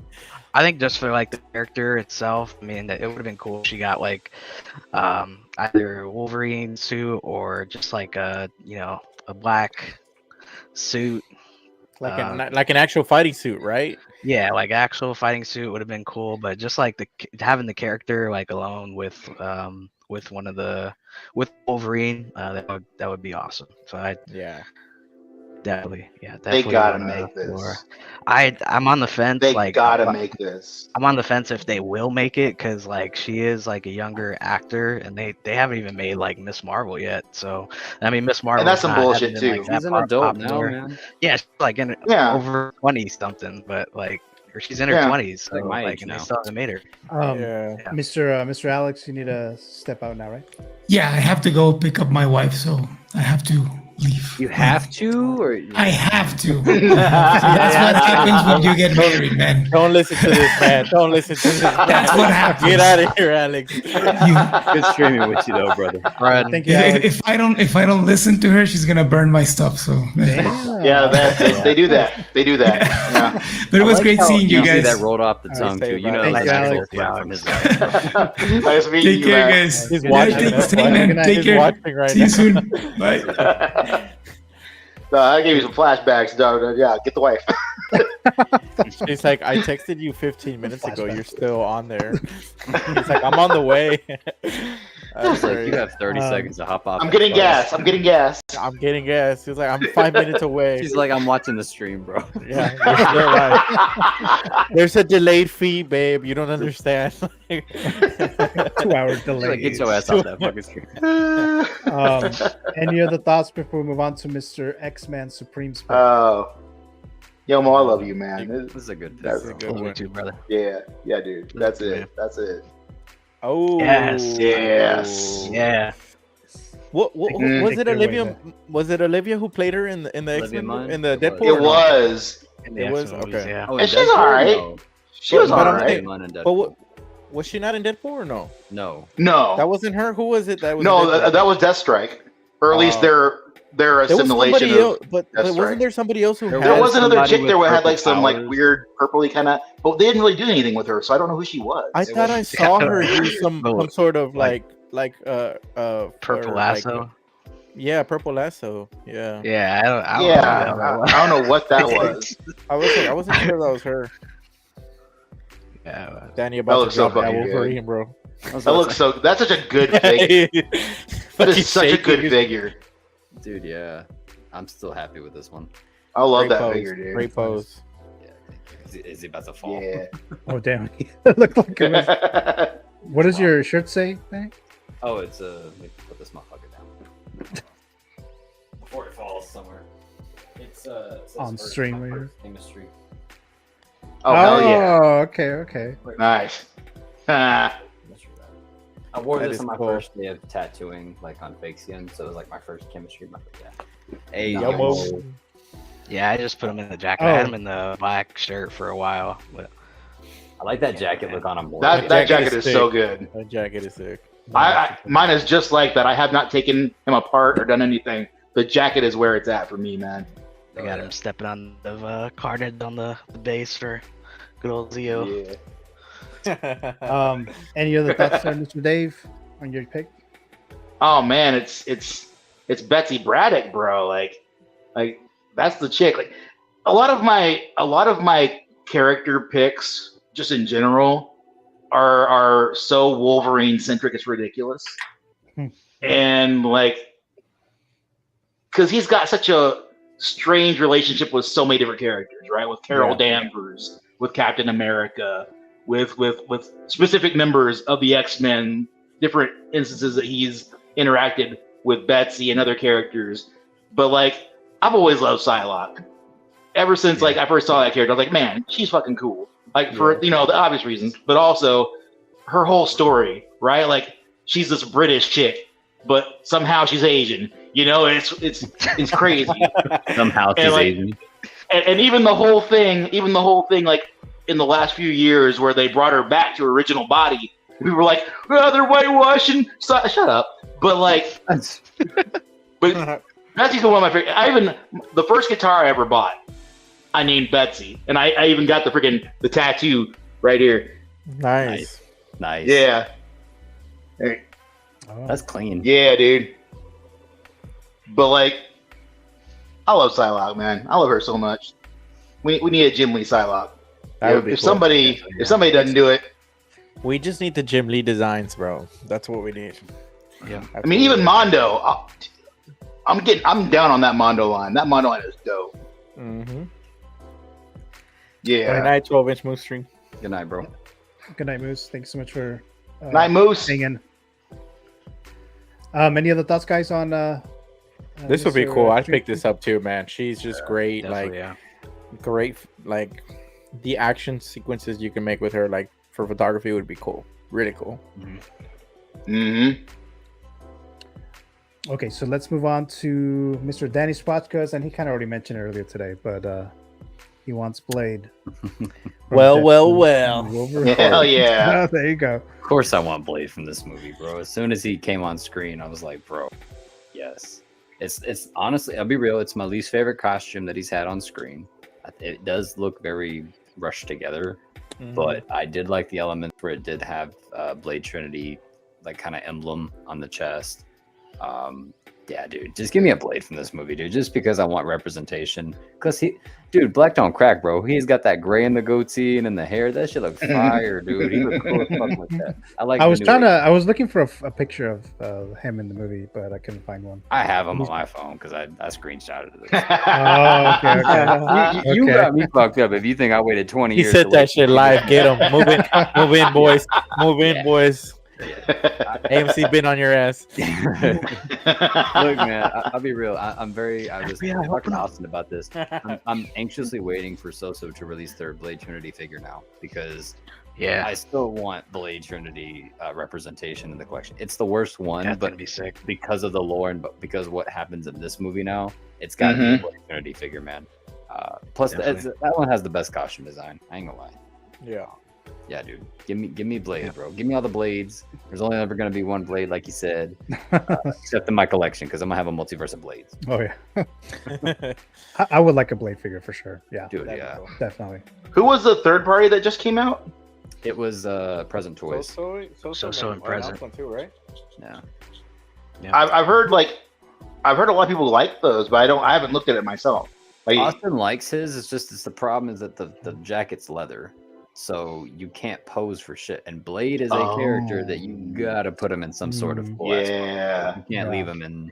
I think just for like the character itself, I mean, it would have been cool if she got like either a Wolverine suit or just like a black suit, like an actual fighting suit, right? Yeah, like actual fighting suit would have been cool, but just like having the character like alone with Wolverine, that would be awesome. So definitely. They gotta make this. I'm on the fence. They gotta make this. I'm on the fence if they will make it, because like she is like a younger actor, and they haven't even made like Miss Marvel yet. So I mean, Miss Marvel. And that's some bullshit too. Like, she's an adult now, man. Yeah, she's like over 20 something, but like, or she's in her 20s. So, like my like, age and now. they still haven't made her. Mr. Alex, you need to step out now, right? Yeah, I have to go pick up my wife, so I have to leave. You have to, or I have to. That's what happens when you get married, man. Don't listen to this, man. Don't listen to this. That's what happens. Get out of here, Alex. Good streaming with you, though, brother. Thank you. If I don't listen to her, she's gonna burn my stuff. So yeah, they do that. They do that. Yeah. But it was great seeing you guys. That rolled off the tongue too. You know, Thank you, Alex. from his life. Nice meeting Take you, care, man. guys. He's watching. Take care. Watching right See you soon. Bye. I gave you some flashbacks, dog. Yeah, get the wife. She's like, I texted you 15 minutes ago. You're still on there. He's like, I'm on the way. Like, you have 30 seconds to hop off. I'm getting gas. I'm getting gas. I'm getting gas. He's like, I'm 5 minutes away. She's like, I'm watching the stream, bro. Yeah, you're still right. There's a delayed fee, babe. You don't understand. 2 hour delay. Like, get your ass off that fucking stream. Any other thoughts before we move on to Mr. X-Man Supreme Spec? Yo, Mo, I love you, man. This is a good pick. That's a good one, too, brother. Yeah, dude. That's it. That's it. Oh yes. Yeah. What was it? Olivia? Was it Olivia who played her in the X-Men in the Deadpool? It was. It was okay. Yeah. And she's all right. She was all right. But was she not in Deadpool or no? No. That wasn't her. Who was it? That was that was Deathstrike, or at least their assimilation of. But wasn't there somebody else who? There was another chick there who had like some like weird purpley kind of, but they didn't really do anything with her, so I don't know who she was. I thought I saw her do some sort of like purple lasso. Yeah, purple lasso. Yeah. Yeah, I I don't know what that was. I wasn't sure that was her. Yeah, Danny That about looks to so drop that fucking good. Wolverine, bro. That looks so. That's such a good figure. That is such a good figure. Dude, yeah. I'm still happy with this one. I love Great that pose. figure, dude. Great pose. Is he about to fall? Yeah. Oh damn! It looked like it was. What does your shirt say, man? Oh, it's let me put this motherfucker down before it falls somewhere. It's it says On first- stream my later. first chemistry. Oh, hell yeah. Okay. Nice. Ah. I wore That this is on my cool. first day of tattooing, like on fake skin, so it was like my first chemistry. Yeah. Hey, Yo, yo. Yeah, I just put him in the jacket. I had Oh. him in the black shirt for a while, but I like that jacket look on him more. That jacket is sick. so good. That jacket is sick. Mine is just like that. I have not taken him apart or done anything. The jacket is where it's at for me, man. I got him stepping on the carded on the base for good old Zio. Yeah. Any other thoughts there, Mr. Dave, on your pick? Oh man, it's Betsy Braddock, bro. Like that's the chick. Like a lot of my character picks, just in general, are so Wolverine centric. It's ridiculous. And like, because he's got such a strange relationship with so many different characters, right? With Carol Danvers, with Captain America, with specific members of the X-Men, different instances that he's interacted with Betsy and other characters. But like, I've always loved Psylocke. Ever since like I first saw that character, I was like, man, she's fucking cool. Like for the obvious reasons, but also her whole story, right? Like she's this British chick, but somehow she's Asian. You know, it's crazy. Somehow she's Asian. And even the whole thing, like in the last few years where they brought her back to her original body, we were like, oh, they're whitewashing. Shut up. But like, but Betsy's one of my favorite. The first guitar I ever bought, I named Betsy, and I even got the tattoo right here. Nice. Yeah. Hey. That's clean. Yeah, dude. But like, I love Psylocke, man. I love her so much. We need a Jim Lee Psylocke. That would be If cool. somebody doesn't do it, We just need the Jim Lee designs, bro. That's what we need. Yeah. I mean, even Mondo. I'm down on that Mondo line. That Mondo line is dope. Mm-hmm. Yeah. Good night, 12-inch moose string. Good night, bro. Good night, Moose. Thanks so much for Night, Moose. hanging. Any other thoughts, guys, on This would be Mr. cool. I'd Tree? pick this up too, man. She's just great. Like, great. Like, the action sequences you can make with her, like for photography, would be cool. Really cool. Mm-hmm. Okay, so let's move on to Mr. Danny Spotkas, and he kind of already mentioned it earlier today, but he wants Blade. Well. Hell yeah. There you go. Of course I want Blade from this movie, bro. As soon as he came on screen, I was like, bro, yes. It's honestly, I'll be real, it's my least favorite costume that he's had on screen. It does look very rushed together, but I did like the element where it did have Blade Trinity, like kind of emblem on the chest. Yeah, dude, just give me a Blade from this movie, dude, just because I want representation. Because dude, black don't crack, bro. He's got that gray in the goatee and in the hair. That shit look fire, dude. He look cool as fuck with that. I was looking for a picture of him in the movie, but I couldn't find one. I have him on my phone because I screenshotted it. Oh, okay. You got me fucked up if you think I waited 20 He years. said to that wait. shit live. Get him. Move in, boys. Move in, boys. AMC been on your ass. Look, man, I'll be real. I was talking to Austin about this. I'm anxiously waiting for Soso to release their Blade Trinity figure now because I still want Blade Trinity representation in the collection. It's the worst one, That's but gonna be sick. because of the lore and because of what happens in this movie now, it's got to be a Blade Trinity figure, man. Plus, that one has the best costume design. I ain't gonna lie. Yeah, dude. Give me Blade, bro. Give me all the Blades. There's only ever gonna be one Blade, like you said, except in my collection, because I'm gonna have a multiverse of Blades. Oh yeah. I would like a Blade figure for sure. Yeah, dude. Yeah, definitely. Who was the third party that just came out? It was Present Toys. So and present. Present. One too, right? Yeah. I've heard like I've heard a lot of people like those, but I haven't looked at it myself. Like, Austin likes his. It's the problem is that the jacket's leather, so you can't pose for shit. And Blade is a character that you gotta put him in some sort of pose. Yeah. You can't leave him in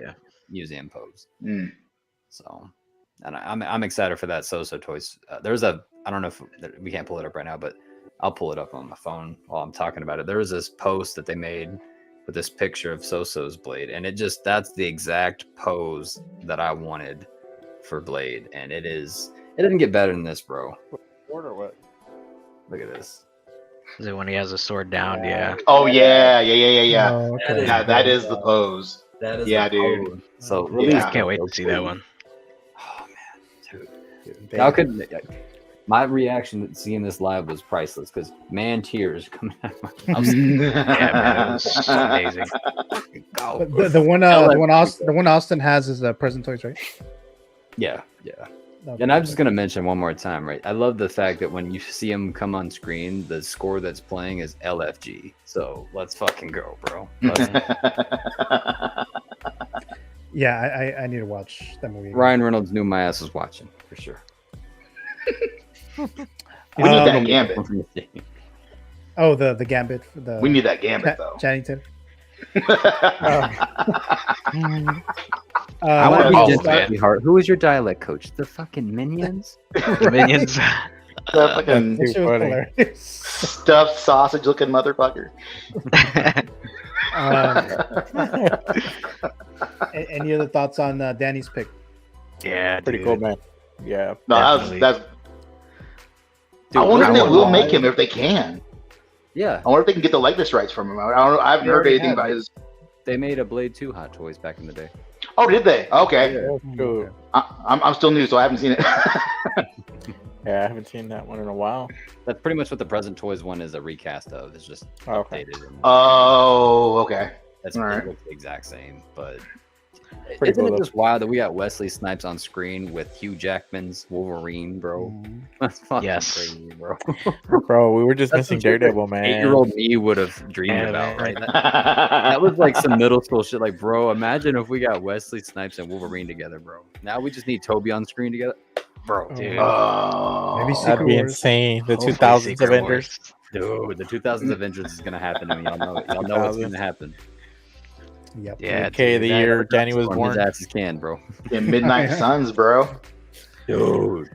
museum pose. So, and I'm excited for that So-So toys. There's I don't know if we can't pull it up right now, but I'll pull it up on my phone while I'm talking about it. There was this post that they made with this picture of So-So's Blade, and that's the exact pose that I wanted for Blade, and it didn't get better than this, bro. Or what? Look at this. Is it when he has a sword down? Yeah. Oh yeah. Oh, okay. That is the pose. That is the dude. pose. So I can't wait to see that one. Oh man, dude. How could my reaction to seeing this live was priceless because man, tears coming out of my mouth. Yeah, man, it was amazing. The one Austin has is Present Toys, right? Yeah. Okay. And I'm just gonna mention one more time, right? I love the fact that when you see him come on screen, the score that's playing is LFG. So let's fucking go, bro. Yeah, I need to watch that movie. Ryan Reynolds knew my ass was watching for sure. We need that Gambit. Oh, the Gambit. We need that Gambit though. Channing Tatum. I want to be hard. Who is your dialect coach? The fucking Minions. The Minions. The fucking stuffed sausage looking motherfucker. Any other thoughts on Danny's pick? Yeah, pretty cool, man. Yeah. No, that's. I wonder if they will make him if they can. Yeah. I wonder if they can get the likeness rights from him. I don't know. I haven't heard anything about his. They made a Blade 2 Hot Toys back in the day. Oh, did they? Okay. Yeah, I'm still new, so I haven't seen it. Yeah, I haven't seen that one in a while. That's pretty much what the Present Toys one is a recast of. It's just updated. Oh, okay. That's All it right. looks the exact same, but Pretty isn't cool, it just wild that we got Wesley Snipes on screen with Hugh Jackman's Wolverine, bro? That's fucking crazy, bro. Bro, we were just That's missing what your Daredevil, man. 8-year-old me would have dreamed about, right? That was like some middle school shit. Like, bro, imagine if we got Wesley Snipes and Wolverine together, bro. Now we just need Toby on screen together, bro. Dude. Maybe That'd be insane. The 2000s Avengers. Dude, the 2000s Avengers is gonna happen, and y'all know it. Y'all know what's gonna happen. Yep. Yeah. Okay, the year Danny was His born. ass is canned, bro. Yeah, Midnight Suns, bro. Dude.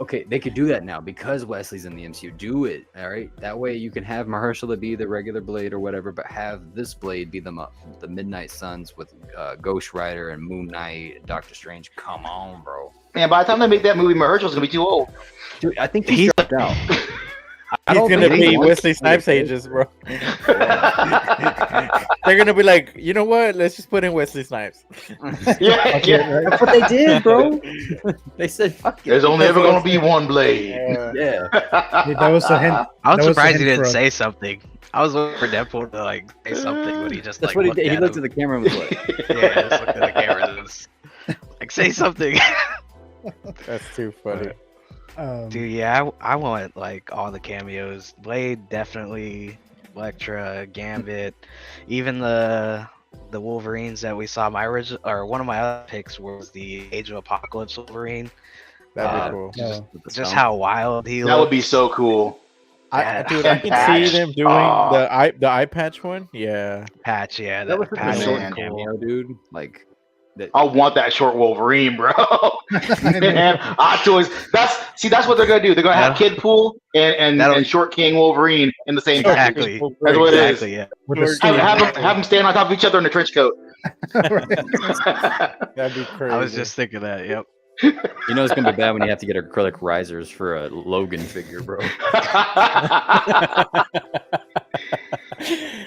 Okay, they could do that now because Wesley's in the MCU. Do it, all right? That way you can have Mahershala be the regular Blade or whatever, but have this Blade be the Midnight Suns with Ghost Rider and Moon Knight, Doctor Strange. Come on, bro. Man, by the time they make that movie, Mahershala's gonna be too old. Dude, I think he's dropped out. He's gonna be Wesley Snipes ages, bro. They're gonna be like, you know what? Let's just put in Wesley Snipes. Yeah. That's what they did, bro. They said, "Fuck it." There's only ever gonna be one Blade. Yeah. That was a hint. I was that surprised a he hint didn't for say something. I was looking for Deadpool to like say something, but he just That's like what he did. He looked him. at the camera and was like, Yeah, just looked at the camera and was like, say something. That's too funny. Dude, yeah, I want like all the cameos. Blade definitely, Elektra, Gambit, even the Wolverines that we saw. My original or one of my other picks was the Age of Apocalypse Wolverine. That'd be cool. Just how wild he That looked. would be so cool. Dude, I can see them doing the eye patch one. Yeah, patch. Yeah, "That was that such a patch short was cameo, cool. dude." Like, I want that short Wolverine, bro. Man, Hot Toys. That's what they're gonna do. They're gonna have Kid Pool and Short King Wolverine in the same Exactly. package. That's what it is. Yeah. Have them stand on top of each other in a trench coat. that'd be crazy. I was just thinking that. Yep. you know it's gonna be bad when you have to get acrylic risers for a Logan figure, bro.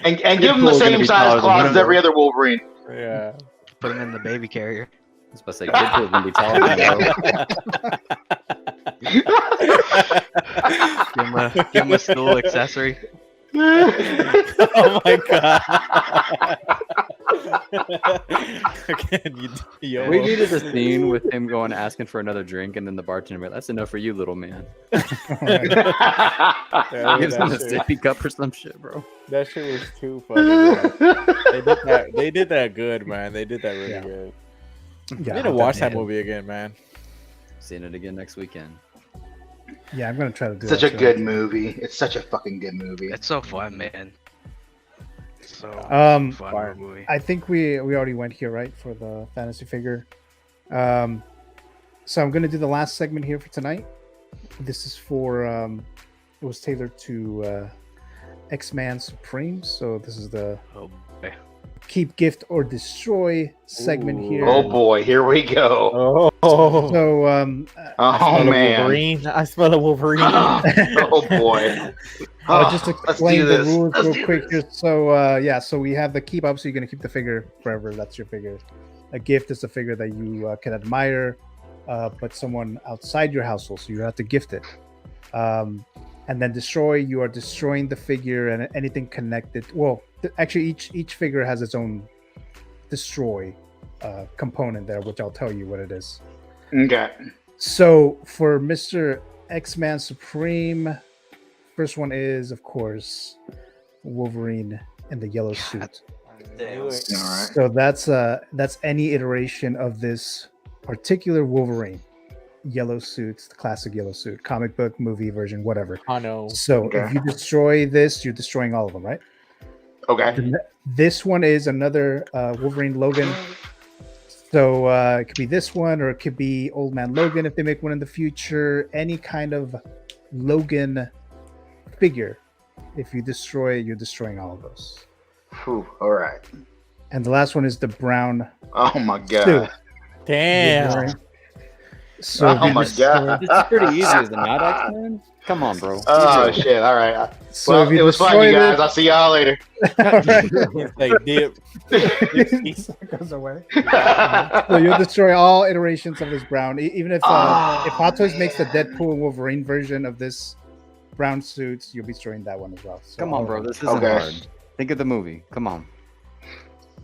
and give them the same size claws as every other Wolverine. Yeah. Put him in the baby carrier. I was about to say, Deadpool's gonna be taller than bro. Give him a stool accessory. Oh my god. We needed a scene with him going asking for another drink, and then the bartender, "That's enough for you, little man." Gives him a sippy cup or some shit, bro. That shit was too funny. Bro. They did that good, man. They did that really good. I need to watch that movie again, man. Seeing it again next weekend. Yeah, I'm gonna try to do Such that a good movie. It's such a fucking good movie. It's so fun, man. So fun movie. I think we already went here, right, for the fantasy figure. So I'm gonna do the last segment here for tonight. This is for it was tailored to X-Man Supreme. So this is the keep, gift, or destroy segment here. Oh boy, here we go. So oh man, Wolverine. I smell a Wolverine. Oh boy. I'll just Let's explain do the this. rules Let's real do quick this. here. So yeah, so we have the keep up, so you're gonna keep the figure forever. That's your figure. A gift is a figure that you can admire, but someone outside your household, so you have to gift it. And then destroy, you are destroying the figure and anything connected. Well, actually, each figure has its own destroy component there, which I'll tell you what it is. Okay. So for Mr. X-Man Supreme, first one is, of course, Wolverine in the yellow suit. All right. So that's any iteration of this particular Wolverine. Yellow suits, the classic yellow suit, comic book, movie version, whatever. I know. So Okay. if you destroy this, you're destroying all of them, right? Okay. This one is another Wolverine Logan. So it could be this one, or it could be Old Man Logan if they make one in the future. Any kind of Logan figure. If you destroy it, you're destroying all of those. Whew, all right. And the last one is the brown. Oh my god. suit. Damn. Wolverine. So Oh if you my destroy- god. This is pretty easy, is it not, X-Men? Come on, bro. Oh shit! All right. So Well, if you it was fun, destroy you guys. this- I'll see y'all later. All right. Like dip. Goes away. So you'll destroy all iterations of this brown, even if Hot Toys makes the Deadpool Wolverine version of this brown suit, you'll be destroying that one as well. So, Come on, bro. This isn't Okay. hard. Think of the movie. Come on.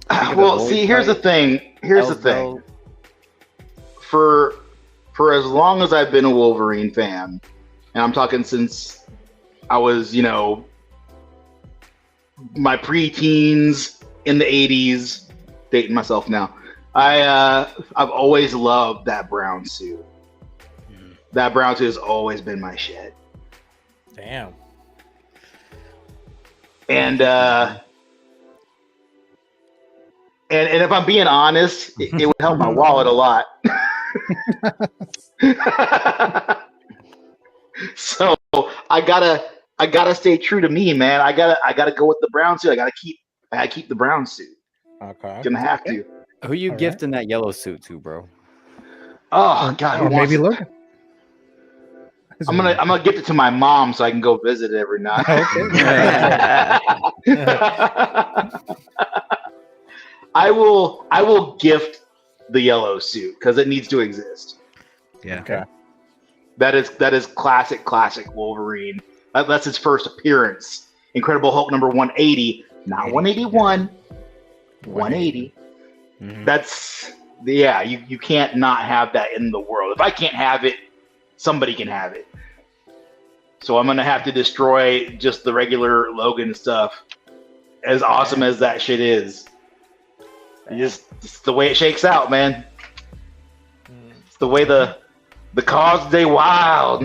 Well, see, here's the thing. Here's the thing. For as long as I've been a Wolverine fan, and I'm talking since I was, my pre-teens in the 80s, dating myself now. I've always loved that brown suit. That brown suit has always been my shit. Damn. And and if I'm being honest, it would help my wallet a lot. So I gotta stay true to me, man. I gotta go with the brown suit. I gotta keep the brown suit. Okay. Gonna have to. Who you All gifting that yellow suit to, bro? Oh god, or maybe Logan. I'm gonna gift it to my mom so I can go visit it every night. I will gift the yellow suit because it needs to exist. Yeah. Okay. That is classic Wolverine. That's his first appearance. Incredible Hulk number 180, not 181. 180. Mhm. That's you can't not have that in the world. If I can't have it, somebody can have it. So I'm gonna have to destroy just the regular Logan stuff. As awesome as that shit is. It's the way it shakes out, man. It's the way the cause they wild.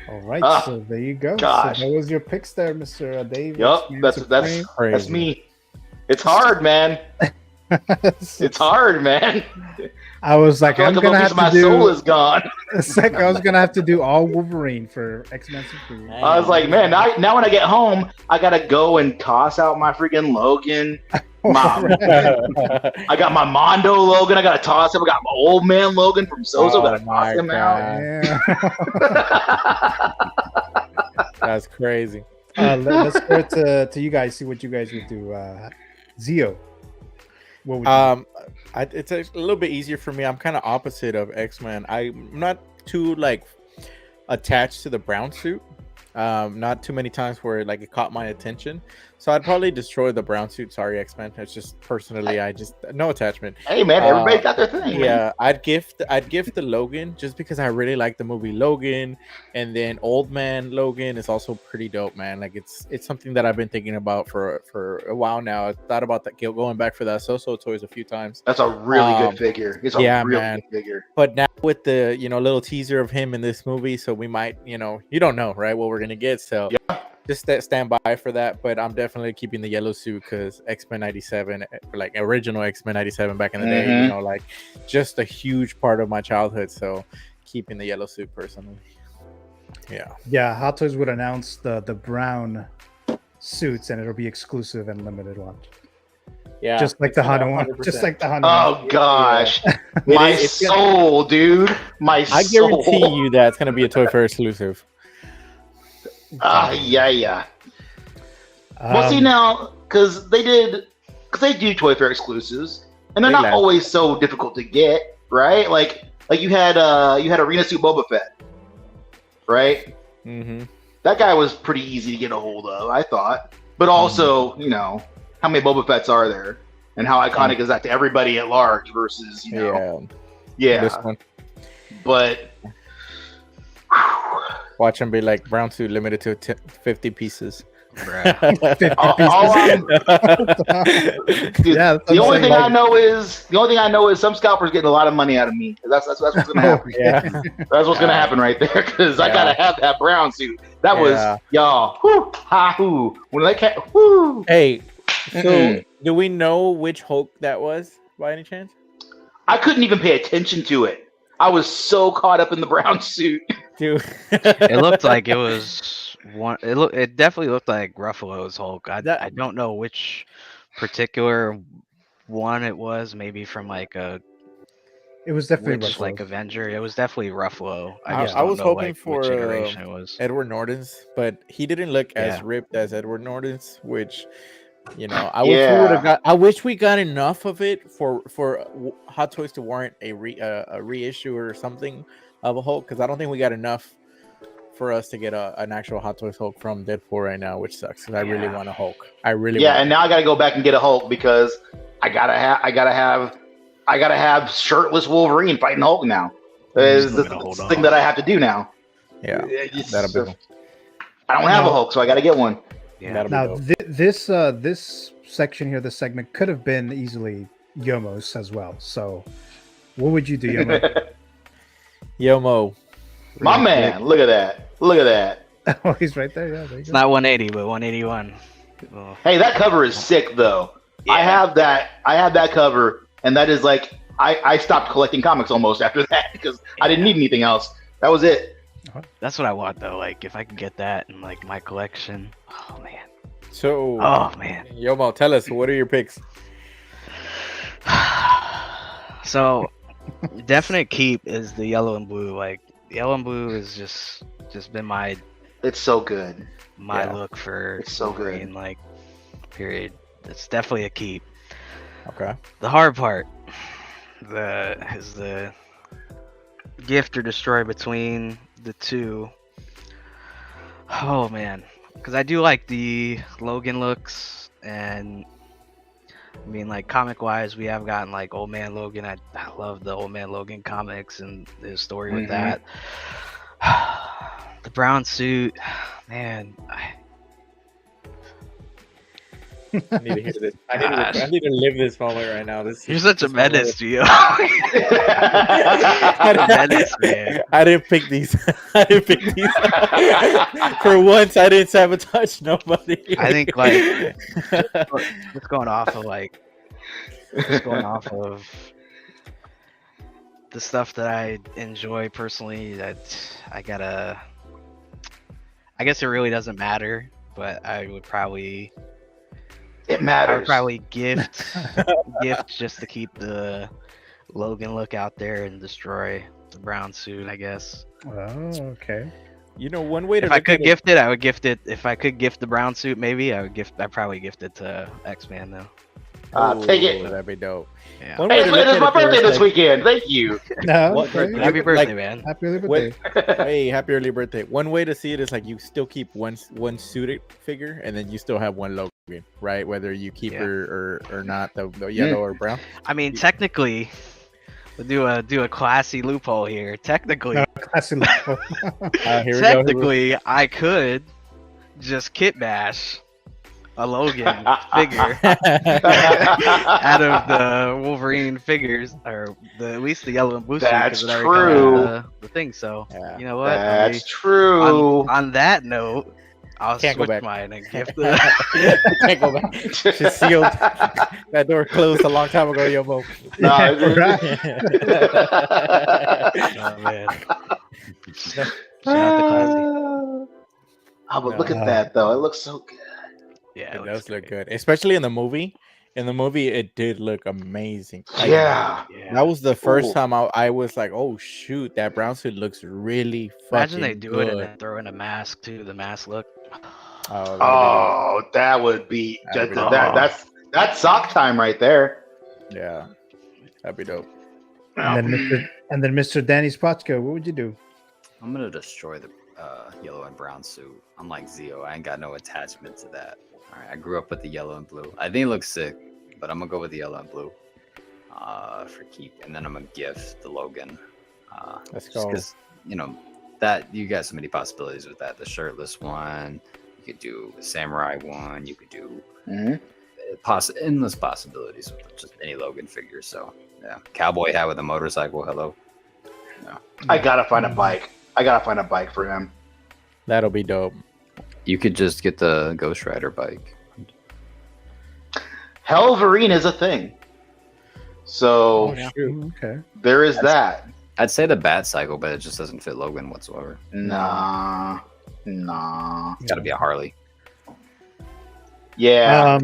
All right, Ah, so there you go. gosh. So that was your picks there, Mr. Dave. Yup, that's me. It's hard, man. It's hard, man. I was like, I I'm feel like gonna a have piece of to my do. soul is gone. A sec, I was gonna have to do all Wolverine for X-Men Supreme. I was like, man, now when I get home, I gotta go and toss out my freaking Logan. I got my Mondo Logan. I gotta toss him. I got my old man Logan from Sozo. Gotta toss him out. Yeah. That's crazy. Let's go to you guys. See what you guys would do. Zio, what would you do? It's a little bit easier for me. I'm kind of opposite of X-Men. I'm not too attached to the brown suit. Not too many times where like it caught my attention. So I'd probably destroy the brown suit. Sorry, X-Men. It's just personally, I just no attachment. Hey man, everybody got their thing. Yeah, Man. I'd gift the Logan just because I really like the movie Logan, and then Old Man Logan is also pretty dope, man. Like it's something that I've been thinking about for a while now. I thought about that going back for that So toys a few times. That's a really good figure. It's a really good figure. But now with the little teaser of him in this movie, so we might you don't know right what we're gonna get. So yeah. Just stand by for that, but I'm definitely keeping the yellow suit because X-Men 97, like original X-Men 97 back in the day, like just a huge part of my childhood. So keeping the yellow suit personally. Yeah, Hot Toys would announce the brown suits, and it'll be exclusive and limited one. Yeah, just like the Honda one. Just like the Honda one. Oh gosh, my soul, dude, my soul. I guarantee you that it's gonna be a Toy Fair exclusive. Yeah. Well, see now, because they do Toy Fair exclusives, and they're not always so difficult to get, right? Like you had Arena Suit Boba Fett, right? Mm-hmm. That guy was pretty easy to get a hold of, I thought. But also, how many Boba Fetts are there, and how iconic is that to everybody at large versus, This one. But. Watch them be like brown suit limited to 50 pieces. Dude, the only thing I know is some scalpers getting a lot of money out of me. That's what's gonna happen. That's what's gonna happen right there because I gotta have that brown suit. That was y'all. When they can't. Hey, so do we know which Hulk that was by any chance? I couldn't even pay attention to it. I was so caught up in the brown suit. Dude. It looked like it was one. It definitely looked like Ruffalo's Hulk. I don't know which particular one it was. Maybe from like a. It was definitely Ruffalo. Like Avenger. It was definitely Ruffalo. I was hoping for which iteration it was. Edward Norton's, but he didn't look as ripped as Edward Norton's, which. I wish we got enough of it for Hot Toys to warrant a reissue or something of a Hulk, because I don't think we got enough for us to get an actual Hot Toys Hulk from Deadpool right now, which sucks because I really want a Hulk. And now I gotta go back and get a Hulk because I gotta have shirtless Wolverine fighting Hulk now. It's the thing that I have to do now. Yeah, I don't have a Hulk, so I gotta get one. Yeah. Now this section here, this segment could have been easily Yomo's as well. So, what would you do, Yomo? Yomo, my man, look at that. Oh, he's right there. Yeah, there you it's not 180, but 181. Oh. Hey, that cover is sick though. Yeah. I have that cover, and that is like I stopped collecting comics almost after that because I didn't need anything else. That was it. That's what I want though. Like if I could get that in like my collection. Oh man. So. Oh man. Yomo, tell us, what are your picks? So, definite keep is the yellow and blue. Like yellow and blue has just been my. It's so good. My look for. It's so green, good. like, period. It's definitely a keep. Okay. The hard part, is the gift or destroy between the two. Oh man, because I do like the Logan looks, and I mean like comic wise we have gotten like Old Man Logan. I love the Old Man Logan comics and the story with that. The brown suit, man. I need to hear this. I need to live this moment right now. You're such a menace, Gio. I didn't pick these. For once, I didn't sabotage nobody. I think like what's going off of the stuff that I enjoy personally. That I guess it really doesn't matter, but I would probably. It matters. I would probably gift just to keep the Logan look out there and destroy the brown suit, I guess. Oh, okay. You know, one way to if I could gift it, I would gift it. If I could gift the brown suit, maybe I'd probably gift it to X-Man though. Take it. That'd be dope. Yeah. One Hey, way to look it's at my it, though, birthday is this like- weekend. Thank you. No, What- okay. Happy like- birthday, man. Happy early What- birthday. Hey, happy early birthday. One way to see it is like you still keep one suited figure, and then you still have one Logan, right? Whether you keep her or not, the yellow or brown. I mean, technically, we'll do a classy loophole here. Technically, Classy loophole. Here we go. technically, I could just kit bash a Logan figure out of the Wolverine figures, or at least the yellow and blue suit. 'cause That's it already comes true. with the thing. So you know what? That's true. On that note, I'll Can't go switch back. mine and gift Can't go back. She's sealed. That door closed a long time ago, yo, Mo. Nah, dude. Oh man. Shout out to Classy. Oh, but look at that though. It looks so good. Yeah, It does look good, especially in the movie. In the movie, it did look amazing. Like, Yeah. that was the first Ooh. time I was like, "Oh shoot, that brown suit looks really fucking Imagine they do good." it and then throw in a mask too. The mask look. Oh, Oh, that would be That'd be that's sock time right there. yeah, that'd be dope. And then Mr. Danny Spotko, what would you do? I'm gonna destroy the yellow and brown suit. I'm like Zio. I ain't got no attachment to that. All right, I grew up with the yellow and blue. I think it looks sick, but I'm gonna go with the yellow and blue for keep, and then I'm gonna gift the Logan. Let's just go. because you know that you got so many possibilities with that. The shirtless one, you could do the samurai one. You could do endless possibilities with just any Logan figure. So yeah, cowboy hat with a motorcycle. Hello. Yeah. I gotta find a bike. I gotta find a bike for him. That'll be dope. You could just get the Ghost Rider bike. Wolverine is a thing. So Okay. there is that. I'd say the Bat Cycle, but it just doesn't fit Logan whatsoever. Nah. It's got to be a Harley. Yeah.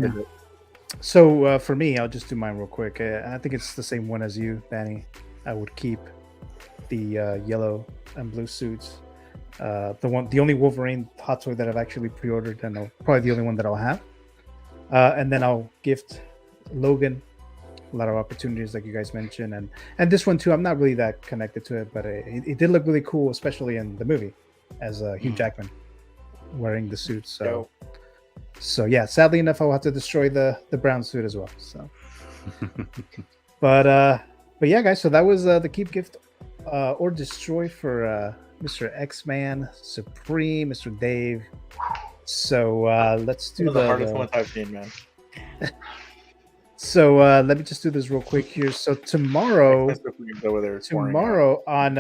So for me, I'll just do mine real quick. I think it's the same one as you, Danny. I would keep the yellow and blue suits. The only Wolverine hot toy that I've actually pre-ordered, and probably the only one that I'll have. And then I'll gift Logan. A lot of opportunities, like you guys mentioned, and this one too. I'm not really that connected to it, but it did look really cool, especially in the movie, as Hugh Jackman wearing the suit. So yeah. Sadly enough, I'll have to destroy the brown suit as well. So, but yeah, guys. So that was the keep, gift, or destroy for Mr. X-Man Supreme, Mr. Dave. So let's do One of the hardest ones I've seen, man. So let me just do this real quick here. So tomorrow on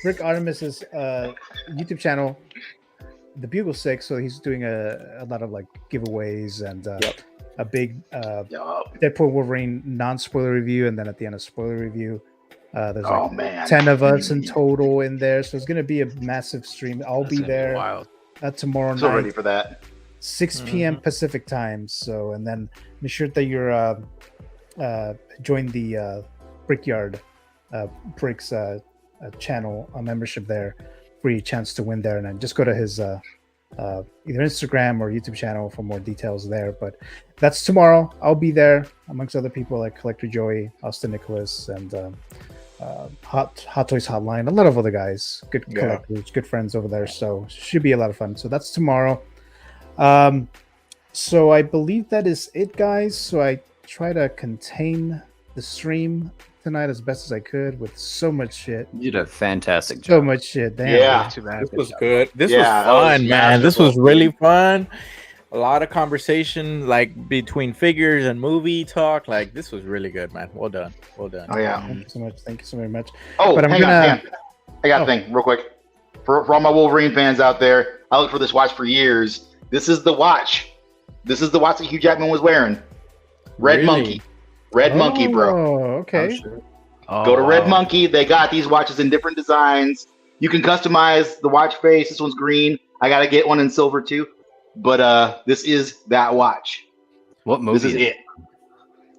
Rick Artemis's YouTube channel, The Bugle Six. So he's doing a lot of like giveaways and a big Deadpool Wolverine non-spoiler review, and then at the end a spoiler review. There's like 10 of us in total in there, so it's gonna be a massive stream. I'll be there tomorrow night. So ready for that. 6 p.m. Pacific time. So, and then make sure that you're join the Brickyard Bricks channel, a membership there, free chance to win there. And then just go to his either Instagram or YouTube channel for more details there. But that's tomorrow. I'll be there amongst other people like Collector Joey, Austin Nicholas, and Hot Toys Hotline, a lot of other guys, good collectors, good friends over there. So should be a lot of fun. So that's tomorrow. So I believe that is it, guys. So I try to contain the stream tonight as best as I could with so much shit. You did a fantastic job. So much shit. Damn. Yeah. This was good. This Yeah, was that was fun, man. This masterful. was really fun. A lot of conversation, like between figures and movie talk. Like this was really good, man. Well done. Well done. Oh yeah. Thank you so much. Thank you so very much. Oh, But I'm hang gonna- on. I got a thing real quick. For all my Wolverine fans out there, I looked for this watch for years. This is the watch. This is the watch that Hugh Jackman was wearing. Red Really? Monkey. Red Monkey, bro. Oh, okay. Go to Red Monkey. They got these watches in different designs. You can customize the watch face. This one's green. I got to get one in silver too. But this is that watch. What movie? This is it.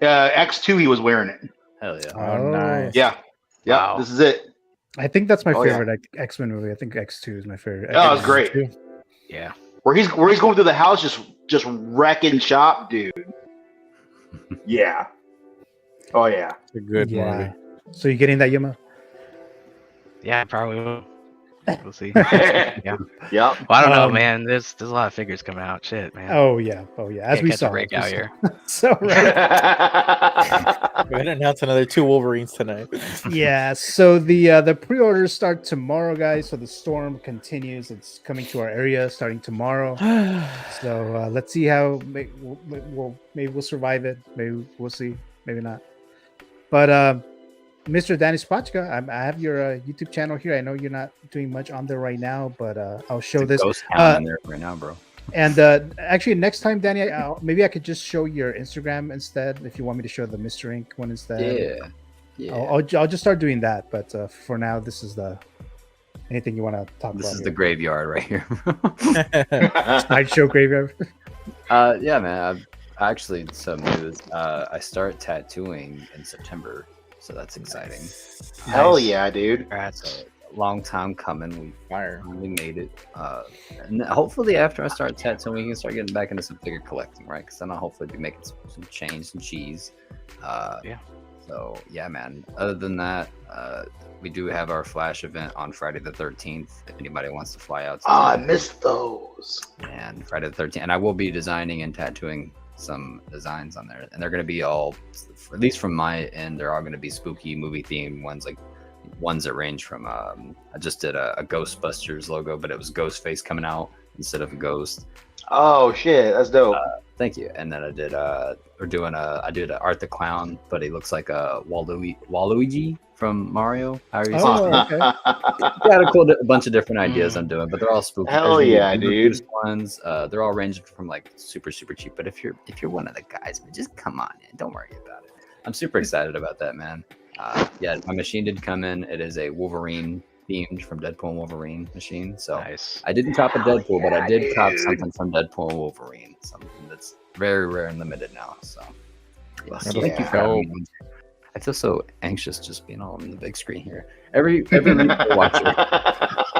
X2, he was wearing it. Hell yeah. Oh, nice. Yeah. Yeah, Wow. this is it. I think that's my Oh, yeah. favorite X-Men movie. I think X2 is my favorite. Oh, it was great. Yeah. Where he's going through the house just wrecking shop, dude. Yeah. Oh yeah. It's a good movie. So you getting that, Yuma? Yeah, I probably will. We'll see. Yeah. Yep. Well, I don't know, man. There's a lot of figures coming out. Shit, man. Oh yeah. As Can't we catch saw. a break out here. So right. We're gonna announce another 2 Wolverines tonight. Yeah. So the pre-orders start tomorrow, guys. So the storm continues. It's coming to our area starting tomorrow. So let's see how maybe we'll survive it. Maybe we'll see. Maybe not. But Mr. Danny Spotchka, I have your YouTube channel here. I know you're not doing much on there right now, but I'll show this. Ghost town on there right now, bro. And actually, next time, Danny, maybe I could just show your Instagram instead. If you want me to show the Mr. Ink one instead, yeah. I'll just start doing that. But for now, this is the anything you want to talk about. This is here. the graveyard right here. Sideshow graveyard. Yeah, man. Actually, some news. I start tattooing in September, so that's exciting. Hell yeah, dude! That's a long time coming. We finally made it. And hopefully, after I start tattooing, we can start getting back into some figure collecting, right? Because then I'll hopefully be making some change, some cheese. Yeah. So yeah, man. Other than that, we do have our Flash event on Friday the 13th. If anybody wants to fly out. I missed those. And Friday the 13th, and I will be designing and tattooing some designs on there, and they're going to be all, at least from my end, they're all going to be spooky movie themed ones, like ones that range from I just did a Ghostbusters logo, but it was Ghostface coming out instead of a ghost. Oh shit, that's dope. Thank you. And then I did I did Art the Clown, but he looks like a Waluigi from Mario. How are you saying? Okay. Got a bunch of different ideas I'm doing, but they're all spooky. Hell There's yeah, the dude. Ones, they're all ranging from like super cheap. But if you're one of the guys, man, just come on in. Don't worry about it. I'm super excited about that, man. Yeah, my machine did come in. It is a Wolverine themed from Deadpool and Wolverine machine. So Nice. I didn't cop a Deadpool, but I did dude. cop something from Deadpool and Wolverine. Something that's very rare and limited now. So yes, Yeah. thank you for having me. I feel so anxious just being all on the big screen here. Every week I watch it.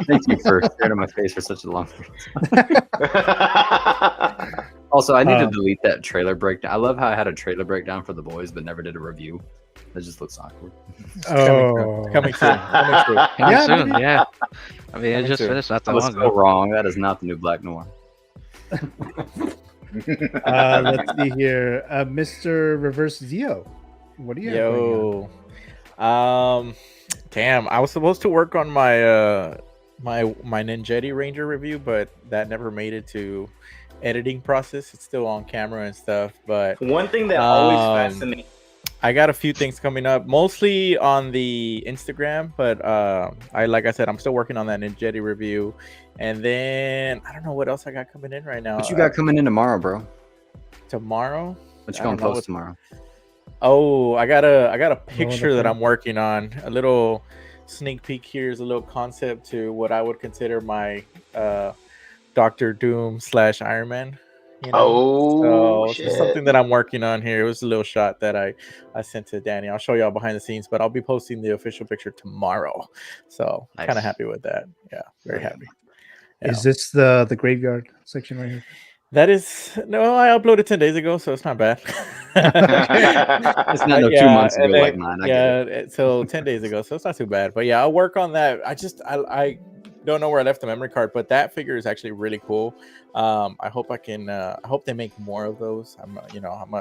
Thank you for staring at my face for such a long time. Also, I need to delete that trailer breakdown. I love how I had a trailer breakdown for The Boys, but never did a review. That just looks awkward. Coming soon. Yeah, soon, maybe. yeah. I mean, it Coming just soon. finished not I that was long so ago. wrong. That is not the new Black Noir. Let's see here, Mr. Reverse Zio. What do you have going on? Damn, I was supposed to work on my my Ninjetti Ranger review, but that never made it to editing process. It's still on camera and stuff, but One thing that always fascinates. I got a few things coming up, mostly on the Instagram, but like I said, I'm still working on that Ninjetti review, and then I don't know what else I got coming in right now. What you got coming in tomorrow, bro? Tomorrow? What you I gonna don't know post tomorrow? Oh, I got a picture that I'm working on. A little sneak peek here is a little concept to what I would consider my Doctor Doom / Iron Man. You know? Oh, so shit. it's something that I'm working on here. It was a little shot that I sent to Danny. I'll show y'all behind the scenes, but I'll be posting the official picture tomorrow. So Nice. kind of happy with that. Yeah, very happy. Yeah. Is this the graveyard section right here? That is no, I uploaded 10 days ago, so it's not bad. It's not 2 months ago like mine. I get it. So 10 days ago, so it's not too bad. But yeah, I'll work on that. I don't know where I left the memory card, but that figure is actually really cool. I hope I can. I hope they make more of those. I'm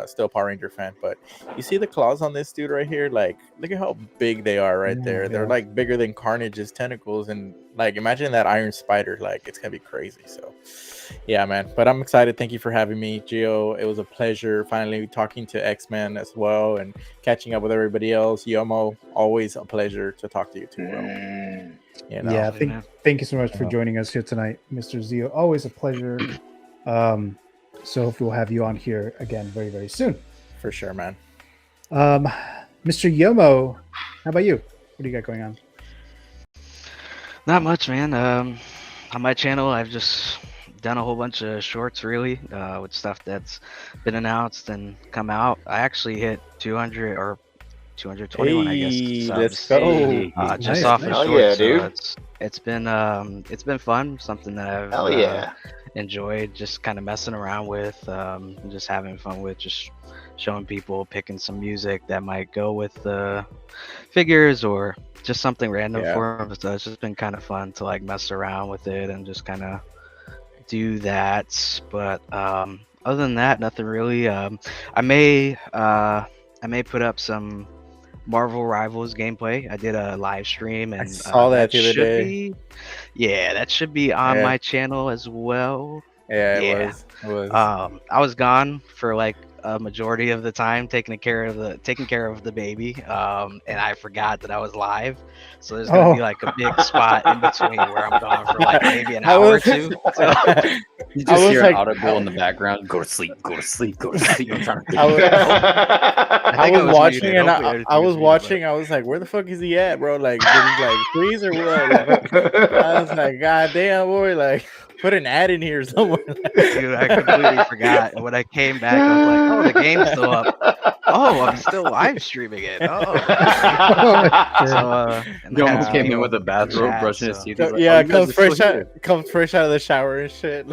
still a Power Ranger fan, but you see the claws on this dude right here? Like, look at how big they are right there. They're like bigger than Carnage's tentacles, and like imagine that Iron Spider. Like, it's gonna be crazy. So, yeah, man. But I'm excited. Thank you for having me, Gio. It was a pleasure finally talking to X-Men as well and catching up with everybody else. Yomo, always a pleasure to talk to you too, bro. You know? Yeah, thank you so much for joining us here tonight, Mr. Zio. Always a pleasure. So hopefully we'll have you on here again very, very soon. For sure, man. Mr. Yomo, how about you? What do you got going on? Not much, man. On my channel, I've just done a whole bunch of shorts, really, with stuff that's been announced and come out. I actually hit 200 or 221, I guess. Let's go. Just off of Hell shorts. yeah, dude. So it's been fun. Something that I've Hell yeah. enjoyed just kind of messing around with, just having fun with, just showing people, picking some music that might go with the figures or just something random for them. So it's just been kind of fun to like mess around with it and just kind of do that. But other than that, nothing really. I may put up some Marvel Rivals gameplay. I did a live stream, and I saw that the other day. That should be on my channel as well. It was. I was gone for like a majority of the time taking care of the baby, and I forgot that I was live. So there's gonna be like a big spot in between where I'm gone for like maybe an hour or two. So, you just hear an audible in the background. Go to sleep. Go to sleep. Go to sleep. I'm trying to. I was watching and I was watching. I was like, "Where the fuck is he at, bro? Like, did he like freeze or what?" I was like, "God damn, boy! Like, put an ad in here somewhere." Dude, I completely forgot. And when I came back, I was like, "Oh, the game's still up. Oh, I'm still live streaming it. Oh." You almost came in with a bathrobe, brushing his teeth. So, yeah, comes fresh out of the shower and shit.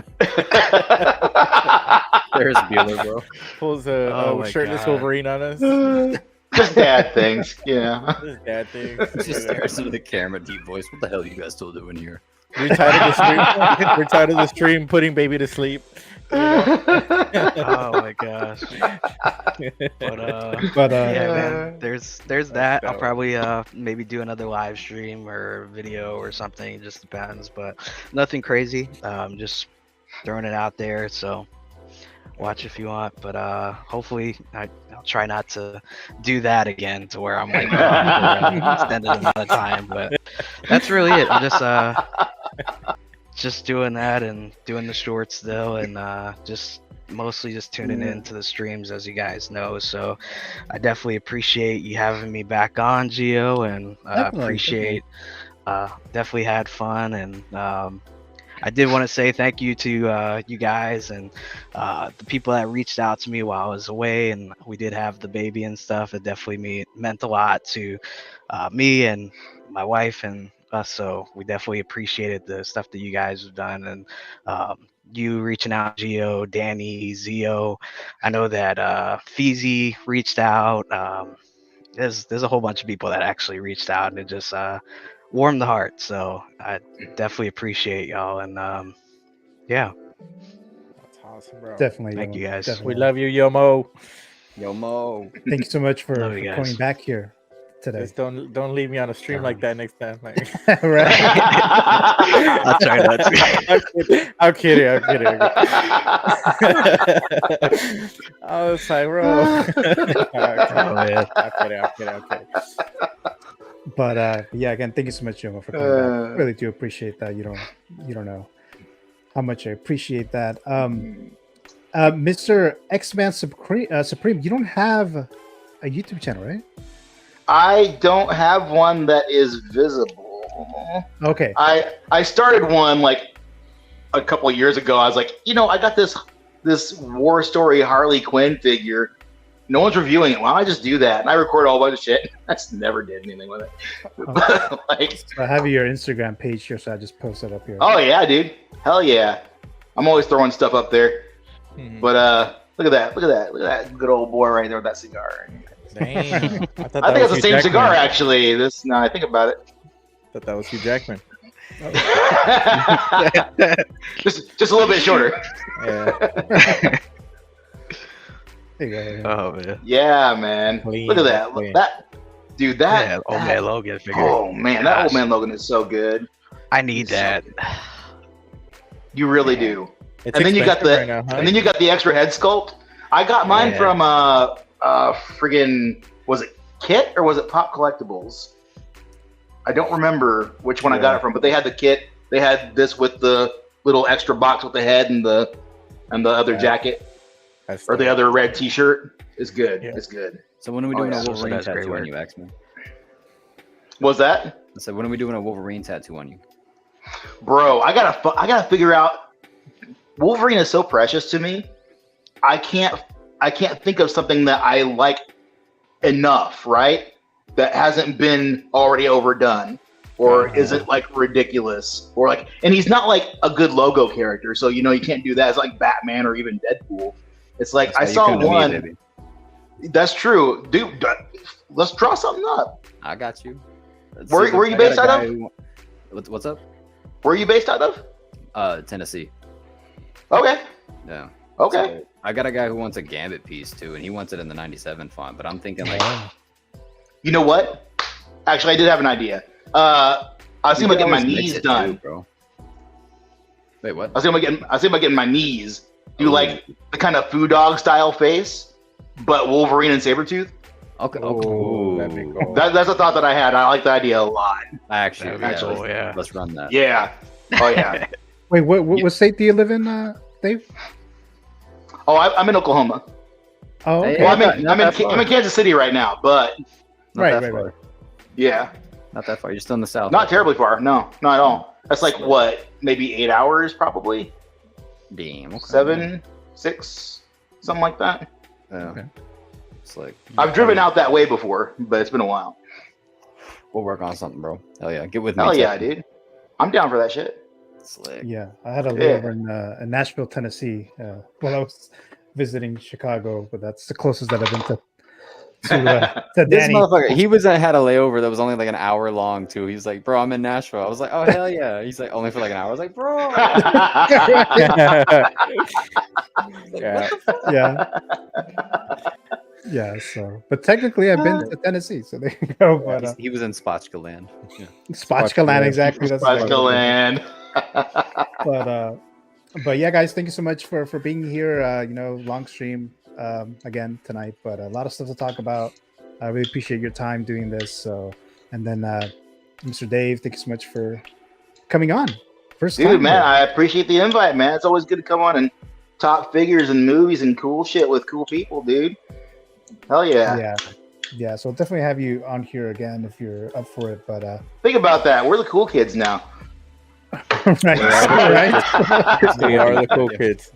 There's Bueller, bro. Pulls a shirtless Wolverine on us. Just dad things, yeah. Just dad things. Just stares into the camera, deep voice. What the hell are you guys still doing here? We're tired of the stream putting baby to sleep. You know? Oh my gosh. But yeah, man, there's that. I'll probably maybe do another live stream or video or something. It just depends, but nothing crazy. Just throwing it out there. So watch if you want, but hopefully I'll try not to do that again to where I'm like for an extended amount of time. But that's really it. I'm just doing that and doing the shorts still, and just mostly just tuning in to the streams, as you guys know. So I definitely appreciate you having me back on, Gio, and appreciate definitely had fun. And I did want to say thank you to you guys and the people that reached out to me while I was away, and we did have the baby and stuff. It definitely meant a lot to me and my wife and us, so we definitely appreciated the stuff that you guys have done, and you reaching out, Gio, Danny, Zio. I know that Feezy reached out. There's a whole bunch of people that actually reached out, and it just warmed the heart. So I definitely appreciate y'all, and yeah. That's awesome, bro. Definitely. Thank you guys. Definitely. We love you, Yomo. Yomo. Thank you so much for Love you guys. coming back here today. Just don't leave me on a stream like that next time. Like, Right. I'll try not to. I'm kidding. I was like, bro. I'm kidding. But yeah, again, thank you so much, Yomo, for coming back. Really do appreciate that. You don't know how much I appreciate that. Mr. X-Man Supreme, you don't have a YouTube channel, right? I don't have one that is visible. Okay. I started one like a couple of years ago. I was like, I got this War Story Harley Quinn figure. No one's reviewing it. Why don't I just do that? And I record a whole bunch of shit. I just never did anything with it. So I have your Instagram page here, so I just post it up here. Oh yeah, dude. Hell yeah. I'm always throwing stuff up there. Mhm. But look at that good old boy right there with that cigar. Damn. I thought I think it's was the Hugh same Jackman. cigar actually. Now I think about it. Thought that was Hugh Jackman. just a little bit shorter. Yeah. There you go. Oh man. Yeah, man. Clean, Look at that. clean. Dude, Yeah, Old Man Logan figure. Oh man, that Gosh. Old Man Logan is so good. I need that. You really do. It's And then you got expensive right now, huh? and then you got the extra head sculpt. I got mine Yeah. from friggin' was it Kit or was it Pop Collectibles? I don't remember which one I got it from, but they had the kit. They had this with the little extra box with the head and the other jacket or the other red T-shirt. It's good. Yeah. It's good. So when are we Oh, doing yeah. a Wolverine That's great tattoo on work. you, X-Men? Was that? I said, when are we doing a Wolverine tattoo on you? Bro, I gotta figure out. Wolverine is so precious to me. I can't think of something that I like enough, right? That hasn't been already overdone. or is it like ridiculous, or like, and he's not like a good logo character, so you know you can't do that as like Batman or even Deadpool. It's like I saw one. That's true, dude. Let's draw something up. I got you. Where are you based out of? What's up? Where are you based out of? Tennessee. Okay. Yeah. Okay. So I got a guy who wants a Gambit piece too, and he wants it in the 97 font. But I'm thinking like, you know what? Actually, I did have an idea. I was thinking about getting my knees done, bro. Wait, what? I was thinking about getting my knees. Do like the kind of Foo Dog style face, but Wolverine and Sabretooth. Okay. That'd be cool. That's a thought that I had. I like the idea a lot. Actually, let's run that. Yeah. Oh yeah. Wait, what state do you live in, Dave? Oh, I'm in Oklahoma. Oh, okay. Well, I'm in Kansas City right now, but right. Yeah. Not that far. You're still in the south. Not terribly far. No, not at all. That's like what, maybe 8 hours, probably. Damn. Okay. 7, 6, something like that. Yeah. Okay. It's like I've driven out that way before, but it's been a while. We'll work on something, bro. Hell yeah, get with me. Hell yeah, dude. I'm down for that shit. Slick. Yeah, I had a layover in Nashville, Tennessee. When I was visiting Chicago, but that's the closest that I've been to this Danny. motherfucker, he had a layover that was only like an hour long too. He's like, bro, I'm in Nashville. I was like, oh hell yeah. He's like, only for like an hour. I was like, bro. Yeah. So, but technically, I've been to Tennessee, so there you go. But he was in Spotchka land. Yeah. Spotchka land, exactly. That's Spotchka land. But yeah, guys, thank you so much for being here. Long stream again tonight, but a lot of stuff to talk about. I really appreciate your time doing this. So, and then Mr. Dave, thank you so much for coming on. First time, dude, man, I appreciate the invite, man. It's always good to come on and talk figures and movies and cool shit with cool people, dude. Hell yeah. Yeah. So I'll definitely have you on here again if you're up for it. But think about that. We're the cool kids now. right. We are the cool kids.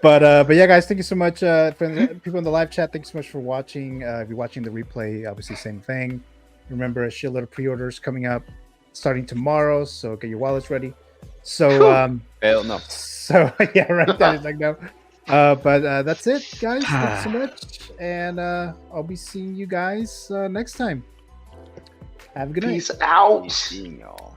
But yeah, guys, thank you so much for the people in the live chat. Thank you so much for watching. If you're watching the replay, obviously same thing. Remember, a shitload of pre-orders coming up starting tomorrow, so get your wallets ready. So hell no. So yeah, right. That is like no. But that's it, guys. Thanks so much, and I'll be seeing you guys next time. Have a good night. Peace out. Seeing y'all.